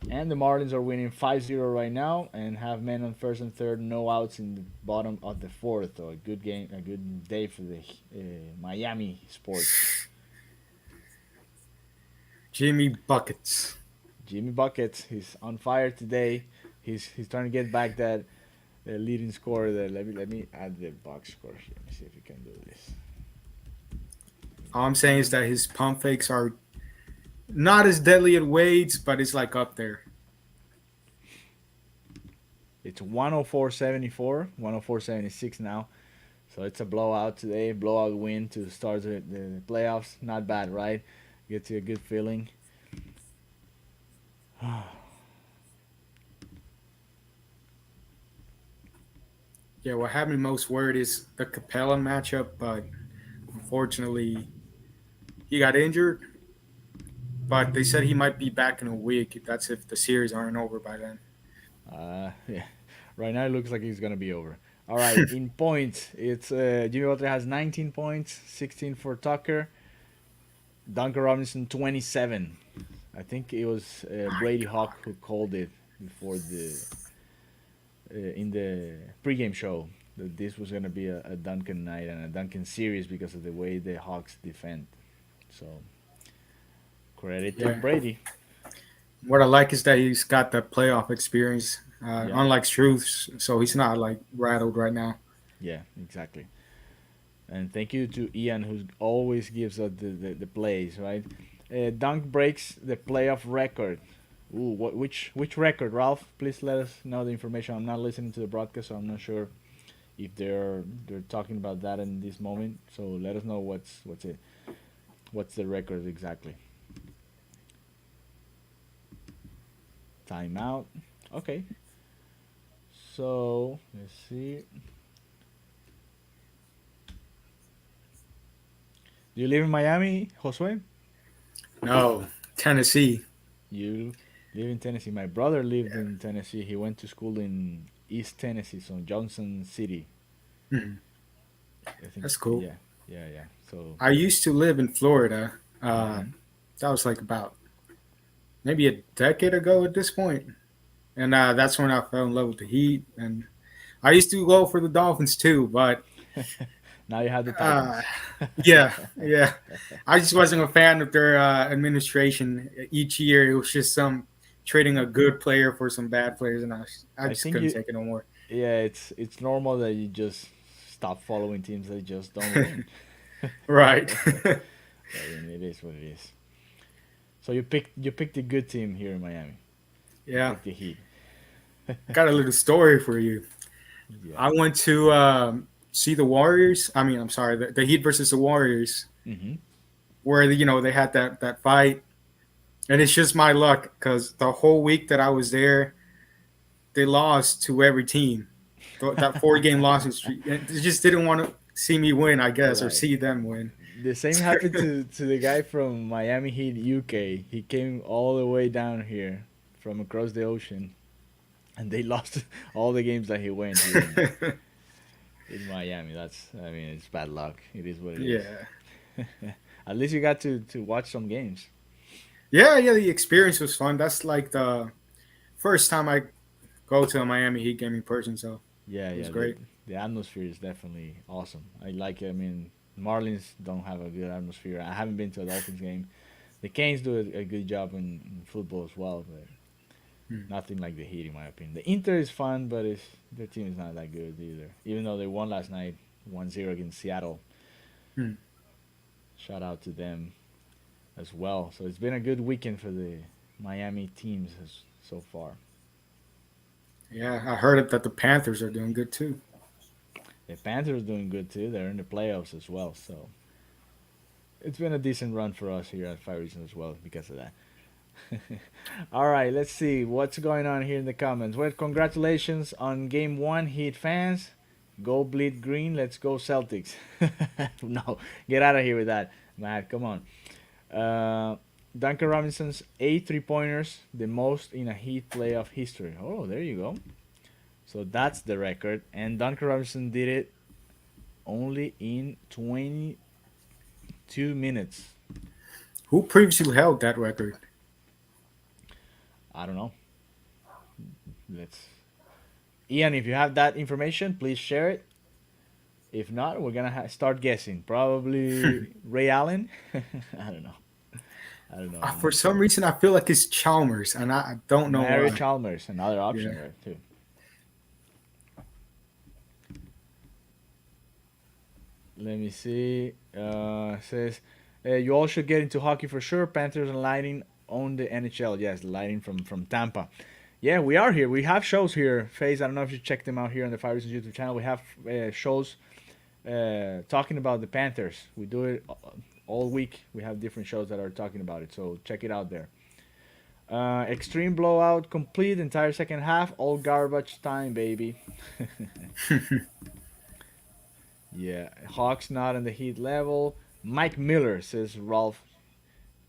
[SPEAKER 1] And the Marlins are winning 5-0 right now and have men on first and third, no outs in the bottom of the fourth. So a good game, a good day for the Miami sports.
[SPEAKER 12] Jimmy Buckets.
[SPEAKER 1] Jimmy Buckets, he's on fire today. He's trying to get back that leading score. Let me add the box score here. Let me see if we can do this.
[SPEAKER 12] All I'm saying is that his pump fakes are not as deadly at Wade's, but it's like up there.
[SPEAKER 1] It's 104-74, 104-76 now. So it's a blowout today, blowout win to start the playoffs. Not bad, right? Gets you a good feeling.
[SPEAKER 12] Yeah, what had me most worried is the Capella matchup, but unfortunately he got injured. But they said he might be back in a week. That's if the series aren't over by then.
[SPEAKER 1] Yeah. Right now it looks like he's gonna be over. All right, in points, it's Jimmy Butler has 19 points, 16 for Tucker. Duncan Robinson 27. I think it was Brady Hawk who called it before the in the pregame show that this was gonna be a Duncan night and a Duncan series because of the way the Hawks defend. So credit to
[SPEAKER 12] Yeah.
[SPEAKER 1] Brady.
[SPEAKER 12] What I like is that he's got the playoff experience,
[SPEAKER 1] Yeah.
[SPEAKER 12] unlike Struth, so he's not like rattled right now.
[SPEAKER 1] Yeah, exactly. And thank you to Ian who always gives us the plays, right? Dunk breaks the playoff record. Ooh, which record, Ralph? Please let us know the information. I'm not listening to the broadcast, so I'm not sure if they're talking about that in this moment. So let us know what's the record exactly. Timeout. Okay. So let's see. Do you live in Miami, Josue?
[SPEAKER 12] No, Tennessee.
[SPEAKER 1] You live in Tennessee. My brother lived in Tennessee. He went to school in East Tennessee, so Johnson City.
[SPEAKER 12] Mhm.
[SPEAKER 1] I think.
[SPEAKER 12] That's cool.
[SPEAKER 1] Yeah, yeah. So.
[SPEAKER 12] I used to live in Florida.
[SPEAKER 1] Mhm.
[SPEAKER 12] That was like about maybe a decade ago at this point, and that's when I fell in love with the Heat. And I used to go for the Dolphins too, but
[SPEAKER 1] Now you have the Titans.
[SPEAKER 12] yeah. I just wasn't a fan of their administration. Each year, it was just some trading a good player for some bad players, and I
[SPEAKER 1] I
[SPEAKER 12] just
[SPEAKER 1] think
[SPEAKER 12] couldn't
[SPEAKER 1] you.
[SPEAKER 12] take it no more.
[SPEAKER 1] Yeah, it's normal that you just stop following teams that just don't win.
[SPEAKER 12] Right.
[SPEAKER 1] I mean, it is what it is. So you picked a good team here in Miami. You
[SPEAKER 12] Yeah.
[SPEAKER 1] picked the Heat.
[SPEAKER 12] Got a little story for you.
[SPEAKER 1] Yeah.
[SPEAKER 12] I went to see the Warriors. I mean, I'm sorry, the Heat versus the Warriors,
[SPEAKER 1] Mm-hmm.
[SPEAKER 12] where they had that fight, and it's just my luck because the whole week that I was there, they lost to every team. That 4 game losing streak. They just didn't want to see me win, I guess, or
[SPEAKER 1] Right.
[SPEAKER 12] see them win.
[SPEAKER 1] The same happened to the guy from Miami Heat, UK. He came all the way down here from across the ocean, and they lost all the games that he went here in Miami. I mean, it's bad luck. It is what it is.
[SPEAKER 12] Yeah.
[SPEAKER 1] At least you got to watch some games.
[SPEAKER 12] Yeah. The experience was fun. That's like the first time I go to a Miami Heat game in person, so
[SPEAKER 1] Yeah,
[SPEAKER 12] it was
[SPEAKER 1] yeah. The
[SPEAKER 12] great.
[SPEAKER 1] the atmosphere is definitely awesome. I like it. I mean, Marlins don't have a good atmosphere. I haven't been to a Dolphins game. The Canes do a good job in football as well, but
[SPEAKER 12] Hmm.
[SPEAKER 1] nothing like the Heat in my opinion. The Inter is fun, but their team is not that good either. Even though they won last night, 1-0 against Seattle.
[SPEAKER 12] Hmm.
[SPEAKER 1] Shout out to them as well. So it's been a good weekend for the Miami teams so far.
[SPEAKER 12] Yeah, I heard that the Panthers are doing good too.
[SPEAKER 1] The Panthers are doing good too. They're in the playoffs as well. So it's been a decent run for us here at Fire Reason as well because of that. All right, let's see what's going on here in the comments. Well, congratulations on game one, Heat fans. Go bleed green. Let's go Celtics. No, get out of here with that, Matt. Come on. Duncan Robinson's 8 3-pointers, the most in a Heat playoff history. Oh, there you go. So that's the record. And Duncan Robinson did it only in 22 minutes.
[SPEAKER 12] Who previously held that record?
[SPEAKER 1] I don't know. Let's Ian, if you have that information, please share it. If not, we're gonna start guessing. Probably Ray Allen. I don't know. I don't know. I'm
[SPEAKER 12] For
[SPEAKER 1] not
[SPEAKER 12] some
[SPEAKER 1] sure.
[SPEAKER 12] reason, I feel like it's Chalmers, and I don't know
[SPEAKER 1] Mary
[SPEAKER 12] why.
[SPEAKER 1] Chalmers, another option
[SPEAKER 12] Yeah.
[SPEAKER 1] there too. Let me see. Says you all should get into hockey for sure. Panthers and Lightning own the NHL. Yes, Lightning from Tampa. Yeah, we are here. We have shows here. Faze, I don't know if you checked them out here on the Fire Reasons YouTube channel. We have shows talking about the Panthers. We do it all week. We have different shows that are talking about it. So check it out there. Extreme blowout, complete entire second half, all garbage time, baby. Yeah, Hawks not on the Heat level. Mike Miller says Ralph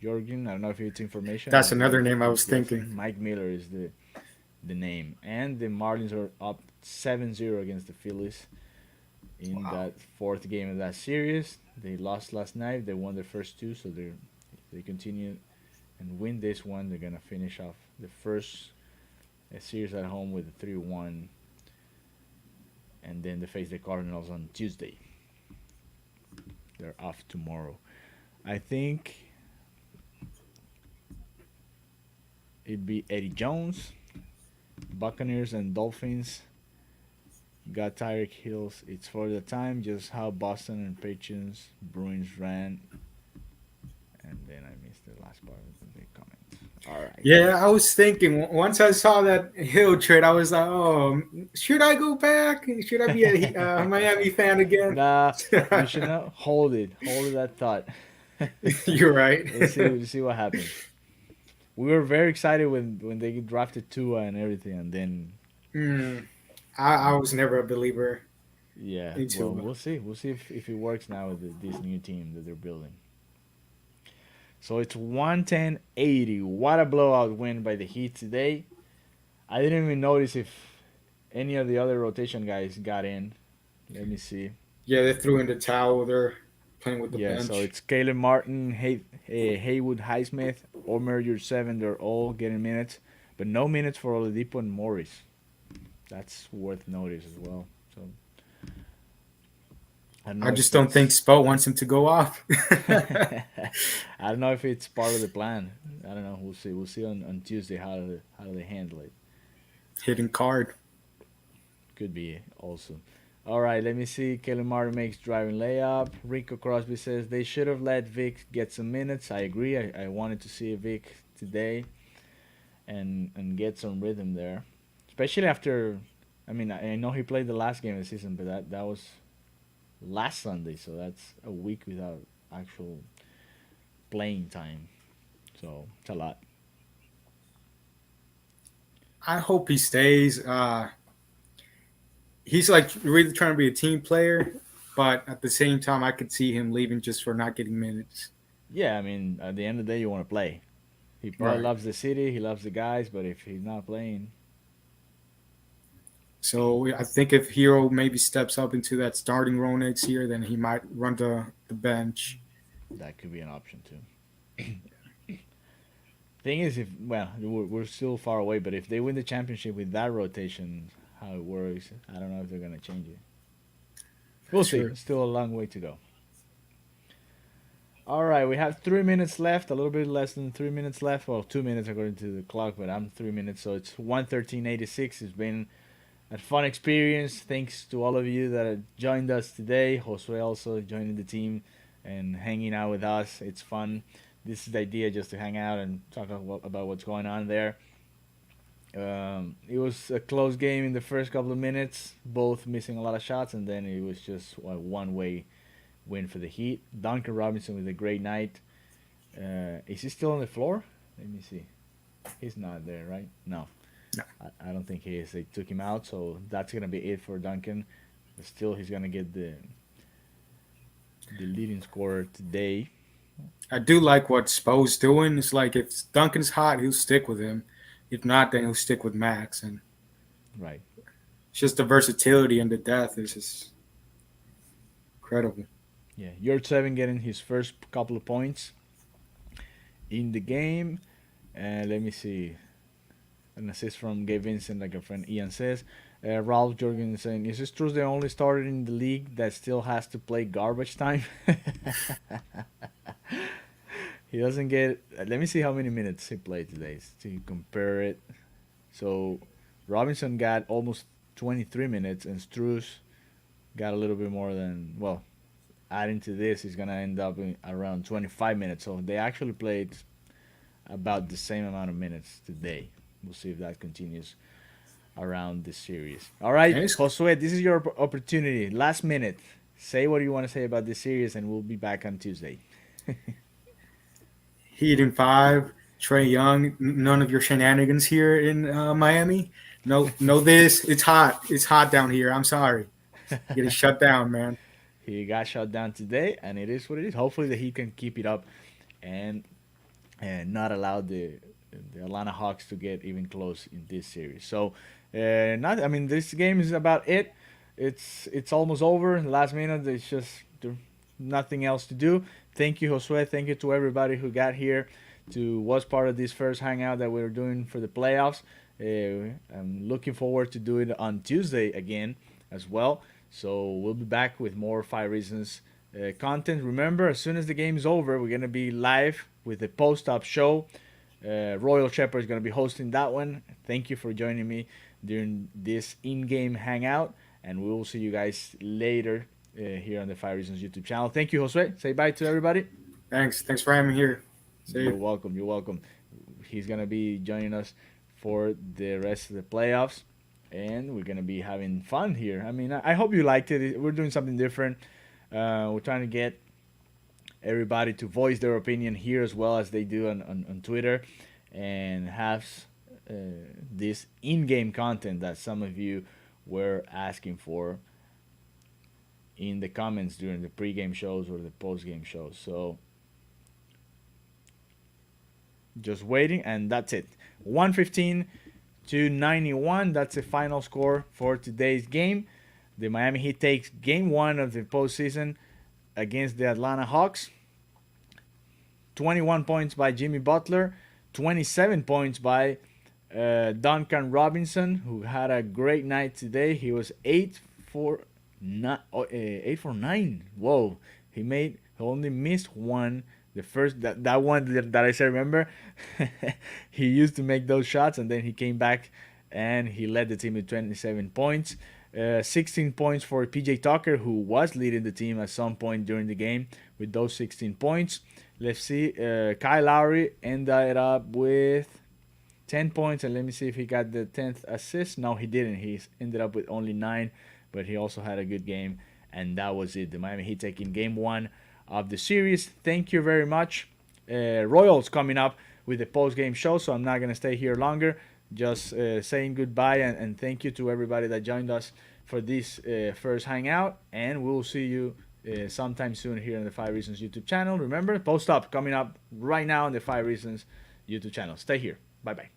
[SPEAKER 1] Jorgen. I don't know if it's information
[SPEAKER 12] That's
[SPEAKER 1] or
[SPEAKER 12] another
[SPEAKER 1] he's
[SPEAKER 12] name I
[SPEAKER 1] he's
[SPEAKER 12] was thinking.
[SPEAKER 1] guessing. Mike Miller is the name. And the Marlins are up 7-0 against the Phillies in that fourth game of that series. They lost last night. They won their first two, so they continue and win this one. They're gonna finish off the first series at home with a 3-1, and then they face the Cardinals on Tuesday. They're off tomorrow. I think it'd be Eddie Jones, Buccaneers and Dolphins. Got Tyreek Hills. It's for the time. Just how Boston and Patriots Bruins ran, and then I missed the last part of the comment. All right.
[SPEAKER 12] Yeah, I was thinking once I saw that Hill trade, I was like, "Oh, should I go back? Should I be a Miami fan again?"
[SPEAKER 1] Nah, you should not hold it. Hold that thought.
[SPEAKER 12] You're right.
[SPEAKER 1] Let's see what happens. We were very excited when they drafted Tua and everything, and then
[SPEAKER 12] I was never a believer
[SPEAKER 1] yeah.
[SPEAKER 12] in
[SPEAKER 1] Well,
[SPEAKER 12] Tua.
[SPEAKER 1] we'll see. We'll see if it works now with this new team that they're building. So it's 110-80. What a blowout win by the Heat today. I didn't even notice if any of the other rotation guys got in. Let me see.
[SPEAKER 12] Yeah, they threw in the towel. They're playing with the
[SPEAKER 1] Yeah,
[SPEAKER 12] bench.
[SPEAKER 1] so it's Caleb Martin, Haywood Highsmith, Omer Yurtseven. They're all getting minutes, but no minutes for Oladipo and Morris. That's worth notice as well. So I don't know
[SPEAKER 12] I
[SPEAKER 1] if
[SPEAKER 12] just don't think
[SPEAKER 1] it's-
[SPEAKER 12] Spo wants him to go off.
[SPEAKER 1] I don't know if it's part of the plan. I don't know. We'll see. We'll see on Tuesday how do they handle it.
[SPEAKER 12] Hidden card.
[SPEAKER 1] Could be also. All right, let me see. Kellen Martin makes driving layup. Rico Crosby says they should have let Vic get some minutes. I agree. I wanted to see Vic today and get some rhythm there, especially after. I mean, I know he played the last game of the season, but that was last Sunday, so that's a week without actual playing time. So it's a lot.
[SPEAKER 12] I hope he stays. He's like really trying to be a team player, but at the same time, I could see him leaving just for not getting minutes.
[SPEAKER 1] Yeah, I mean, at the end of the day, you want to play. He probably
[SPEAKER 12] Right.
[SPEAKER 1] loves the city, he loves the guys, but if he's not playing,
[SPEAKER 12] So I think if Hero maybe steps up into that starting role next year, then he might run the bench.
[SPEAKER 1] that could be an option too. Thing is, if well, we're still far away, but if they win the championship with that rotation, how it works, I don't know if they're gonna change it. We'll see.
[SPEAKER 12] Sure.
[SPEAKER 1] Still a long way to go. All right, we have 3 minutes left. A little bit less than 3 minutes left. Well, 2 minutes according to the clock, but I'm 3 minutes, so it's 113.86. It's been a fun experience. Thanks to all of you that have joined us today. Josue also joining the team and hanging out with us. It's fun. This is the idea, just to hang out and talk about what's going on there. It was a close game in the first couple of minutes, both missing a lot of shots, and then it was just a one-way win for the Heat. Duncan Robinson with a great night. Is he still on the floor? Let me see. He's not there, right? No.
[SPEAKER 12] No.
[SPEAKER 1] I don't think he is. They took him out, so that's gonna be it for Duncan. But still, he's gonna get the leading scorer today.
[SPEAKER 12] I do like what Spo's doing. It's like if Duncan's hot, he'll stick with him. If not, then he'll stick with Max. And
[SPEAKER 1] Right.
[SPEAKER 12] it's just the versatility and the depth is just incredible.
[SPEAKER 1] Yeah. Yurt7 getting his first couple of points in the game. Let me see. An assist from Gabe Vincent, like a friend Ian says. Ralph Jorgen is saying, is this Struz the only starter in the league that still has to play garbage time? He doesn't get. Let me see how many minutes he played today to compare it. So Robinson got almost 23 minutes, and Struz got a little bit more than. Well, adding to this, he's gonna end up in around 25 minutes. So they actually played about the same amount of minutes today. We'll see if that continues around the series. All right,
[SPEAKER 12] Yes.
[SPEAKER 1] Josue, this is your opportunity. Last minute. Say what you want to say about this series, and we'll be back on Tuesday.
[SPEAKER 12] Heat in 5. Trey Young, none of your shenanigans here in Miami. No, know this. It's hot. It's hot down here. I'm sorry. Getting shut down, man.
[SPEAKER 1] He got shut down today, and it is what it is. Hopefully, the Heat can keep it up and not allow the Atlanta Hawks to get even close in this series. So, not. I mean, this game is about it. It's almost over. Last minute, there's just nothing else to do. Thank you, Josue. Thank you to everybody who got here to was part of this first hangout that we are doing for the playoffs. I'm looking forward to do it on Tuesday again as well. So we'll be back with more Five Reasons content. Remember, as soon as the game is over, we're gonna be live with the post-up show. Royal Shepherd is gonna be hosting that one. Thank you for joining me during this in-game hangout, and we will see you guys later here on the Five Reasons YouTube channel. Thank you, Josue. Say bye to everybody.
[SPEAKER 12] Thanks for having me here. See
[SPEAKER 1] You're
[SPEAKER 12] you.
[SPEAKER 1] welcome. You're welcome. He's gonna be joining us for the rest of the playoffs, and we're gonna be having fun here. I mean, I hope you liked it. We're doing something different. We're trying to get everybody to voice their opinion here as well as they do on Twitter, and have this in-game content that some of you were asking for in the comments during the pre-game shows or the post-game shows. So just waiting, and that's it. 115 to 91. That's the final score for today's game. The Miami Heat takes game one of the postseason against the Atlanta Hawks. 21 points by Jimmy Butler, 27 points by Duncan Robinson, who had a great night today. He was 8 for 9. Whoa, he only missed one. The first that one that I said, remember, he used to make those shots, and then he came back and he led the team with 27 points. 16 points for PJ Tucker, who was leading the team at some point during the game with those 16 points. Let's see, Kyle Lowry ended up with 10 points, and let me see if he got the 10th assist. No, he didn't. He ended up with only 9, but he also had a good game, and that was it. The Miami Heat taking game one of the series. Thank you very much. Royals coming up with the post-game show, so I'm not going to stay here longer. Just saying goodbye and thank you to everybody that joined us for this first hangout, and we'll see you sometime soon here on the Five Reasons YouTube channel. Remember, post up coming up right now on the Five Reasons YouTube channel. Stay here. Bye-bye.